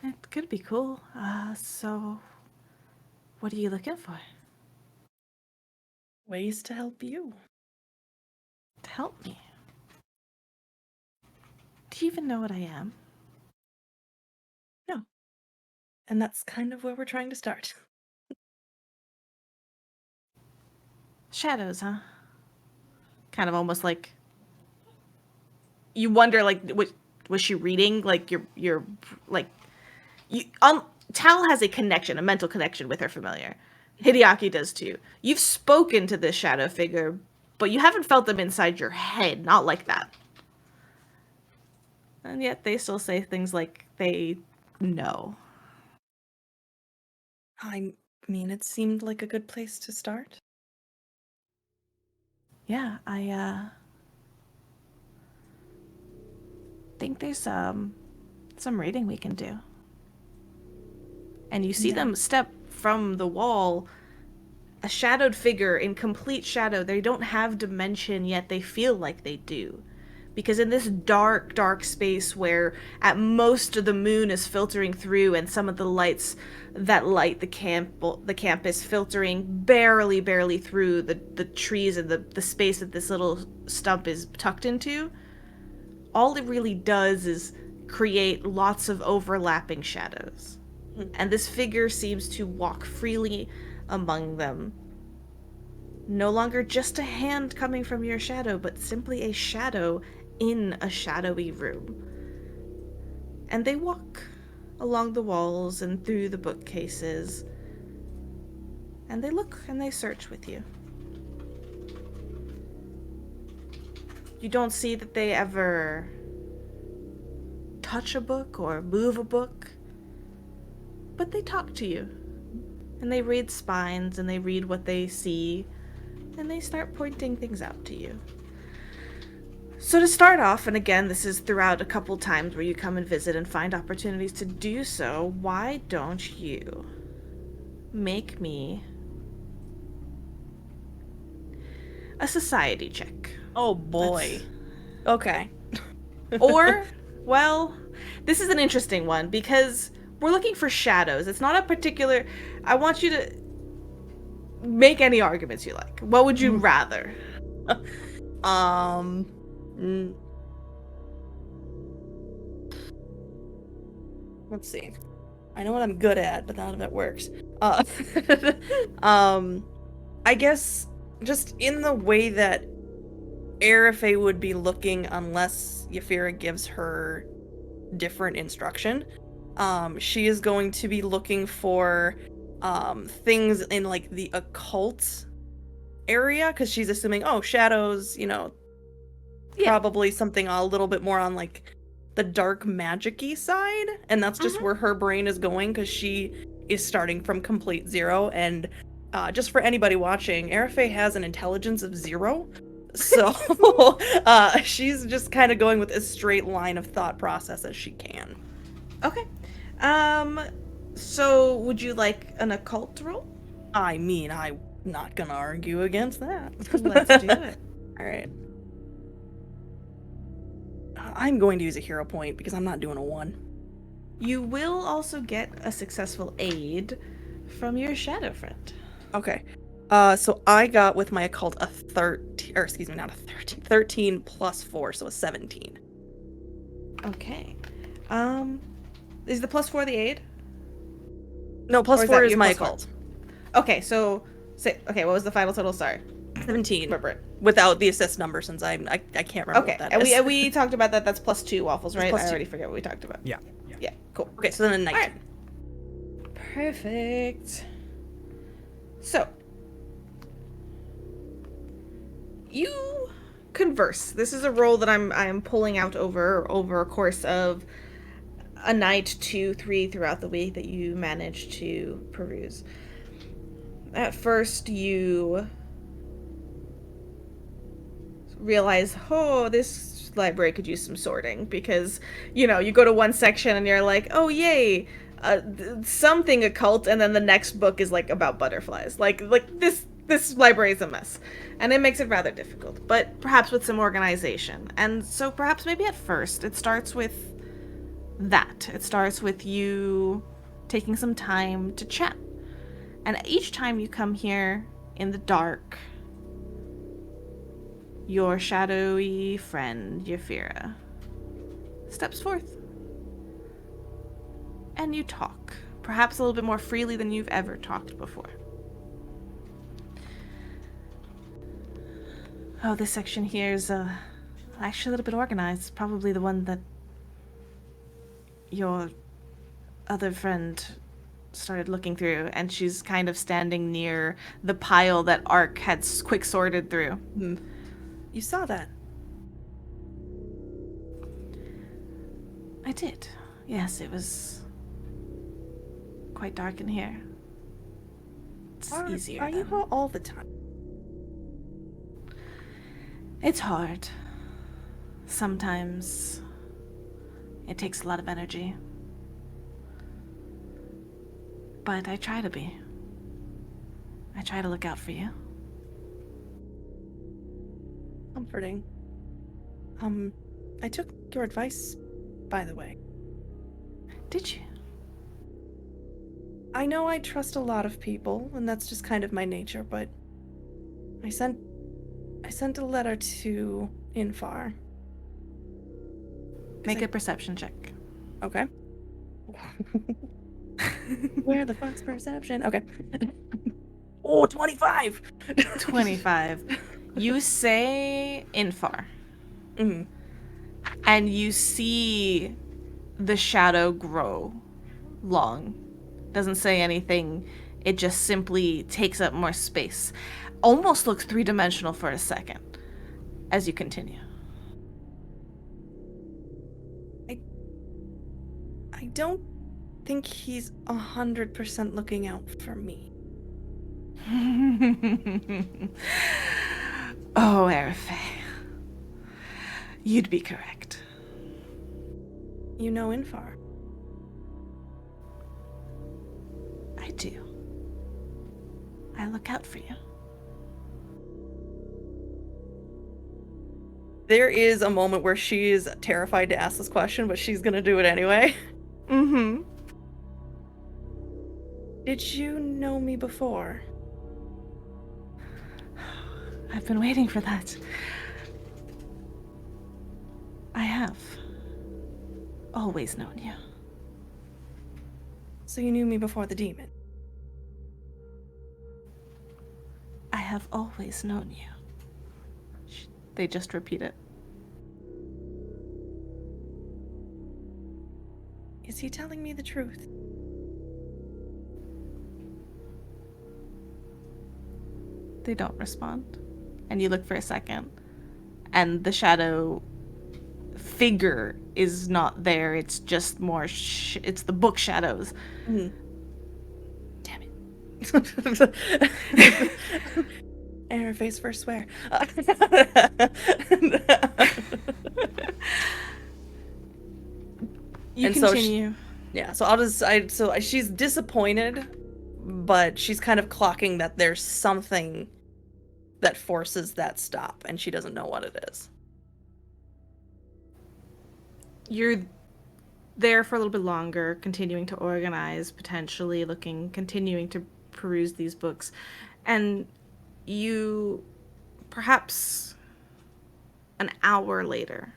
It could be cool. So what are you looking for? Ways to help you. To help me? Do you even know what I am? No. And that's kind of where we're trying to start. Shadows, huh? Kind of almost like you wonder, was she reading? Tal has a connection, a mental connection with her familiar. Hideaki does too. You've spoken to this shadow figure, but you haven't felt them inside your head, not like that. And yet they still say things like they know. I mean, it seemed like a good place to start. Yeah, I think there's some reading we can do. And you see them step from the wall, a shadowed figure in complete shadow. They don't have dimension, yet they feel like they do. Because in this dark, dark space where at most the moon is filtering through and some of the lights that light the campus filtering barely through the trees and the space that this little stump is tucked into, all it really does is create lots of overlapping shadows. And this figure seems to walk freely among them. No longer just a hand coming from your shadow, but simply a shadow in a shadowy room. And they walk along the walls and through the bookcases. And they look and they search with you. You don't see that they ever touch a book or move a book, but they talk to you. And they read spines and they read what they see, and they start pointing things out to you. So to start off, and again, this is throughout a couple times where you come and visit and find opportunities to do so, why don't you make me a society check? Oh boy. Okay. Or, well, this is an interesting one because we're looking for shadows. It's not a particular... I want you to make any arguments you like. What would you rather? Let's see. I know what I'm good at, but none of it works. I guess just in the way that Arafe would be looking unless Yafira gives her different instruction. She is going to be looking for things in like the occult area, because she's assuming, oh, shadows, you know, probably something a little bit more on like the dark magic-y side, and that's just where her brain is going, because she is starting from complete zero. And just for anybody watching, Arafe has an intelligence of 0. So she's just kind of going with as straight line of thought process as she can. Okay. So would you like an occult roll? I mean, I'm not gonna argue against that. Let's do it. All right. I'm going to use a hero point because I'm not doing a 1. You will also get a successful aid from your shadow friend. Okay. So I got with my occult a 13, or excuse me, not a 13, 13 plus 4, so a 17. Okay. Is the plus 4 the aid? No, plus Or is 4 that is your my plus 4? occult. Okay, so okay, what was the final total? Sorry. 17. Remember it. Without the assist number, since I can't remember Okay, what that and is. we talked about that. That's plus 2 waffles, right? plus I 2. already forget what we talked about. Yeah. Yeah, cool. Okay, so then a 19. Alright. Perfect. So, you converse. This is a roll that I'm pulling out over a course of a night, 2, 3 throughout the week that you manage to peruse. At first, you realize, oh, this library could use some sorting, because, you know, you go to one section and you're like, oh, yay, something occult, and then the next book is, like, about butterflies. Like this library is a mess, and it makes it rather difficult, but perhaps with some organization. And so perhaps maybe at first it starts with that. It starts with you taking some time to chat. And each time you come here in the dark, your shadowy friend, Yafira, steps forth. And you talk, perhaps a little bit more freely than you've ever talked before. Oh, this section here is actually a little bit organized. It's probably the one that your other friend started looking through, and she's kind of standing near the pile that Ark had quick sorted through. You saw that? I did. Yes, it was quite dark in here. It's easier. Are you than- out all the time? It's hard. Sometimes it takes a lot of energy. But I try to be. I try to look out for you. Comforting. I took your advice, by the way. Did you? I know I trust a lot of people, and that's just kind of my nature, but I sent a letter to Infar. Make a perception check. Okay. Where the fuck's perception? Okay. Oh, 25! 25. You say Infar, Mhm. and you see the shadow grow long. Doesn't say anything. It just simply takes up more space. Almost looks three-dimensional for a second as you continue. I don't think he's 100% looking out for me. Oh, Arafay. You'd be correct. You know Infar. I do. I look out for you. There is a moment where she is terrified to ask this question, but she's gonna do it anyway. Mm-hmm. Did you know me before? I've been waiting for that. I have always known you. So you knew me before the demon? I have always known you. They just repeat it. Is he telling me the truth? They don't respond. And you look for a second, and the shadow figure is not there. It's just more it's the book shadows. Mm-hmm. Damn it. Airface first swear. You And so continue. Yeah, so she's disappointed, but she's kind of clocking that there's something that forces that stop, and she doesn't know what it is. You're there for a little bit longer, continuing to organize, potentially continuing to peruse these books, and you, perhaps an hour later,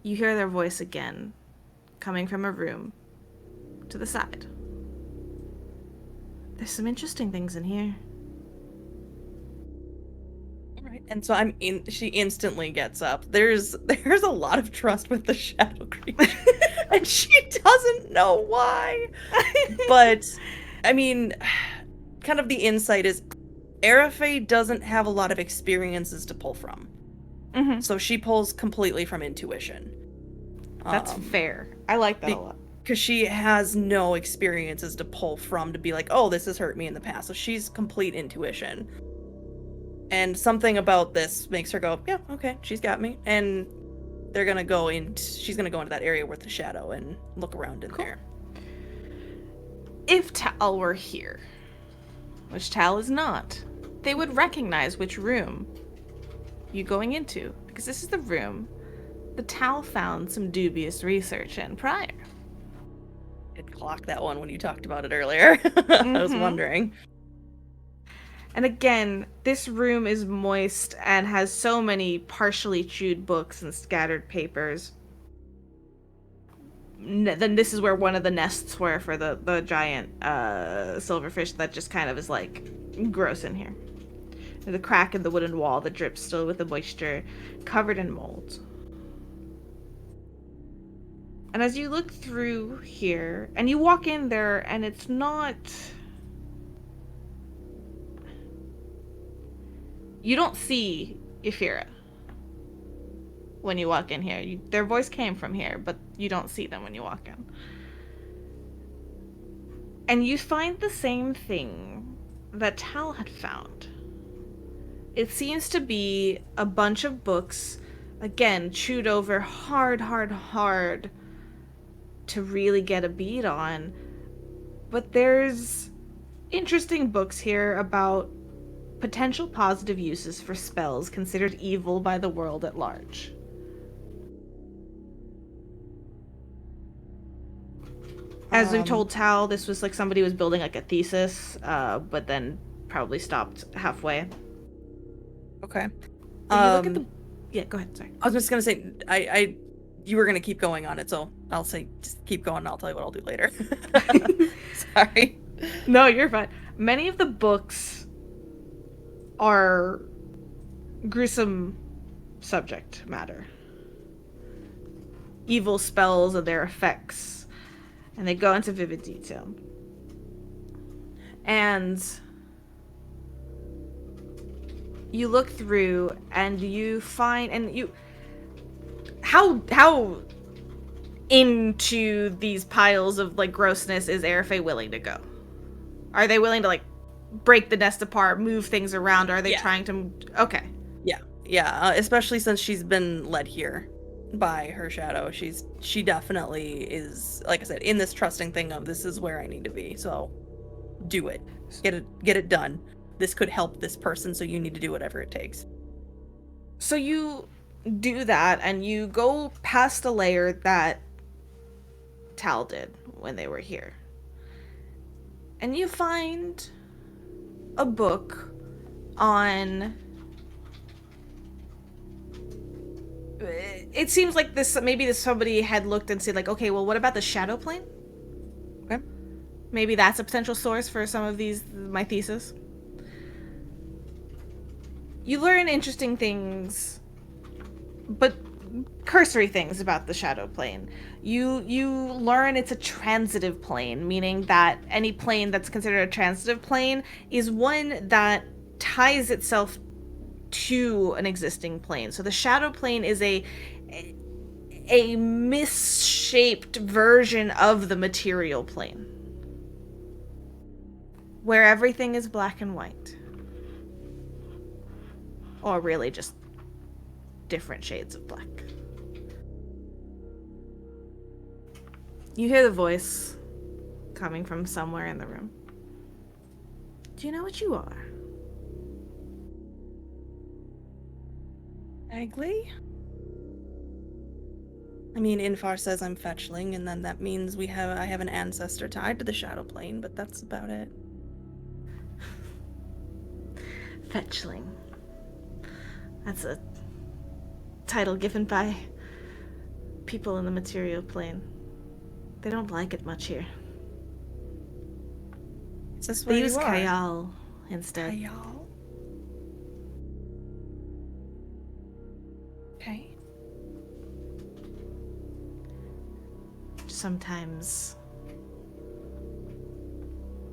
you hear their voice again, coming from a room to the side. There's some interesting things in here. Right. And so she instantly gets up. There's a lot of trust with the shadow creature. And she doesn't know why. But I mean, kind of the insight is Arafay doesn't have a lot of experiences to pull from. Mm-hmm. So she pulls completely from intuition. That's fair. I like that a lot. Because she has no experiences to pull from to be like, oh, this has hurt me in the past. So she's complete intuition. And something about this makes her go, yeah, okay, she's got me. And she's gonna go into that area with the shadow and look around in there. If Tal were here, which Tal is not, they would recognize which room you're going into, because this is the room the Tal found some dubious research in prior. I did clock that one when you talked about it earlier. I was wondering. And again, this room is moist and has so many partially chewed books and scattered papers. Then this is where one of the nests were for the giant silverfish that just kind of is like gross in here. There's a crack in the wooden wall that drips still with the moisture, covered in mold. And as you look through here, and you walk in there, and it's not... You don't see Ephira when you walk in here. Their voice came from here, but you don't see them when you walk in. And you find the same thing that Tal had found. It seems to be a bunch of books, again, chewed over hard to really get a bead on. But there's interesting books here about potential positive uses for spells considered evil by the world at large. As we told Tal, this was like somebody was building like a thesis, but then probably stopped halfway. Okay. When you look at Yeah, go ahead. Sorry. I was just gonna say, you were gonna keep going on it, so I'll say just keep going. And I'll tell you what I'll do later. Sorry. No, you're fine. Many of the books are gruesome subject matter. Evil spells and their effects. And they go into vivid detail. And you look through and you find, and you, how into these piles of like grossness is Arafe willing to go? Are they willing to like break the nest apart, move things around? Or are they trying to? Okay. Yeah. Especially since she's been led here by her shadow. She definitely is, like I said, in this trusting thing of this is where I need to be. So do it. Get it done. This could help this person, so you need to do whatever it takes. So you do that, and you go past a layer that Tal did when they were here. And you find a book on... It seems like somebody had looked and said, like, okay, well, what about the shadow plane? Okay. Maybe that's a potential source for some of my thesis. You learn interesting things, but cursory things about the shadow plane. You learn it's a transitive plane, meaning that any plane that's considered a transitive plane is one that ties itself to an existing plane. So the shadow plane is a misshaped version of the material plane, where everything is black and white. Or really just different shades of black. You hear the voice coming from somewhere in the room. Do you know what you are? Bagley? I mean, Infar says I'm fetchling, and then that means I have an ancestor tied to the shadow plane, but that's about it. Fetchling. That's a title given by people in the material plane. They don't like it much here. Is this where They you use are? Kayal instead. Kayal? Okay. Sometimes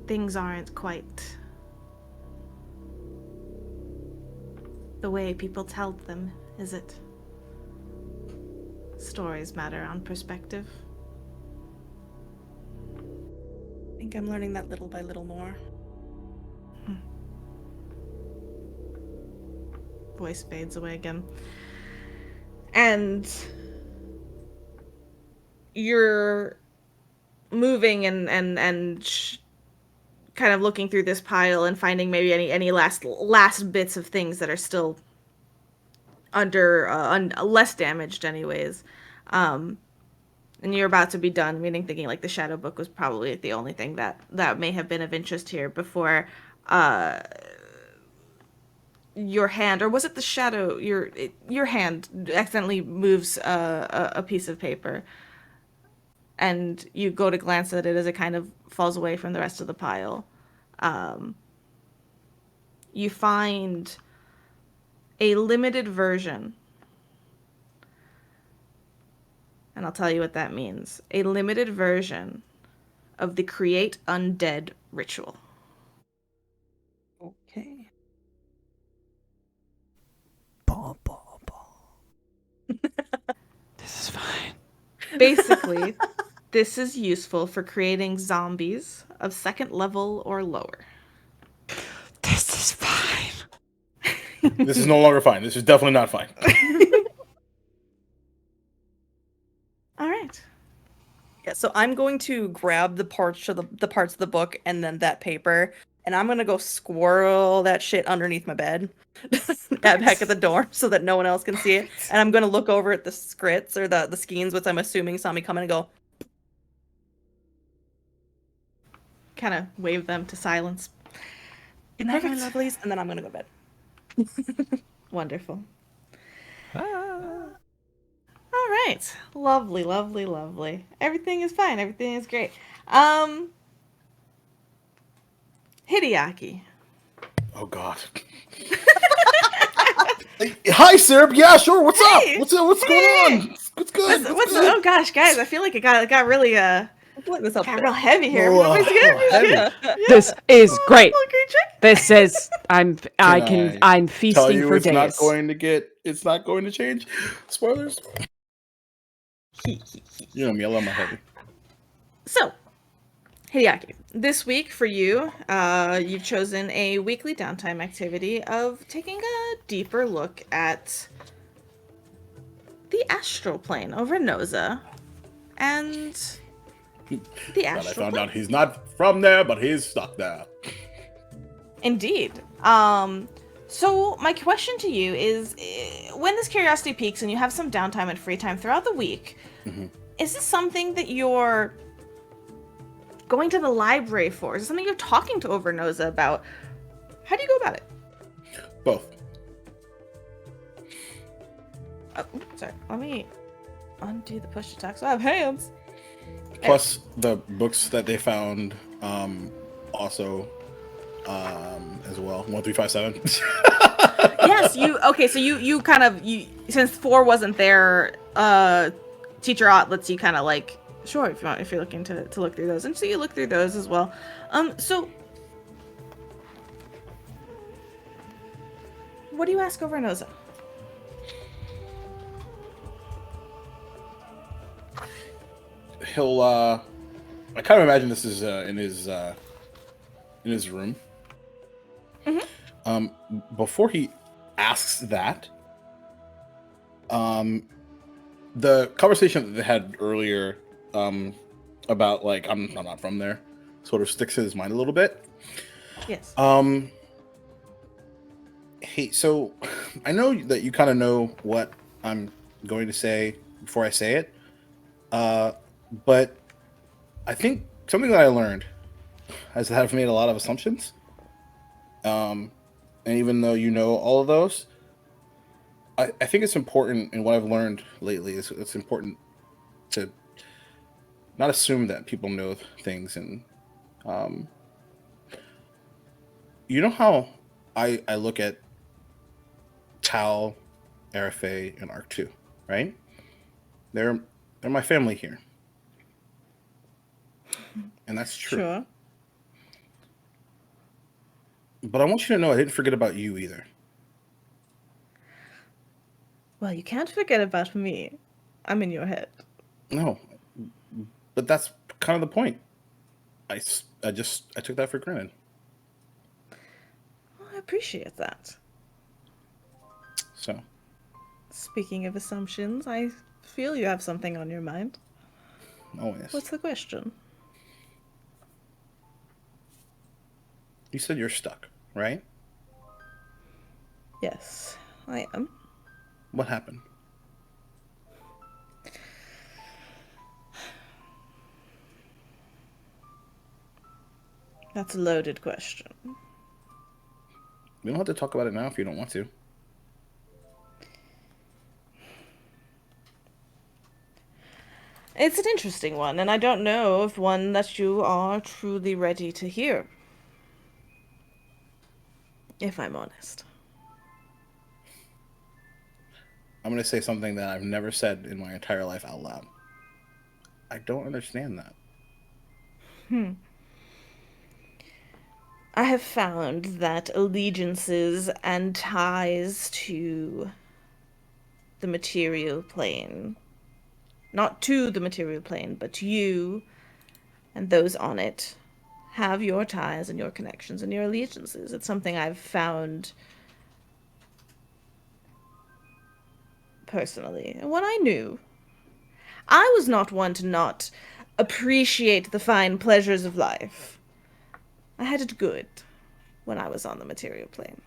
things aren't quite the way people tell them, is it? Stories matter on perspective. I think I'm learning that little by little more. Voice fades away again. And you're moving and kind of looking through this pile and finding maybe any last bits of things that are still under less damaged anyways. And you're about to be done, meaning thinking like the shadow book was probably the only thing that may have been of interest here before your hand, or was it the shadow, your hand accidentally moves a piece of paper, and you go to glance at it as it kind of falls away from the rest of the pile. You find a limited version, and I'll tell you what that means. A limited version of the Create Undead ritual. Okay. Bah, bah, bah. This is fine. Basically, this is useful for creating zombies of 2nd level or lower. This is fine. This is no longer fine. This is definitely not fine. All right. Yeah, so I'm going to grab the parts of the book and then that paper, and I'm gonna go squirrel that shit underneath my bed, back at the door, so that no one else can see it. And I'm gonna look over at the scrits or the skeins, which I'm assuming saw me coming, and go, Kind of wave them to silence. "Good night, my Perfect. lovelies," and then I'm gonna go to bed. Wonderful. All right. Lovely, lovely, lovely. Everything is fine. Everything is great. Hideaki. Oh God. Hi, Syrup. Yeah, sure. What's up? Hey! What's going Hey! on? What's good? What's oh gosh, guys, I feel like it got really I feel like this got upset. real heavy here. Oh, Everybody's good? Everybody's good? heavy. This is great. Little creature? This is I'm I I'm Tell feasting you, for it's not days. going to get. It's not going to change. Spoilers. You know me. I love my heavy. So, Hideaki, this week for you, you've chosen a weekly downtime activity of taking a deeper look at the astral plane over Noza and the But I astral found plane. out he's not from there, but he's stuck there. Indeed. So my question to you is, when this curiosity peaks and you have some downtime and free time throughout the week, is this something that you're going to the library for? Is it something you're talking to Overnoza about? How do you go about it? Both. Oh, sorry. Let me undo the push to talk so I have hands. Plus the books that they found, also, as well. 1357. Yes, okay, so you kind of, since 4 wasn't there, Teacher Ott lets you kind of like, sure, if you want, if you're looking to look through those. And so you look through those as well. So what do you ask over Noza? He'll I kind of imagine this is in his room. Before he asks that, the conversation that they had earlier, about like I'm not from there, sort of sticks in his mind a little bit. Yes. Hey, so I know that you kind of know what I'm going to say before I say it, but I think something that I learned is that I've made a lot of assumptions. And even though you know all of those, I think it's important, and what I've learned lately is it's important to not assume that people know things. And you know how I look at Tal, RFA, and Arc 2, right? They're my family here. And that's true. Sure. But I want you to know I didn't forget about you either. Well, you can't forget about me. I'm in your head. No. But that's kind of the point. I took that for granted. Well, I appreciate that. So, Speaking of assumptions, I feel you have something on your mind. always. What's the question? You said you're stuck, right? Yes, I am. What happened? That's a loaded question. We don't have to talk about it now if you don't want to. It's an interesting one, and I don't know if one that you are truly ready to hear. If I'm honest. I'm going to say something that I've never said in my entire life out loud. I don't understand that. I have found that allegiances and ties to the material plane, not to the material plane, but to you and those on it, have your ties and your connections and your allegiances. It's something I've found personally. And what I knew, I was not one to not appreciate the fine pleasures of life. I had it good when I was on the material plane.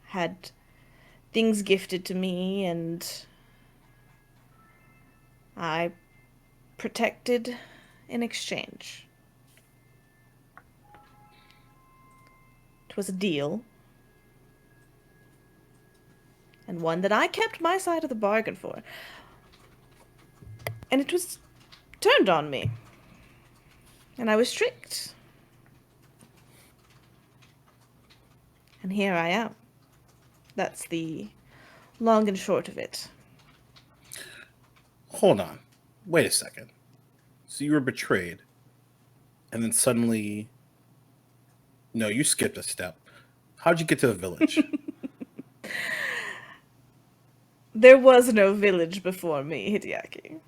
Had things gifted to me, and I protected in exchange. It was a deal. and one that I kept my side of the bargain for. And it was turned on me. And I was tricked. And here I am. That's the long and short of it. Hold on. Wait a second. So you were betrayed, and then suddenly... No, you skipped a step. How'd you get to the village? There was no village before me, Hideaki.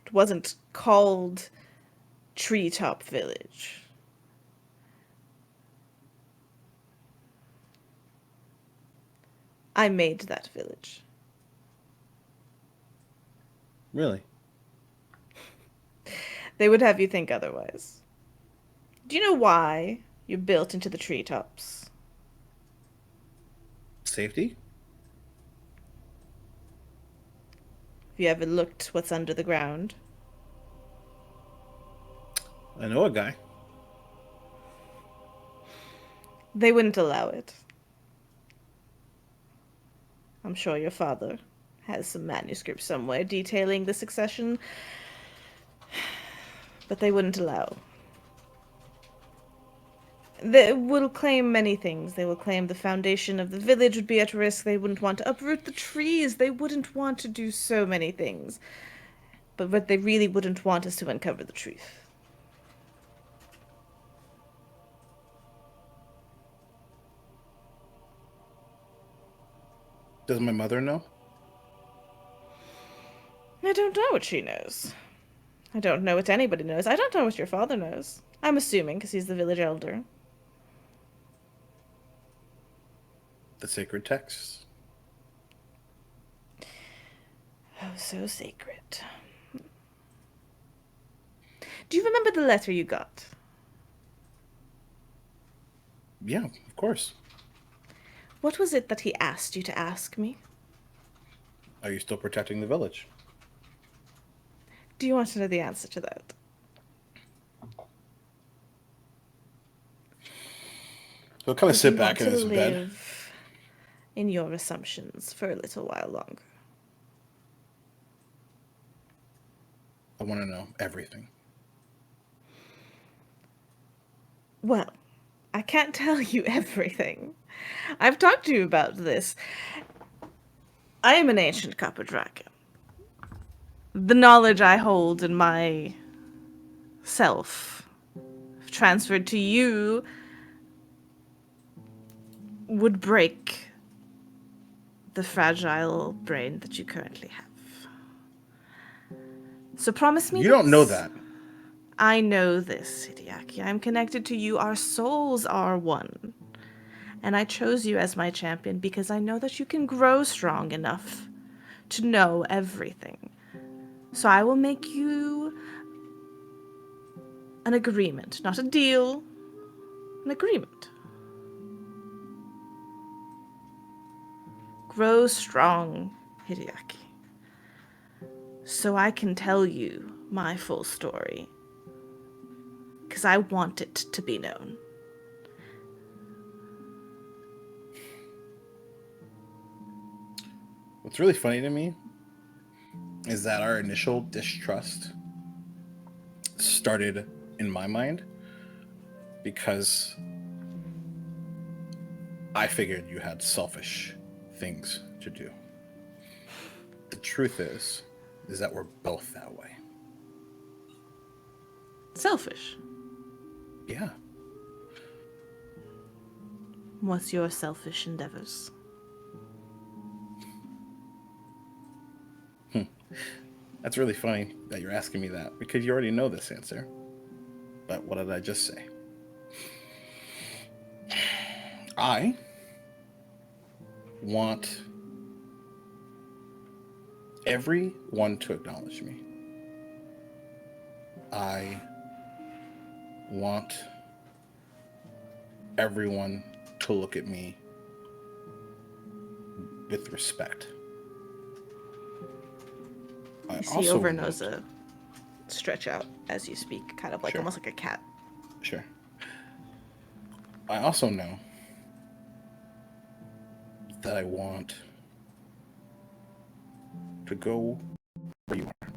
It wasn't called Treetop Village. I made that village. Really? They would have you think otherwise. Do you know why you're built into the treetops? Safety? Have you ever looked what's under the ground? I know a guy. They wouldn't allow it. I'm sure your father has some manuscript somewhere detailing the succession, but they wouldn't allow. They will claim many things. They will claim the foundation of the village would be at risk. They wouldn't want to uproot the trees. They wouldn't want to do so many things. But what they really wouldn't want is to uncover the truth. Does my mother know? I don't know what she knows. I don't know what anybody knows. I don't know what your father knows. I'm assuming, because he's the village elder. The sacred texts. Oh, so sacred. Do you remember the letter you got? Yeah, of course. What was it that he asked you to ask me? Are you still protecting the village? Do you want to know the answer to that? He'll kind of sit You back in want his to bed. live in your assumptions for a little while longer. I want to know everything. Well, I can't tell you everything. I've talked to you about this. I am an ancient copper dragon. The knowledge I hold in my self, transferred to you, would break the fragile brain that you currently have. So promise me You don't know this. that. I know this, Hideaki. I'm connected to you. Our souls are one. And I chose you as my champion because I know that you can grow strong enough to know everything. So I will make you an agreement, not a deal, an agreement. Grow strong, Hideaki, so I can tell you my full story, because I want it to be known. What's really funny to me is that our initial distrust started in my mind because I figured you had selfish things to do. The truth is that we're both that way. Selfish. Yeah. What's your selfish endeavors? That's really funny that you're asking me that because you already know this answer. But what did I just say? I want everyone to acknowledge me. I want everyone to look at me with respect. I You see also Overnosa stretch out as you speak, kind of like Sure. almost like a cat. Sure. I also know that I want to go where you are.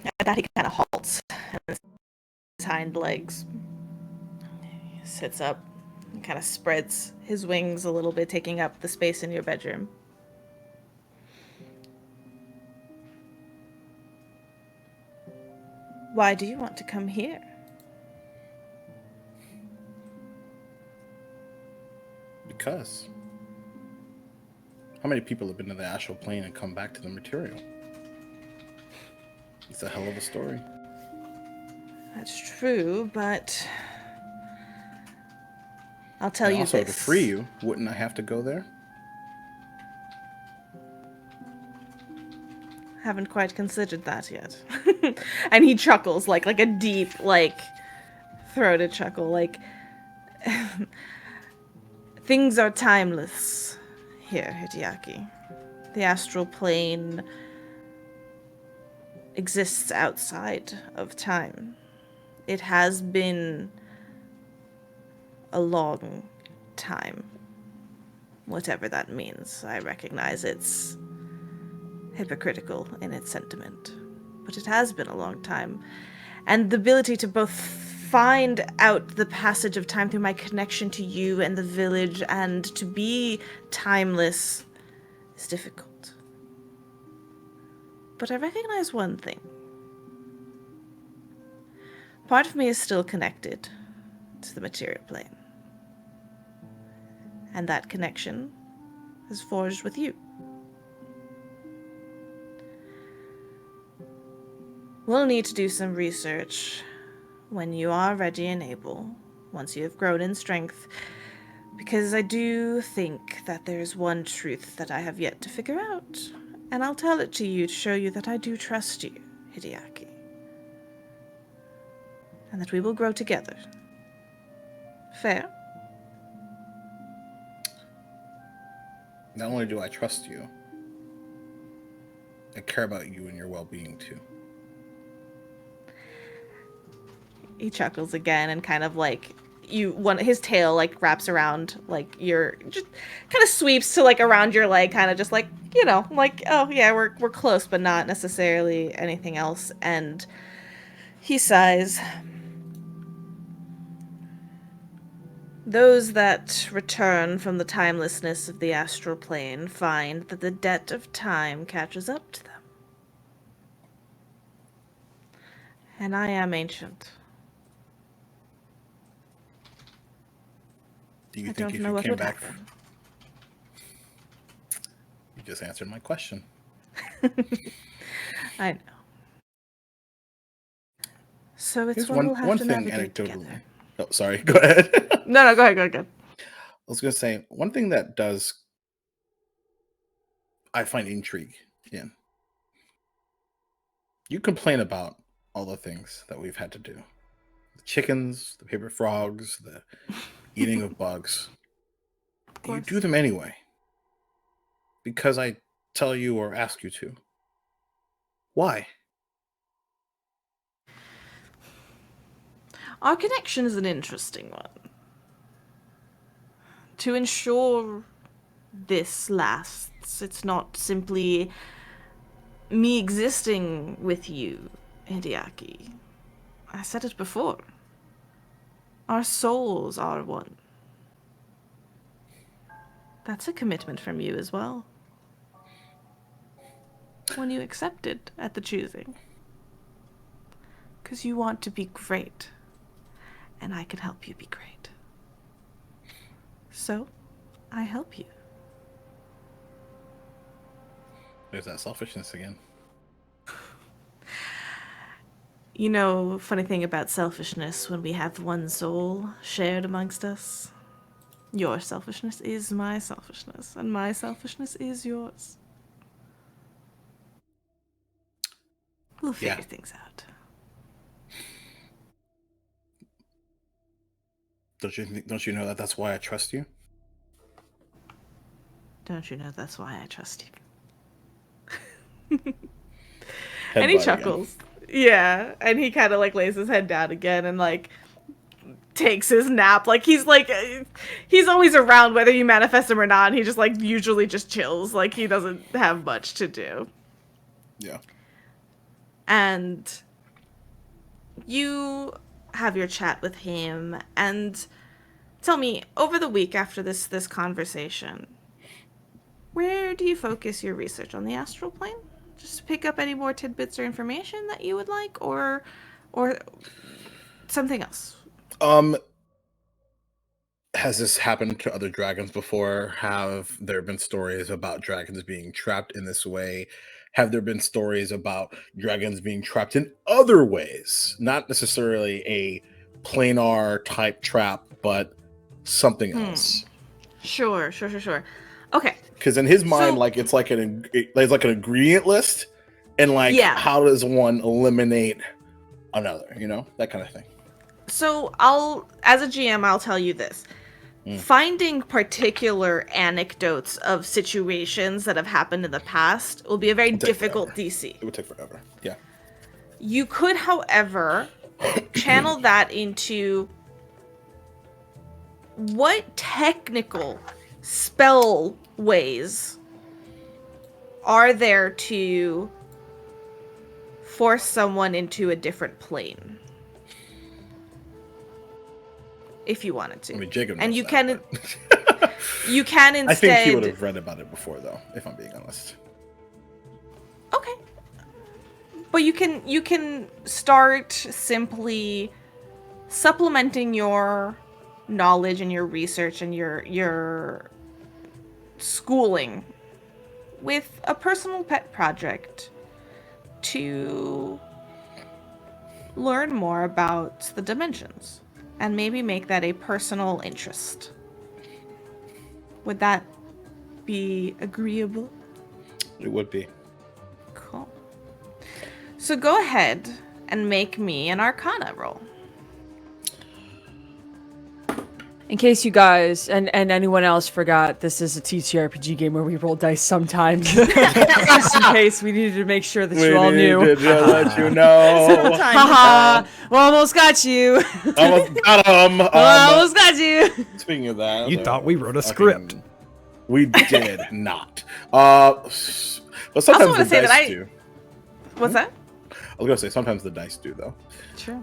At that, he kind of halts. And his hind legs. He sits up and kind of spreads his wings a little bit, taking up the space in your bedroom. Why do you want to come here? Because how many people have been to the astral plane and come back to the material? It's a hell of a story. That's true, but I'll tell And you also, this. to free you, wouldn't I have to go there? Haven't quite considered that yet. And he chuckles like a deep, throated chuckle, things are timeless here, Hideaki. The astral plane exists outside of time. It has been a long time. Whatever that means. I recognize it's hypocritical in its sentiment. But it has been a long time. And the ability to both find out the passage of time through my connection to you and the village and to be timeless is difficult. But I recognize one thing. Part of me is still connected to the material plane. And that connection is forged with you. We'll need to do some research when you are ready and able, once you have grown in strength, because I do think that there's one truth that I have yet to figure out, and I'll tell it to you to show you that I do trust you, Hideaki, and that we will grow together. Fair? Not only do I trust you, I care about you and your well-being too. He chuckles again and kind of his tail wraps around your, just kind of sweeps to around your leg, kind of just oh yeah, we're close, but not necessarily anything else. And he sighs. Those that return from the timelessness of the astral plane find that the debt of time catches up to them. And I am ancient. Do you I think don't if know you what came would back, happen. you just answered my question. I know. So it's Here's what we'll have one to thing navigate anecdotally. together. Oh, sorry. Go ahead. No, go ahead. I was going to say, one thing that I find intrigue in. You complain about all the things that we've had to do. The chickens, the paper frogs, the eating of bugs. And you do them anyway. Because I tell you or ask you to. Why? Our connection is an interesting one. To ensure this lasts, it's not simply me existing with you, Hideaki. I said it before. Our souls are one. That's a commitment from you as well. When you accepted at the choosing. Because you want to be great. And I can help you be great. So, I help you. There's that selfishness again. You know, funny thing about selfishness, when we have one soul shared amongst us, your selfishness is my selfishness, and my selfishness is yours. We'll figure things out. Don't you know that that's why I trust you? Don't you know that's why I trust you? Head And he butt again. chuckles. Yeah, and he kind of lays his head down again and takes his nap. Like he's always around whether you manifest him or not. And he just like usually just chills. Like he doesn't have much to do. Yeah. And you have your chat with him, and tell me, over the week after this conversation, where do you focus your research? On the astral plane? Just to pick up any more tidbits or information that you would like, or something else? Has this happened to other dragons before? Have there been stories about dragons being trapped in this way? Have there been stories about dragons being trapped in other ways? Not necessarily a planar type trap, but something else. Sure. Okay. Because in his mind, So- like it's like an ingredient list, and like how does one eliminate another? You know, that kind of thing. So as a GM, I'll tell you this. Finding particular anecdotes of situations that have happened in the past will be a very difficult DC. It would take forever. Yeah. You could, however, channel that into what technical spell ways are there to force someone into a different plane? If you wanted to. I mean, Jacob knows and you that, can but- you can instead I think he would have read about it before, though, if I'm being honest. Okay. But you can start simply supplementing your knowledge and your research and your schooling with a personal pet project to learn more about the dimensions and maybe make that a personal interest. Would that be agreeable? It would be. Cool. So go ahead and make me an Arcana roll. In case you guys and anyone else forgot, this is a TTRPG game where we roll dice sometimes. Just in case we needed to make sure that you all knew. Did you let you know? Haha, we almost got you. Almost got him. Almost got you. Speaking of that, You thought we wrote a script. We did not. But sometimes wanna the say that dice do. What's that? I was gonna say sometimes the dice do, though. Sure.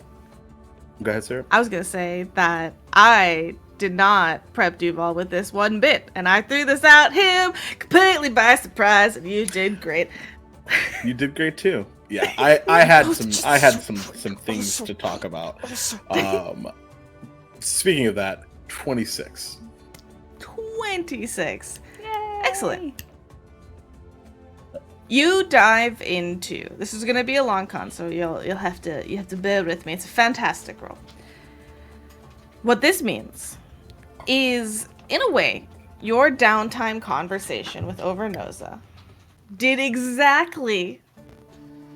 Go ahead, Sarah. I was gonna say that I did not prep Duval with this one bit, and I threw this out him completely by surprise, and you did great. You did great too. Yeah, I had some things to talk about. Speaking of that, 26. 26. Excellent. You dive into, this is gonna be a long con, so you'll have to bear with me. It's a fantastic roll. What this means is, in a way, your downtime conversation with Overnosa did exactly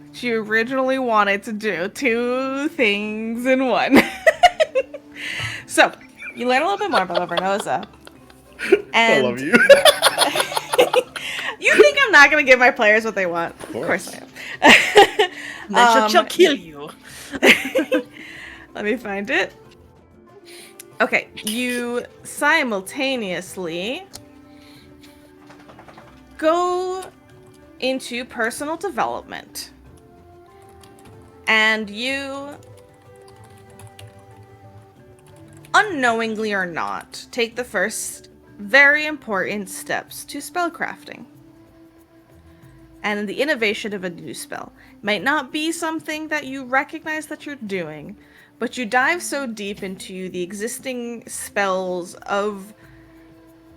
what you originally wanted to do. 2 things in one. So, you learn a little bit more about Overnosa. And I love you. You think I'm not gonna give my players what they want? Of course I am. Then she'll kill you. Let me find it. Okay, you simultaneously go into personal development, and you, unknowingly or not, take the first very important steps to spellcrafting and the innovation of a new spell. Might not be something that you recognize that you're doing, but you dive so deep into the existing spells of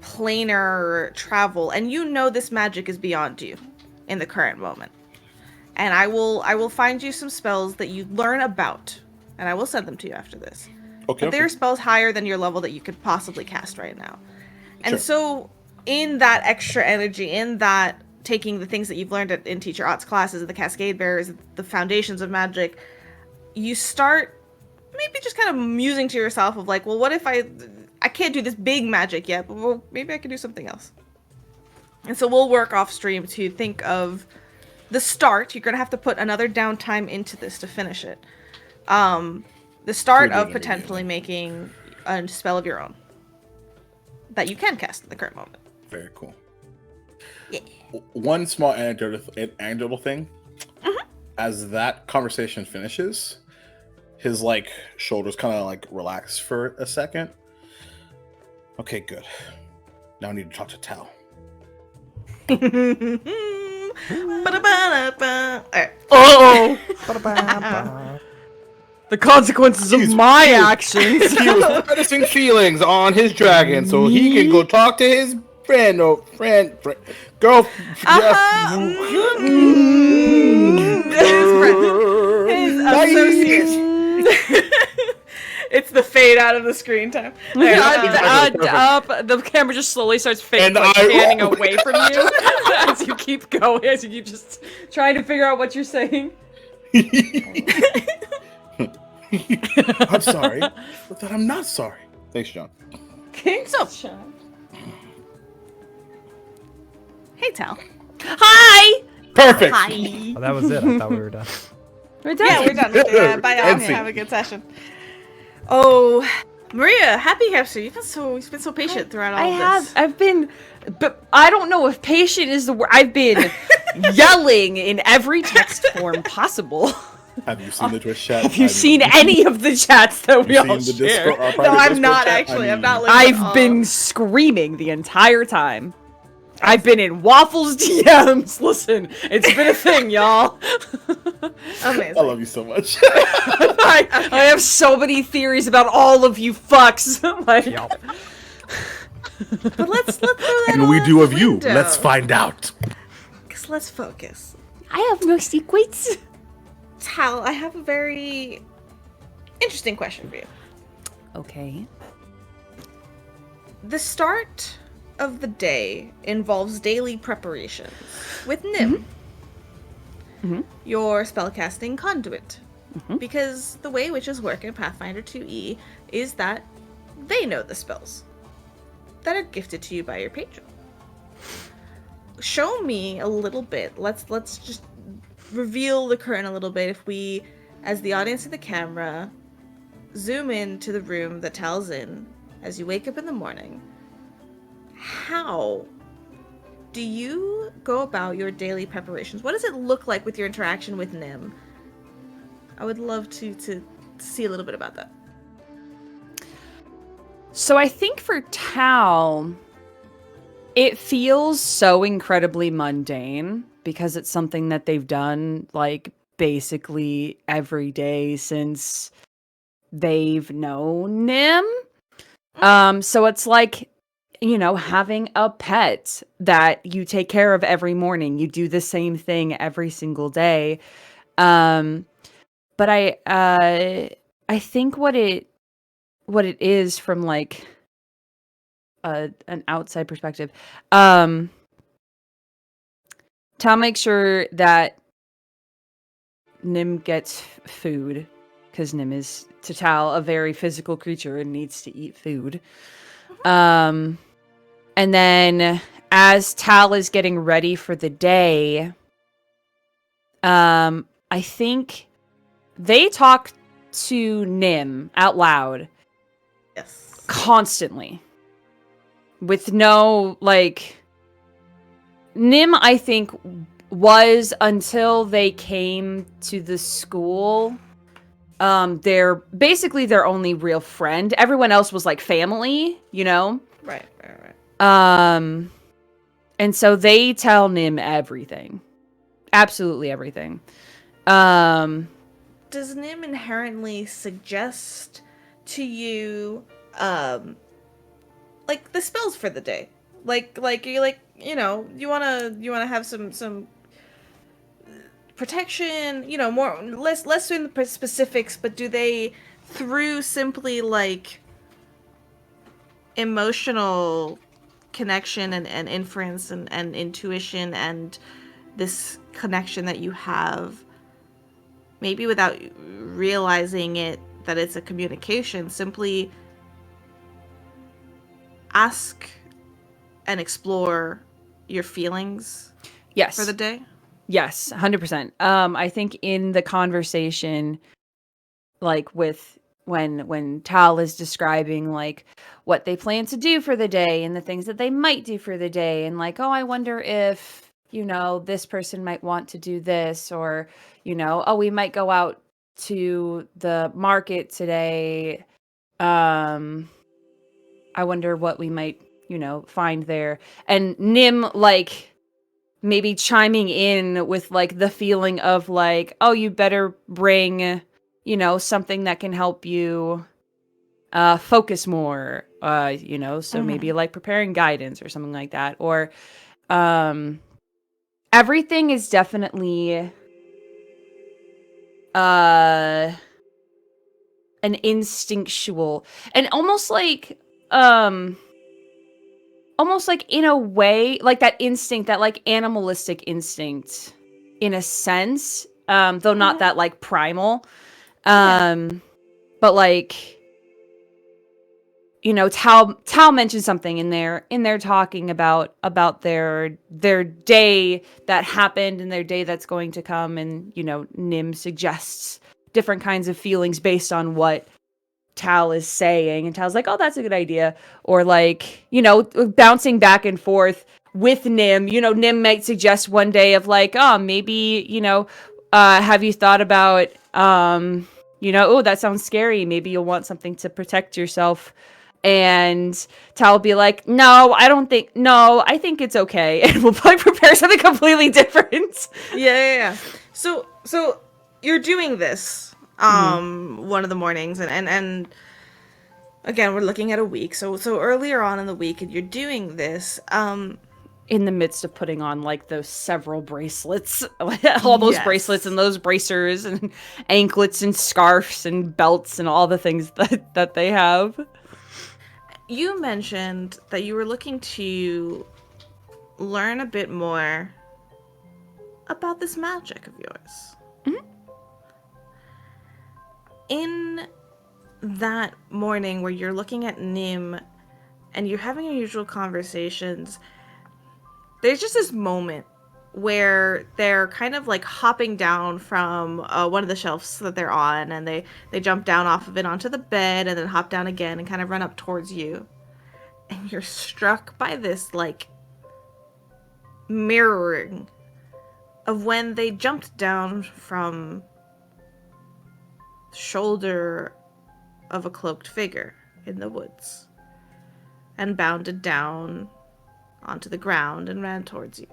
planar travel, and you know this magic is beyond you in the current moment. And I will find you some spells that you learn about, and I will send them to you after this. Okay. But they are spells higher than your level that you could possibly cast right now. And Sure. so, in that extra energy, in that taking the things that you've learned in Teacher Ott's classes, the Cascade Bearers, the foundations of magic, you start maybe just kind of musing to yourself of like, well, what if I can't do this big magic yet, but well, maybe I could do something else. And so we'll work off stream to think of the start. You're going to have to put another downtime into this to finish it. the start You're of doing it potentially making a spell of your own that you can cast at the current moment. Very cool. Yeah. One small anecdotal thing. As that conversation finishes, his like shoulders kind of like relax for a second. Okay, good. Now I need to talk to Tal. Ba-da-ba-da-ba. Alright. Oh, Ba-da-ba-ba. the consequences of my actions. He was practicing feelings on his dragon so he can go talk to his friend or girl. His associate. It's the fade out of the screen time. The camera just slowly starts panning away from you as you keep going, as you keep just trying to figure out what you're saying. I'm sorry, but that I'm not sorry. Thanks, John. So, hey, Tal. Hi! Perfect. Oh, that was it. I thought we were done. We're done. Yeah, we're done. Bye, y'all. End scene. Have a good session. Oh, Maria, happy hamster. You've been so patient throughout all of this. I've been, but I don't know if patient is the word. I've been yelling in every text form possible. Have you seen the Twitch chat? Have you seen any of the chats that we all the share? Discord, our No, private I'm Discord not chat? actually. I I'm mean, not. Listening I've been screaming the entire time. I've been in Waffles DMs. Listen, it's been a thing, y'all. Amazing. I love you so much. I have so many theories about all of you fucks. Like, But let's throw that and all we out do the of you. window. Let's find out. 'Cause let's focus. I have no secrets. Tal, I have a very interesting question for you. Okay. The start of the day involves daily preparations with Nim, your spellcasting conduit. Because the way witches work in Pathfinder2e is that they know the spells that are gifted to you by your patron. Show me a little bit. Let's just reveal the curtain a little bit. If we, as the audience of the camera, zoom in to the room that Tal's in as you wake up in the morning. How do you go about your daily preparations? What does it look like with your interaction with Nim? I would love to see a little bit about that. So I think for Tal, it feels so incredibly mundane because it's something that they've done like basically every day since they've known Nim. So it's like, you know, having a pet that you take care of every morning. You do the same thing every single day. But I think what it is from like an outside perspective, Tal makes sure that Nim gets food because Nim is, to Tal, a very physical creature and needs to eat food. And then as Tal is getting ready for the day, I think they talk to Nim out loud Yes. constantly. With no, like... Nim, I think, was, until they came to the school, they're basically their only real friend. Everyone else was like family, you know? Right. And so they tell Nim everything. Absolutely everything. Does Nim inherently suggest to you, like the spells for the day? Like you're like, you know, you wanna have some protection, you know, less in the specifics, but do they, through simply like emotional connection and inference and intuition and this connection that you have, maybe without realizing it that it's a communication, simply ask and explore your feelings Yes. for the day? Yes, 100%. I think in the conversation, like with when Tal is describing like what they plan to do for the day and the things that they might do for the day, and like, oh, I wonder if, you know, this person might want to do this, or, you know, oh, we might go out to the market today. I wonder what we might, you know, find there. And Nim, like, maybe chiming in with like the feeling of like, oh, you better bring, you know, something that can help you focus more, you know, so maybe like preparing guidance or something like that. Or everything is definitely an instinctual and almost like in a way, like that instinct, that like animalistic instinct in a sense, though not that like primal. But like, you know, Tal mentioned something in there talking about their day that happened and their day that's going to come, and, you know, Nim suggests different kinds of feelings based on what Tal is saying, and Tal's like, oh, that's a good idea. Or like, you know, bouncing back and forth with Nim. You know, Nim might suggest one day of like, oh, maybe, you know, have you thought about, you know, oh, that sounds scary, maybe you'll want something to protect yourself. And Tal will be like, I think it's okay. And we'll probably prepare something completely different. Yeah. So you're doing this one of the mornings, and again, we're looking at a week. So earlier on in the week, and you're doing this in the midst of putting on like those several bracelets, all those bracelets and those bracers and anklets and scarves and belts and all the things that they have. You mentioned that you were looking to learn a bit more about this magic of yours. Mm-hmm. In that morning where you're looking at Nim and you're having your usual conversations, there's just this moment where they're kind of like hopping down from one of the shelves that they're on, and they jump down off of it onto the bed and then hop down again and kind of run up towards you. And you're struck by this like mirroring of when they jumped down from the shoulder of a cloaked figure in the woods and bounded down onto the ground and ran towards you.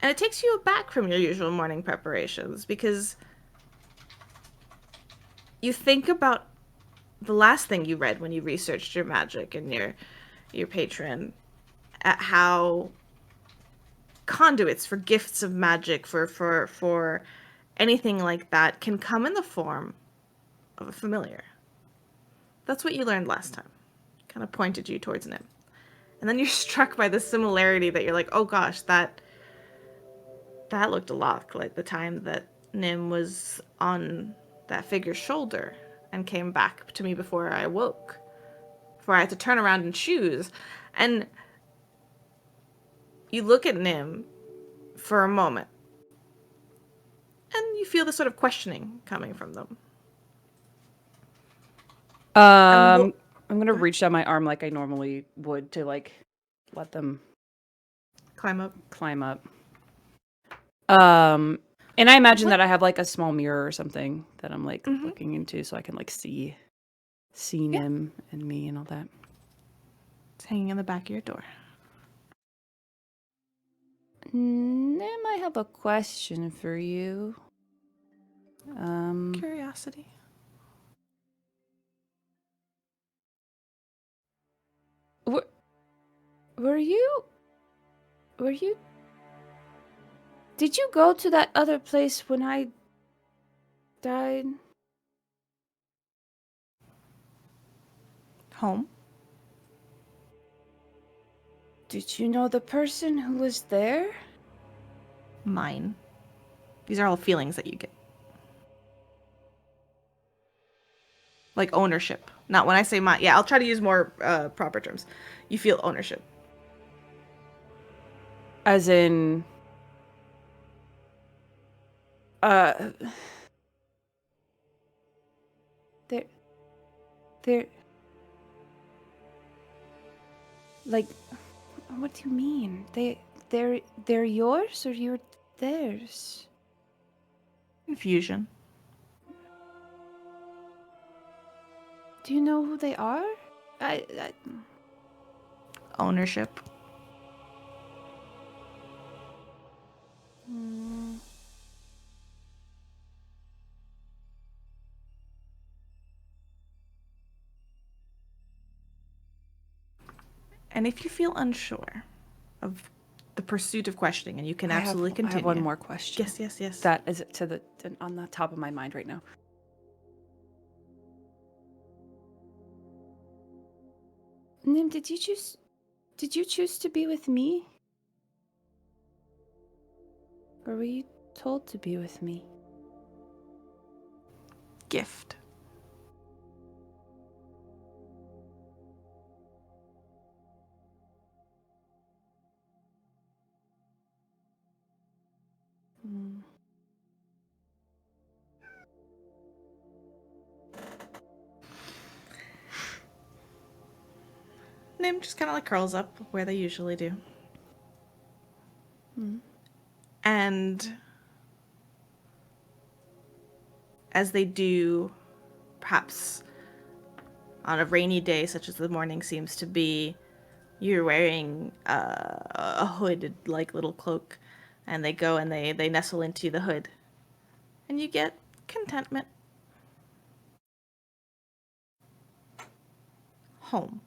And it takes you aback from your usual morning preparations, because you think about the last thing you read when you researched your magic and your patron, at how conduits for gifts of magic, for anything like that, can come in the form of a familiar. That's what you learned last time. Kind of pointed you towards Nim. And then you're struck by the similarity that you're like, oh gosh, that looked a lot like the time that Nim was on that figure's shoulder and came back to me before I awoke. Before I had to turn around and choose. And you look at Nim for a moment, and you feel this sort of questioning coming from them. I'm gonna reach down my arm like I normally would to like let them climb up. And I imagine that I have like a small mirror or something that I'm like looking into, so I can like see Nim and me and all that. It's hanging in the back of your door. Nim, I have a question for you. Curiosity. Were you... Did you go to that other place when I died? Home. Did you know the person who was there? Mine. These are all feelings that you get. Like ownership. Not when I say mine. Yeah, I'll try to use more proper terms. You feel ownership. As in... They're... Like, what do you mean? They're yours or you're theirs? Confusion. Do you know who they are? Ownership. And if you feel unsure of the pursuit of questioning, and you can absolutely continue. I have one more question. Yes. That is on the top of my mind right now. Nim, did you choose to be with me? Or were you told to be with me? Gift. Nim just kind of like curls up where they usually do. And as they do, perhaps on a rainy day such as the morning seems to be, you're wearing a hooded like little cloak, and they go and they nestle into the hood, and you get contentment. Home.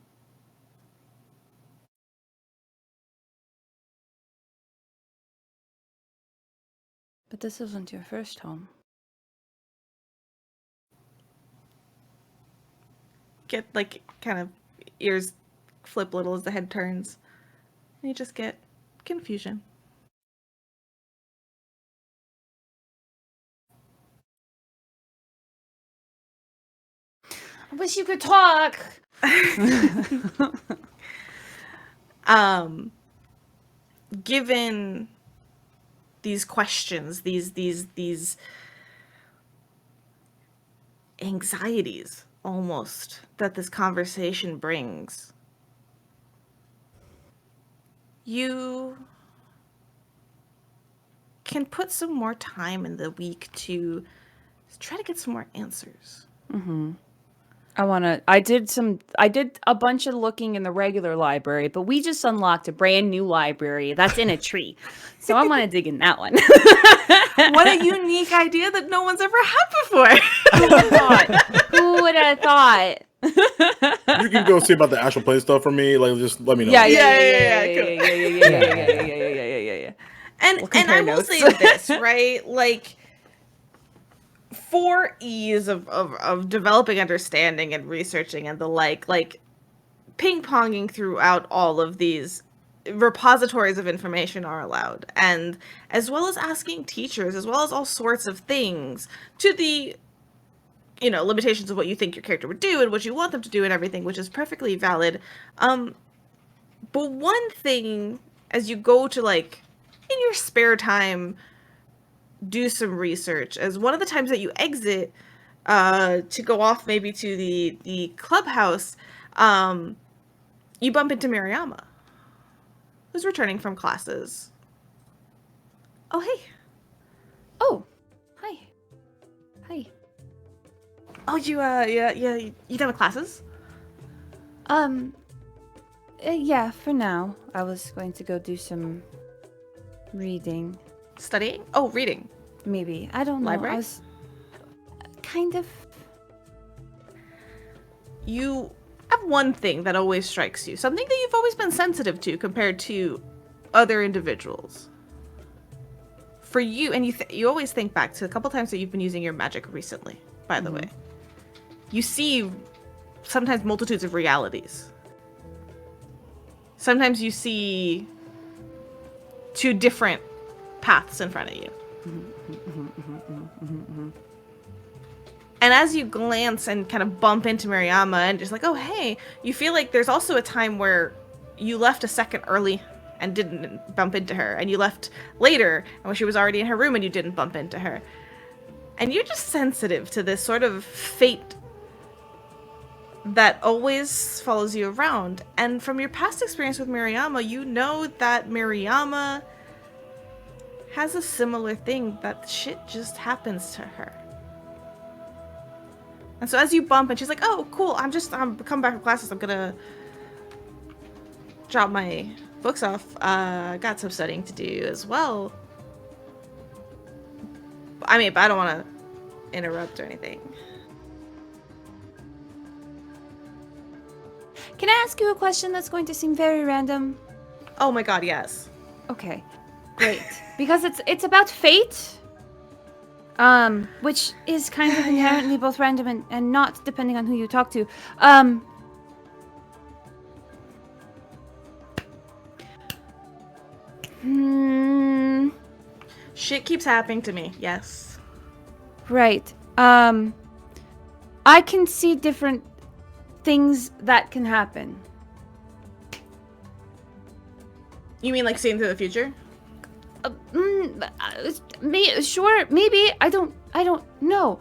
But this isn't your first home. Get like kind of ears flip little as the head turns, and you just get confusion. I wish you could talk. Given these questions, these anxieties almost that this conversation brings, you can put some more time in the week to try to get some more answers. I did a bunch of looking in the regular library, but we just unlocked a brand new library that's in a tree. So I want to dig in that one. What a unique idea that no one's ever had before. Who would have thought? You can go see about the actual play stuff for me. Like, just let me know. Yeah. And I will say this, right? Like, for ease of developing understanding and researching and the like ping-ponging throughout all of these repositories of information are allowed, and as well as asking teachers, as well as all sorts of things to the limitations of what you think your character would do and what you want them to do and everything, which is perfectly valid. But one thing, as you go to like in your spare time do some research, as one of the times that you exit to go off maybe to the clubhouse, you bump into Mariama, who's returning from classes. Oh, hey. Oh, hi. Hi. Oh, you done with classes? Yeah, for now. I was going to go do some reading. Studying? Oh, reading. Maybe. I don't know. Library? I was kind of... You have one thing that always strikes you. Something that you've always been sensitive to compared to other individuals. For you, and you always think back to a couple times that you've been using your magic recently, by the way. You see sometimes multitudes of realities. Sometimes you see two different paths in front of you. And as you glance and kind of bump into Mariama and just like, oh, hey, you feel like there's also a time where you left a second early and didn't bump into her, and you left later and when she was already in her room and you didn't bump into her. And you're just sensitive to this sort of fate that always follows you around. And from your past experience with Mariama, you know that Mariama has a similar thing, that shit just happens to her. And so as you bump and she's like, oh, cool, I'm coming back from classes, I'm gonna drop my books off. Got some studying to do as well. I mean, but I don't want to interrupt or anything. Can I ask you a question that's going to seem very random? Oh my god, yes. Okay, great. Because it's about fate, which is kind of inherently both random and not, depending on who you talk to. Shit keeps happening to me, yes. Right. I can see different things that can happen. You mean like seeing through the future? Sure, maybe. I don't know.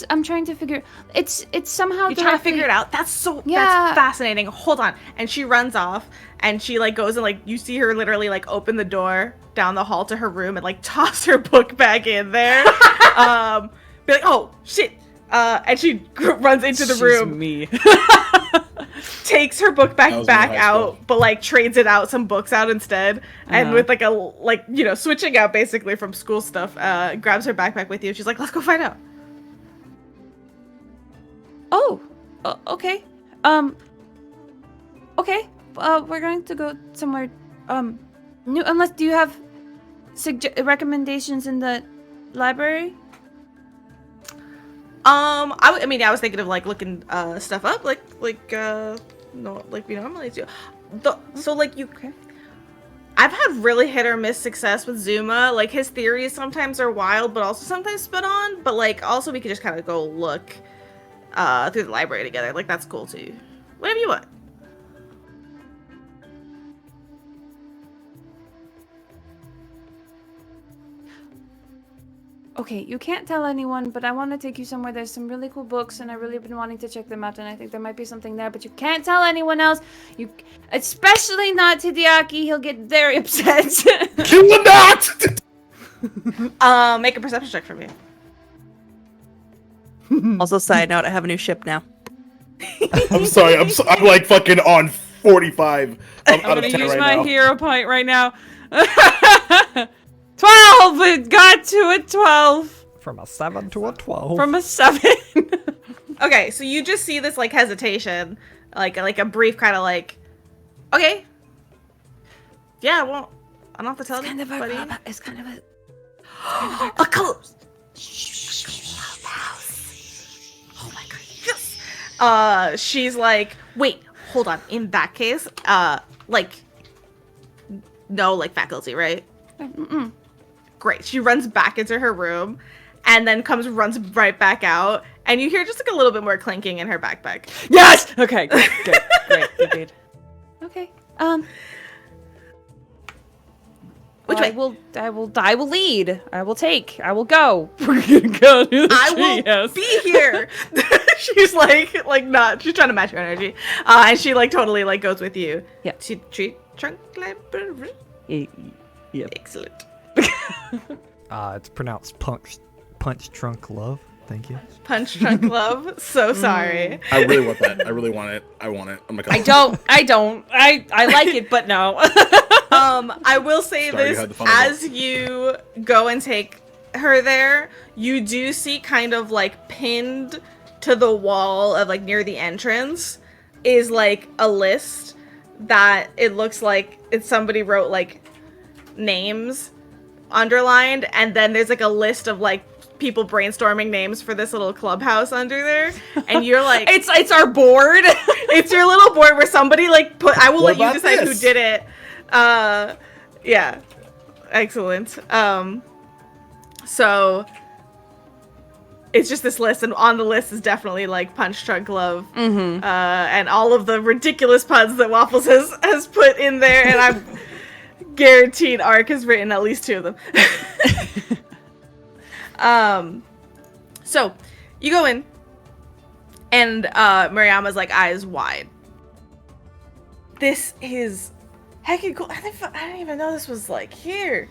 I'm trying to figure. It's somehow. You're trying to figure it out. That's fascinating. Hold on. And she runs off, and she like goes and like you see her literally like open the door down the hall to her room and like toss her book back in there. Be like, oh shit. And she runs into the room. Me. Takes her book back out, school. but like trades it out, some books out instead, and with like switching out basically from school stuff. Grabs her backpack with you. She's like, let's go find out. Oh, okay. Okay. We're going to go somewhere new. Unless, do you have recommendations in the library? I was thinking of like looking stuff up, like we normally do. Okay. I've had really hit or miss success with Zuma. Like his theories sometimes are wild, but also sometimes spit on. But like also we could just kind of go look through the library together. Like that's cool too. Whatever you want. Okay, you can't tell anyone, but I want to take you somewhere. There's some really cool books, and I've really been wanting to check them out, and I think there might be something there, but you can't tell anyone else. You, especially not Hideaki. He'll get very upset. You will not! Make a perception check for me. Also, side note, I have a new ship now. Oh, I'm sorry, I'm like fucking on 45 I'm out of gonna 10 use right my now. hero point right now. 12! It got to a 12. From a 7 to a 12. From a 7. Okay, so you just see this like hesitation, like a brief kind of like, okay, yeah, well, I don't have to tell anybody. It's kind of a... A close. Oh my god, yes. She's like, wait, hold on. In that case, no, like faculty, right? Mm-mm. Great. She runs back into her room, and then runs right back out, and you hear just like a little bit more clinking in her backpack. Yes! Okay, good. Okay. Which way? I will lead. I will take. I will go. We're gonna go to the I will treehouse. be here. She's like not. She's trying to match your energy, and she like totally like goes with you. Yeah. To tree trunk library. Yep. Excellent. It's pronounced punch trunk love. Thank you. Punch trunk love. So sorry. I really want that. I really want it. I want it. I'm like, I don't. I like it, but no. I will say Sorry, you this: had the fun of as you go and take her there, you do see kind of like pinned to the wall of like near the entrance is like a list that it looks like somebody wrote like names underlined, and then there's like a list of like people brainstorming names for this little clubhouse under there, and you're like, it's our board. it's your little board where somebody like put. I will What let you about decide who this? did it. Yeah, excellent. So it's just this list, and on the list is definitely like Punch Trunk Love, and all of the ridiculous puns that Waffles has put in there, and I'm guaranteed Ark has written at least 2 of them. So you go in, And Mariama's like eyes wide. This is heckin' cool. I didn't even know this was like here.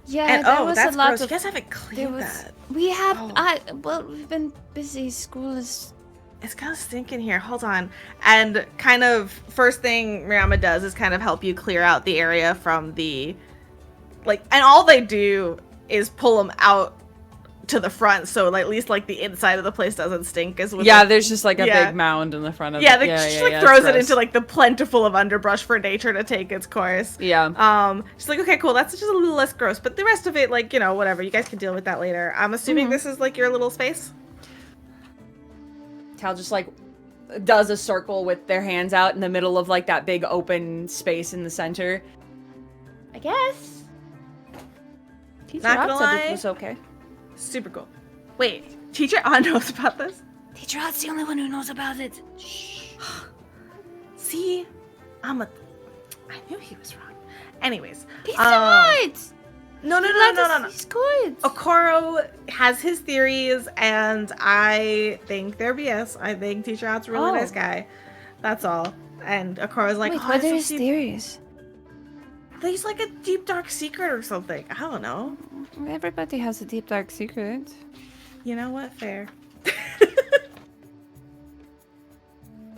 Yeah, And there was that's a lot gross. of. You guys haven't There cleaned was. that. We have. Oh. Well, we've been busy. School is. It's kind of stinking here. Hold on. And kind of first thing Mariama does is kind of help you clear out the area from the and all they do is pull them out to the front, so at least like the inside of the place doesn't stink. There's just like a yeah. big mound in the front of Yeah, it. she throws it into like the plentiful of underbrush for nature to take its course. Yeah. She's like, okay, cool, that's just a little less gross, but the rest of it, like, whatever, you guys can deal with that later. I'm assuming this is like your little space. Tal just like does a circle with their hands out in the middle of like that big open space in the center. I guess. Teacher Not gonna Ott said lie. it was okay. Super cool. Wait, Teacher Ott knows about this? Teacher Ott's the only one who knows about it. See? I knew he was wrong. Anyways. He's not! No. He's good. Okoro has his theories, and I think they're BS. I think Teacher Ott's a really nice guy. That's all. And Okoro's like, Wait, oh, what it's are so his deep. theories? He's like a deep, dark secret or something. I don't know. Everybody has a deep, dark secret. You know what? Fair.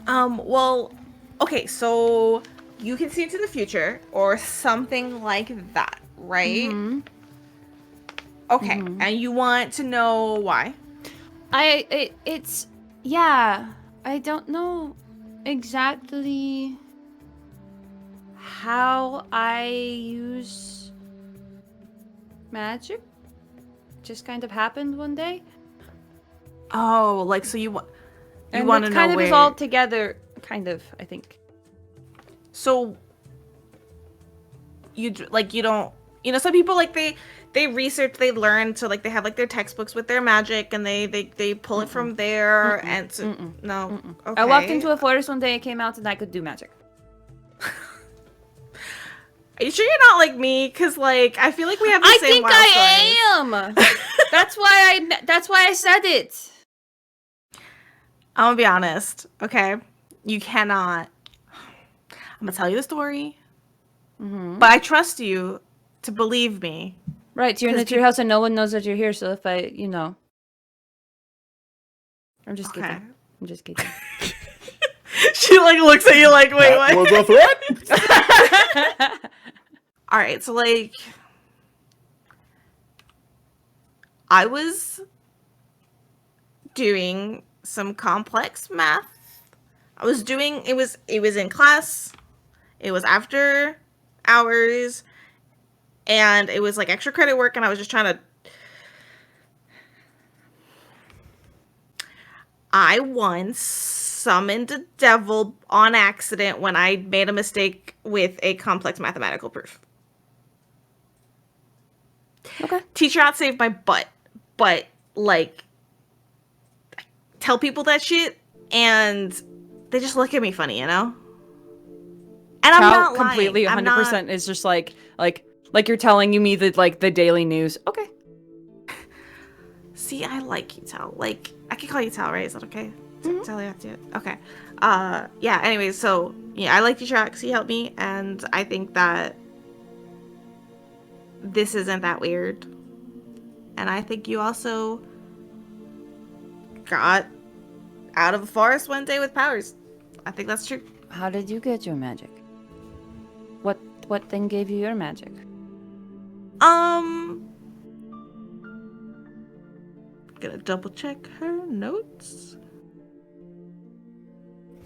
Well, okay, so you can see into the future or something like that, right? Mm-hmm. Okay, and you want to know why? It's yeah. I don't know exactly how I use magic. Just kind of happened one day. Oh, like, so you want to And know it kind of where... is all together, kind of, I think. So, you don't... some people, like, they research, they learn, so, like, they have, like, their textbooks with their magic, and they pull it from there, and so... No. Okay. I walked into a forest one day, it came out, and I could do magic. Are you sure you're not like me? Because, like, I feel like we have the same wild stories. I am! That's why I said it. I'm gonna be honest, okay? You cannot... I'm gonna tell you the story, but I trust you to believe me. Right, you're in the treehouse and no one knows that you're here, so if I, I'm just Okay. kidding. I'm just kidding. She, like, looks at you like, wait, That what? was a threat. All right, so, like, I was doing some complex math. It was in class. It was after hours, and it was like extra credit work, and I was just trying to... I once summoned a devil on accident when I made a mistake with a complex mathematical proof. Okay. Teacher Ott saved my butt, but, like, I tell people that shit, and they just look at me funny, And I'm not lying. Completely 100% is just like you're telling me that like the daily news. Okay. See, I like you, Tal. Like, I can call you Tal, right? Is that okay? Tal, I have to. Okay. Yeah. Anyway, so yeah, I like Teacher Ott because he helped me, and I think that this isn't that weird. And I think you also got out of the forest one day with powers. I think that's true. How did you get your magic? What thing gave you your magic? Gonna double check her notes.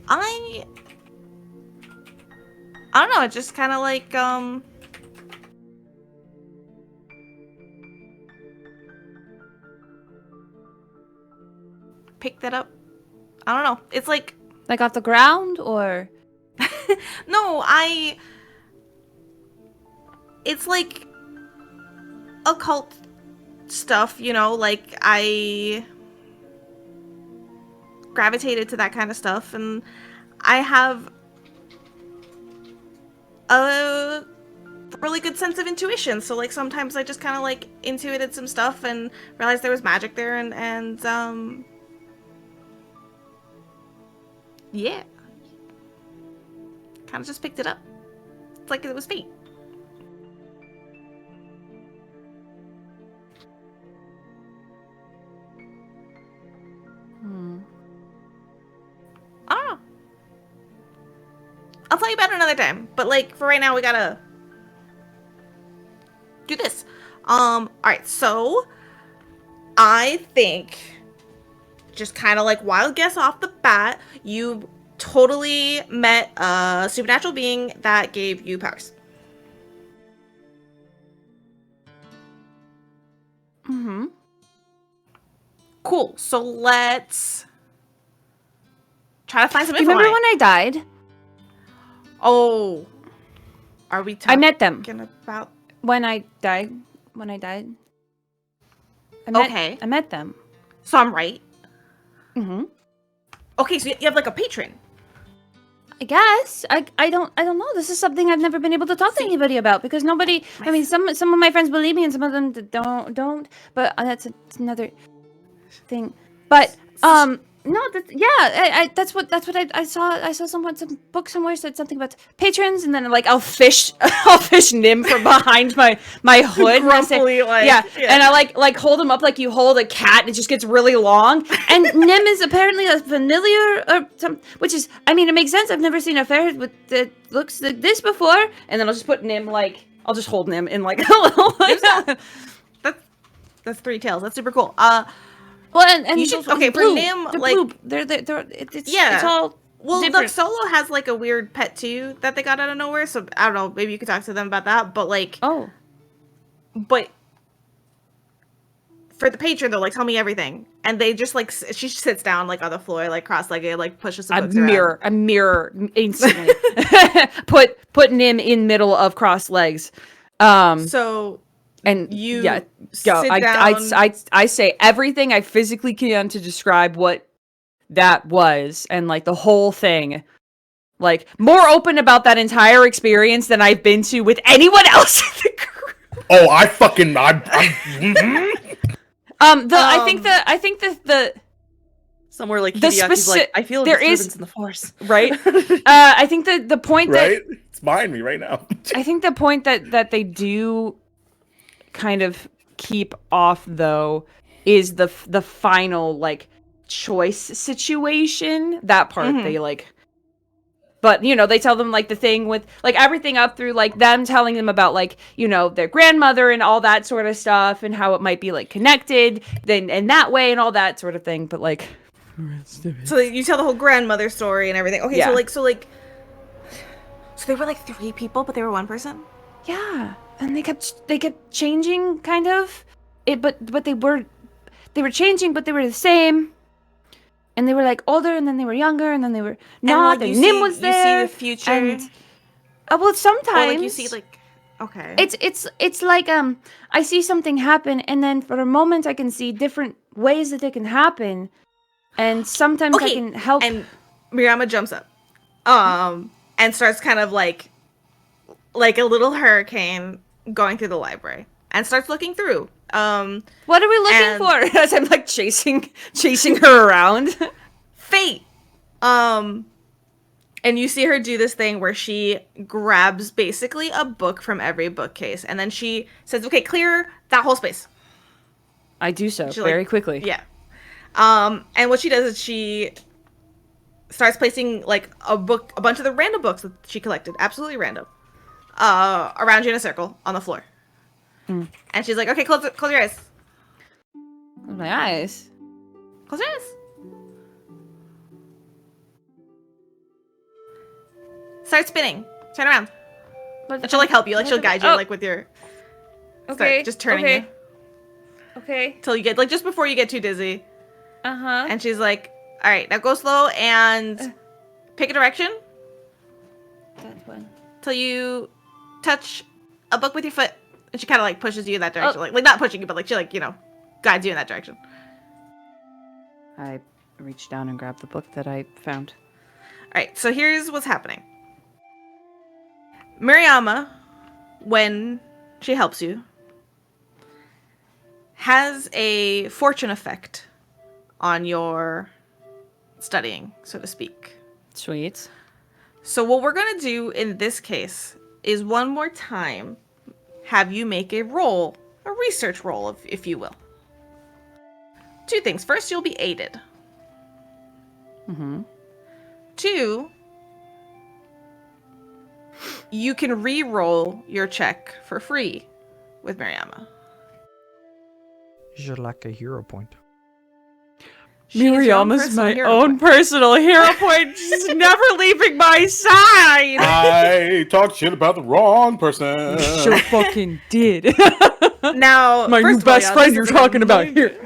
I don't know, it just kind of like picked that up. I don't know. It's like Like off the ground, or? no, it's like occult stuff, like I gravitated to that kind of stuff, and I have a really good sense of intuition, so like sometimes I just kind of like intuited some stuff and realized there was magic there, and Yeah. Kind of just picked it up. It's like it was fate. I don't know. I'll tell you about it another time. But like for right now, we gotta do this. Alright, so I think just kind of like wild guess off the bat, you totally met a supernatural being that gave you powers. Mm-hmm. Cool. So let's try to find some Do you info. remember on it. when I died? Oh, are we talking I met them. about? When I died. Okay. I met them. So I'm right. Mm-hmm. Okay, so you have like a patron. I guess I don't know. This is something I've never been able to talk to anybody about because nobody. I mean, some of my friends believe me and some of them don't. But that's another thing. But no, that's what I saw. I saw some book somewhere said something about patrons, and then like I'll fish Nim from behind my hood. And I say, Grumpily, like, yeah, yeah. and I like hold him up like you hold a cat, and it just gets really long. And Nim is apparently a familiar or some, which is, I mean, it makes sense. I've never seen a ferret with that looks like this before. And then I'll just put Nim like I'll just hold Nim in like a little. That's 3 tails. That's super cool. Well, and You should- those- okay, for blue. Nim, They're like- blue. It's Yeah. It's all Well, different. look, Solo has like a weird pet too that they got out of nowhere. So I don't know. Maybe you could talk to them about that. But like, Oh. but for the patron, they're like, tell me everything, and they just like she sits down like on the floor, like cross-legged, like pushes some books around. A mirror instantly. put Nim in middle of crossed legs. So And you yeah, go. sit I down. say everything I physically can to describe what that was, and like the whole thing. Like more open about that entire experience than I've been to with anyone else in the group. Oh, I'm mhm. I think the Somewhere like The Hideaki's like, speci- I feel a there disturbance is- in the force. right. I think the point that Right? It's behind me right now. I think the point that they do kind of keep off though is the final like choice situation. That part they like, but you know they tell them like the thing with like everything up through like them telling them about like you know their grandmother and all that sort of stuff and how it might be like connected then in that way and all that sort of thing. But like, So you tell the whole grandmother story and everything. Okay, Yeah. so they were like 3 people, but they were 1 person. yeah, and they kept changing kind of it, but they were changing, but they were the same. And they were like older, and then they were younger, and then they were not. like, And Nim was there. You see the future. And well, sometimes Or like you see like okay. it's like I see something happen, and then for a moment I can see different ways that it can happen, and sometimes I can help. And Mirama jumps up, and starts kind of like a little hurricane going through the library, and starts looking through. What are we looking and- for? As I'm like chasing her around. Fate. And you see her do this thing where she grabs basically a book from every bookcase, and then she says, "Okay, clear that whole space." I do so She, very like- quickly. Yeah. And what she does is she starts placing like a bunch of the random books that she collected, absolutely random, around you in a circle on the floor. And she's like, "Okay, close your eyes. My eyes. Close your eyes." Start spinning. Turn around. But And she'll like help you. Like she'll guide you Oh, like with your. okay. Just turning okay. you Okay. till you get like just before you get too dizzy. Uh-huh. And she's like, "All right, now go slow and pick a direction That one. till you touch a book with your foot." And she kind of like pushes you in that direction, like not pushing you, but like she like guides you in that direction. I reached down and grabbed the book that I found. All right, so here's what's happening. Miriama, when she helps you, has a fortune effect on your studying, so to speak. Sweet. So what we're going to do in this case is one more time have you make a roll, a research roll, if you will. 2 things. First, you'll be aided. Mm-hmm. 2, you can re-roll your check for free with Mariama. You should like a hero point. She is your own Mariama's personal my hero own point. personal hero point. She's never leaving my side. I talked shit about the wrong person. Sure fucking did. Now, My first new of all, best y'all, friend this you're is talking about here.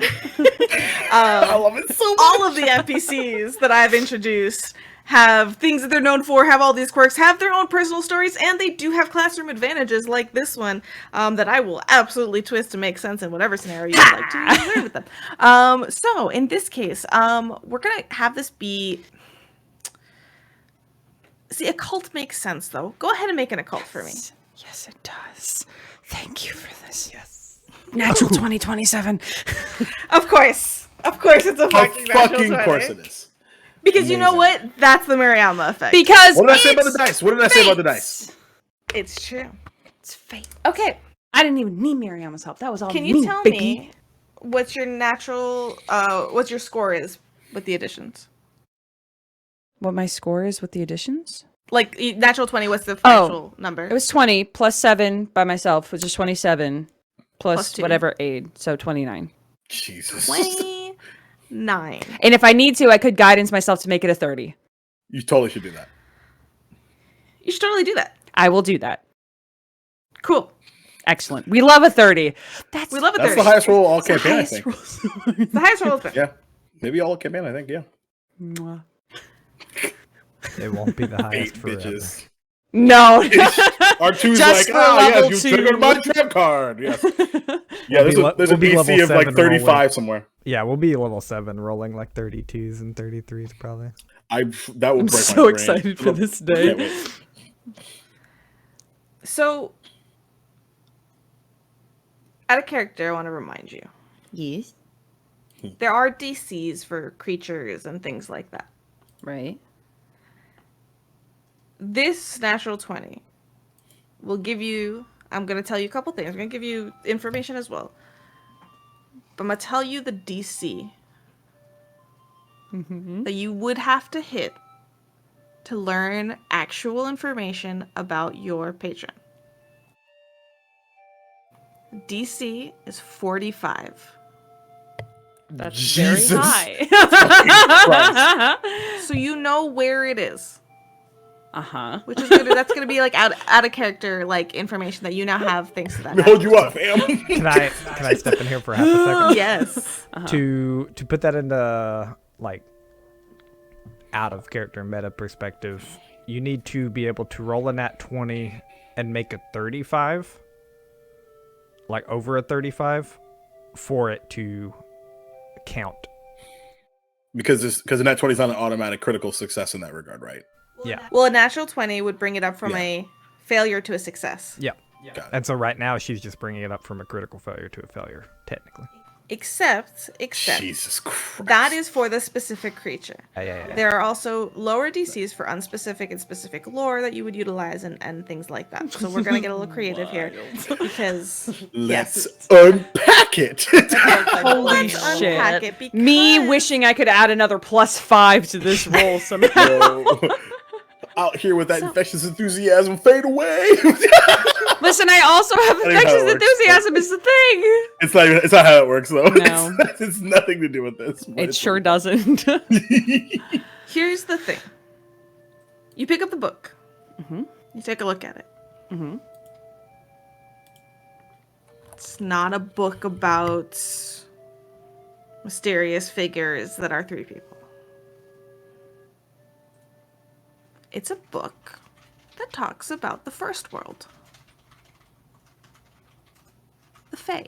I love it so much. all of the NPCs that I've introduced have things that they're known for, have all these quirks, have their own personal stories, and they do have classroom advantages like this one that I will absolutely twist to make sense in whatever scenario you'd like to learn with them. So in this case, we're going to have this be... See, a cult makes sense, though. Go ahead and make an occult for me. Yes, it does. Thank you for this. Yes. Natural 2027. Of course, it's a Of fucking natural fucking 20. course it is. Because you know what? That's the Mariama effect. Because What did I say about the dice? What did I say about the dice? It's true. it's fate. Okay, I didn't even need Mariama's help. That was all can me, you tell Biggie. me what's your what your score is with the additions? What my score is with the additions? Like natural 20, what's the Oh, actual number? It was 20 plus 7 by myself, which is 27 Plus plus 2. whatever aid, so 29. Jesus. 29. And if I need to, I could guidance myself to make it a 30. You totally should do that. You should totally do that. I will do that. Cool. Excellent. We love a 30. We love it. That's the highest roll all campaign, I highest think. roll. The highest roll. Yeah. Maybe all campaign, I think, yeah. Mwah. It won't be the 8 highest forever. bitches. No. R2's Just like, for yes, level you triggered 2. my trap card. Yes. Yeah, We'll there's a be level DC of like 7 35 rolling. somewhere. Yeah, we'll be level 7 rolling like 32s and 33s probably. That would I'm break so my brain. excited for this day. Can't wait. So, out of character, I want to remind you. Yes. There are DCs for creatures and things like that. Right. This natural 20 will give you, I'm going to tell you a couple things. I'm going to give you information as well. But I'm going to tell you the DC that you would have to hit to learn actual information about your patron. DC is 45. That's Jesus. very high. So you know where it is. Uh-huh. Which is good. That's gonna be like out of character like information that you now have thanks to that. Let me hold you up, fam. Can I step in here for half a second? Yes. To put that into like out of character meta perspective, you need to be able to roll a nat 20 and make a 35, like over a 35, for it to count. because the nat 20 is not an automatic critical success in that regard, right? Yeah. Well, a natural 20 would bring it up from Yeah. a failure to a success. Yeah. Got it. And so right now she's just bringing it up from a critical failure to a failure, technically. Except Jesus Christ. that is for the specific creature. Yeah. There are also lower DCs for unspecific and specific lore that you would utilize and things like that. So we're gonna get a little creative here because Let's unpack it. Holy let's unpack shit. it Me because- wishing I could add another +5 to this roll somehow. Yo, out here with that infectious enthusiasm fade away. Listen, I also have ain't how it infectious works. enthusiasm is the thing. It's not how it works though. No. It's nothing to do with this. but It it's sure doesn't. Here's the thing. You pick up the book. Mm-hmm. You take a look at it. Mhm. It's not a book about mysterious figures that are 3 people. It's a book that talks about the first world. The Fae.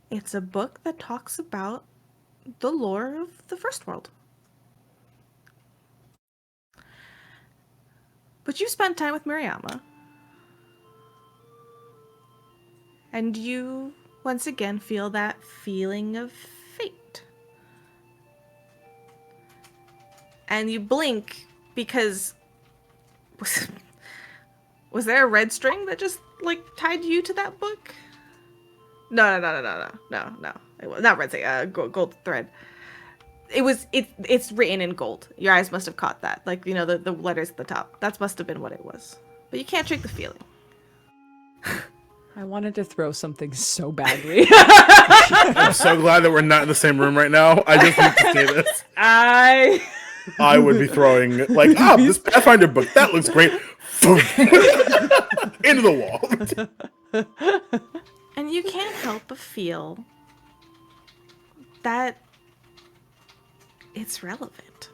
It's a book that talks about the lore of the first world. But you spent time with Mariama. And you once again feel that feeling of fate and you blink because was there a red string that just like tied you to that book? No. It was not red string. Gold thread. It's written in gold. Your eyes must have caught that. Like, you know, the letters at the top. That must have been what it was. But you can't trick the feeling. I wanted to throw something so badly. I'm so glad that we're not in the same room right now. I just need to say this. I would be throwing like, this Pathfinder book, that looks great. Into the wall. And you can't help but feel that it's relevant.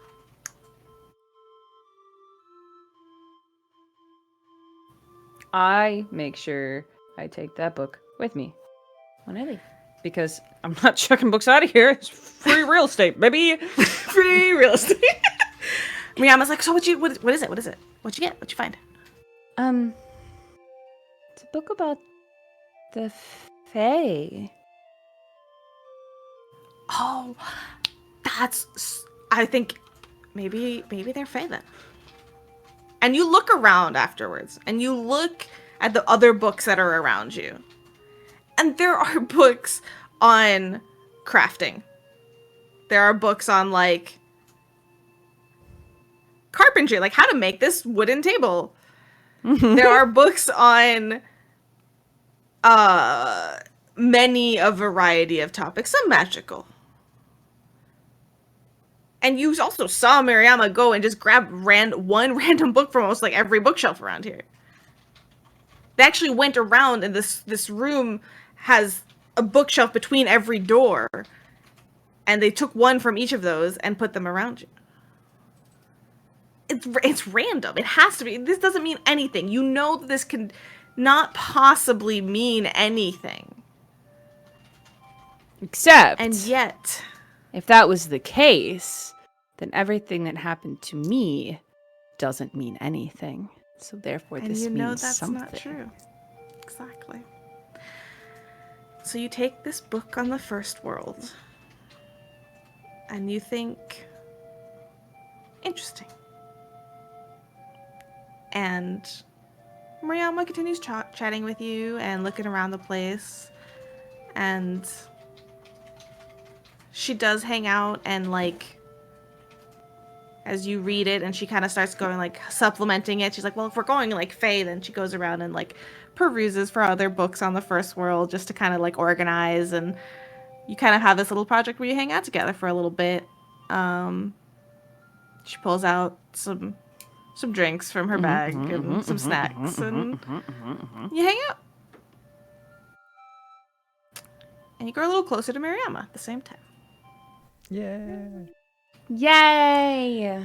I make sure I take that book with me when I leave. Because I'm not chucking books out of here. It's free real estate, baby. Free real estate. Miyama's like, so what is it? What'd you get? What'd you find? It's a book about the Fae. Oh, I think maybe they're Fae then. And you look around afterwards, and you look at the other books that are around you. And there are books on crafting. There are books on, like, carpentry, like how to make this wooden table. There are books on many a variety of topics, some magical. And you also saw Mariama go and just grab one random book from almost like every bookshelf around here. They actually went around, and this room has a bookshelf between every door. And they took one from each of those and put them around you. It's random. It has to be. This doesn't mean anything. You know that this can not possibly mean anything. Except, And yet, if that was the case, then everything that happened to me doesn't mean anything. So therefore, and this you means know that's something. not true. Exactly. So you take this book on the first world, and you think, interesting. And Mariama continues chatting with you and looking around the place. And she does hang out and, like, as you read it, and she kind of starts going, like, supplementing it. She's like, well, if we're going, like, Fae, then she goes around and, like, peruses for other books on the first world just to kind of, like, organize. And you kind of have this little project where you hang out together for a little bit. She pulls out some drinks from her bag and some snacks, and you hang out. And you grow a little closer to Mariama at the same time. Yeah. Yay!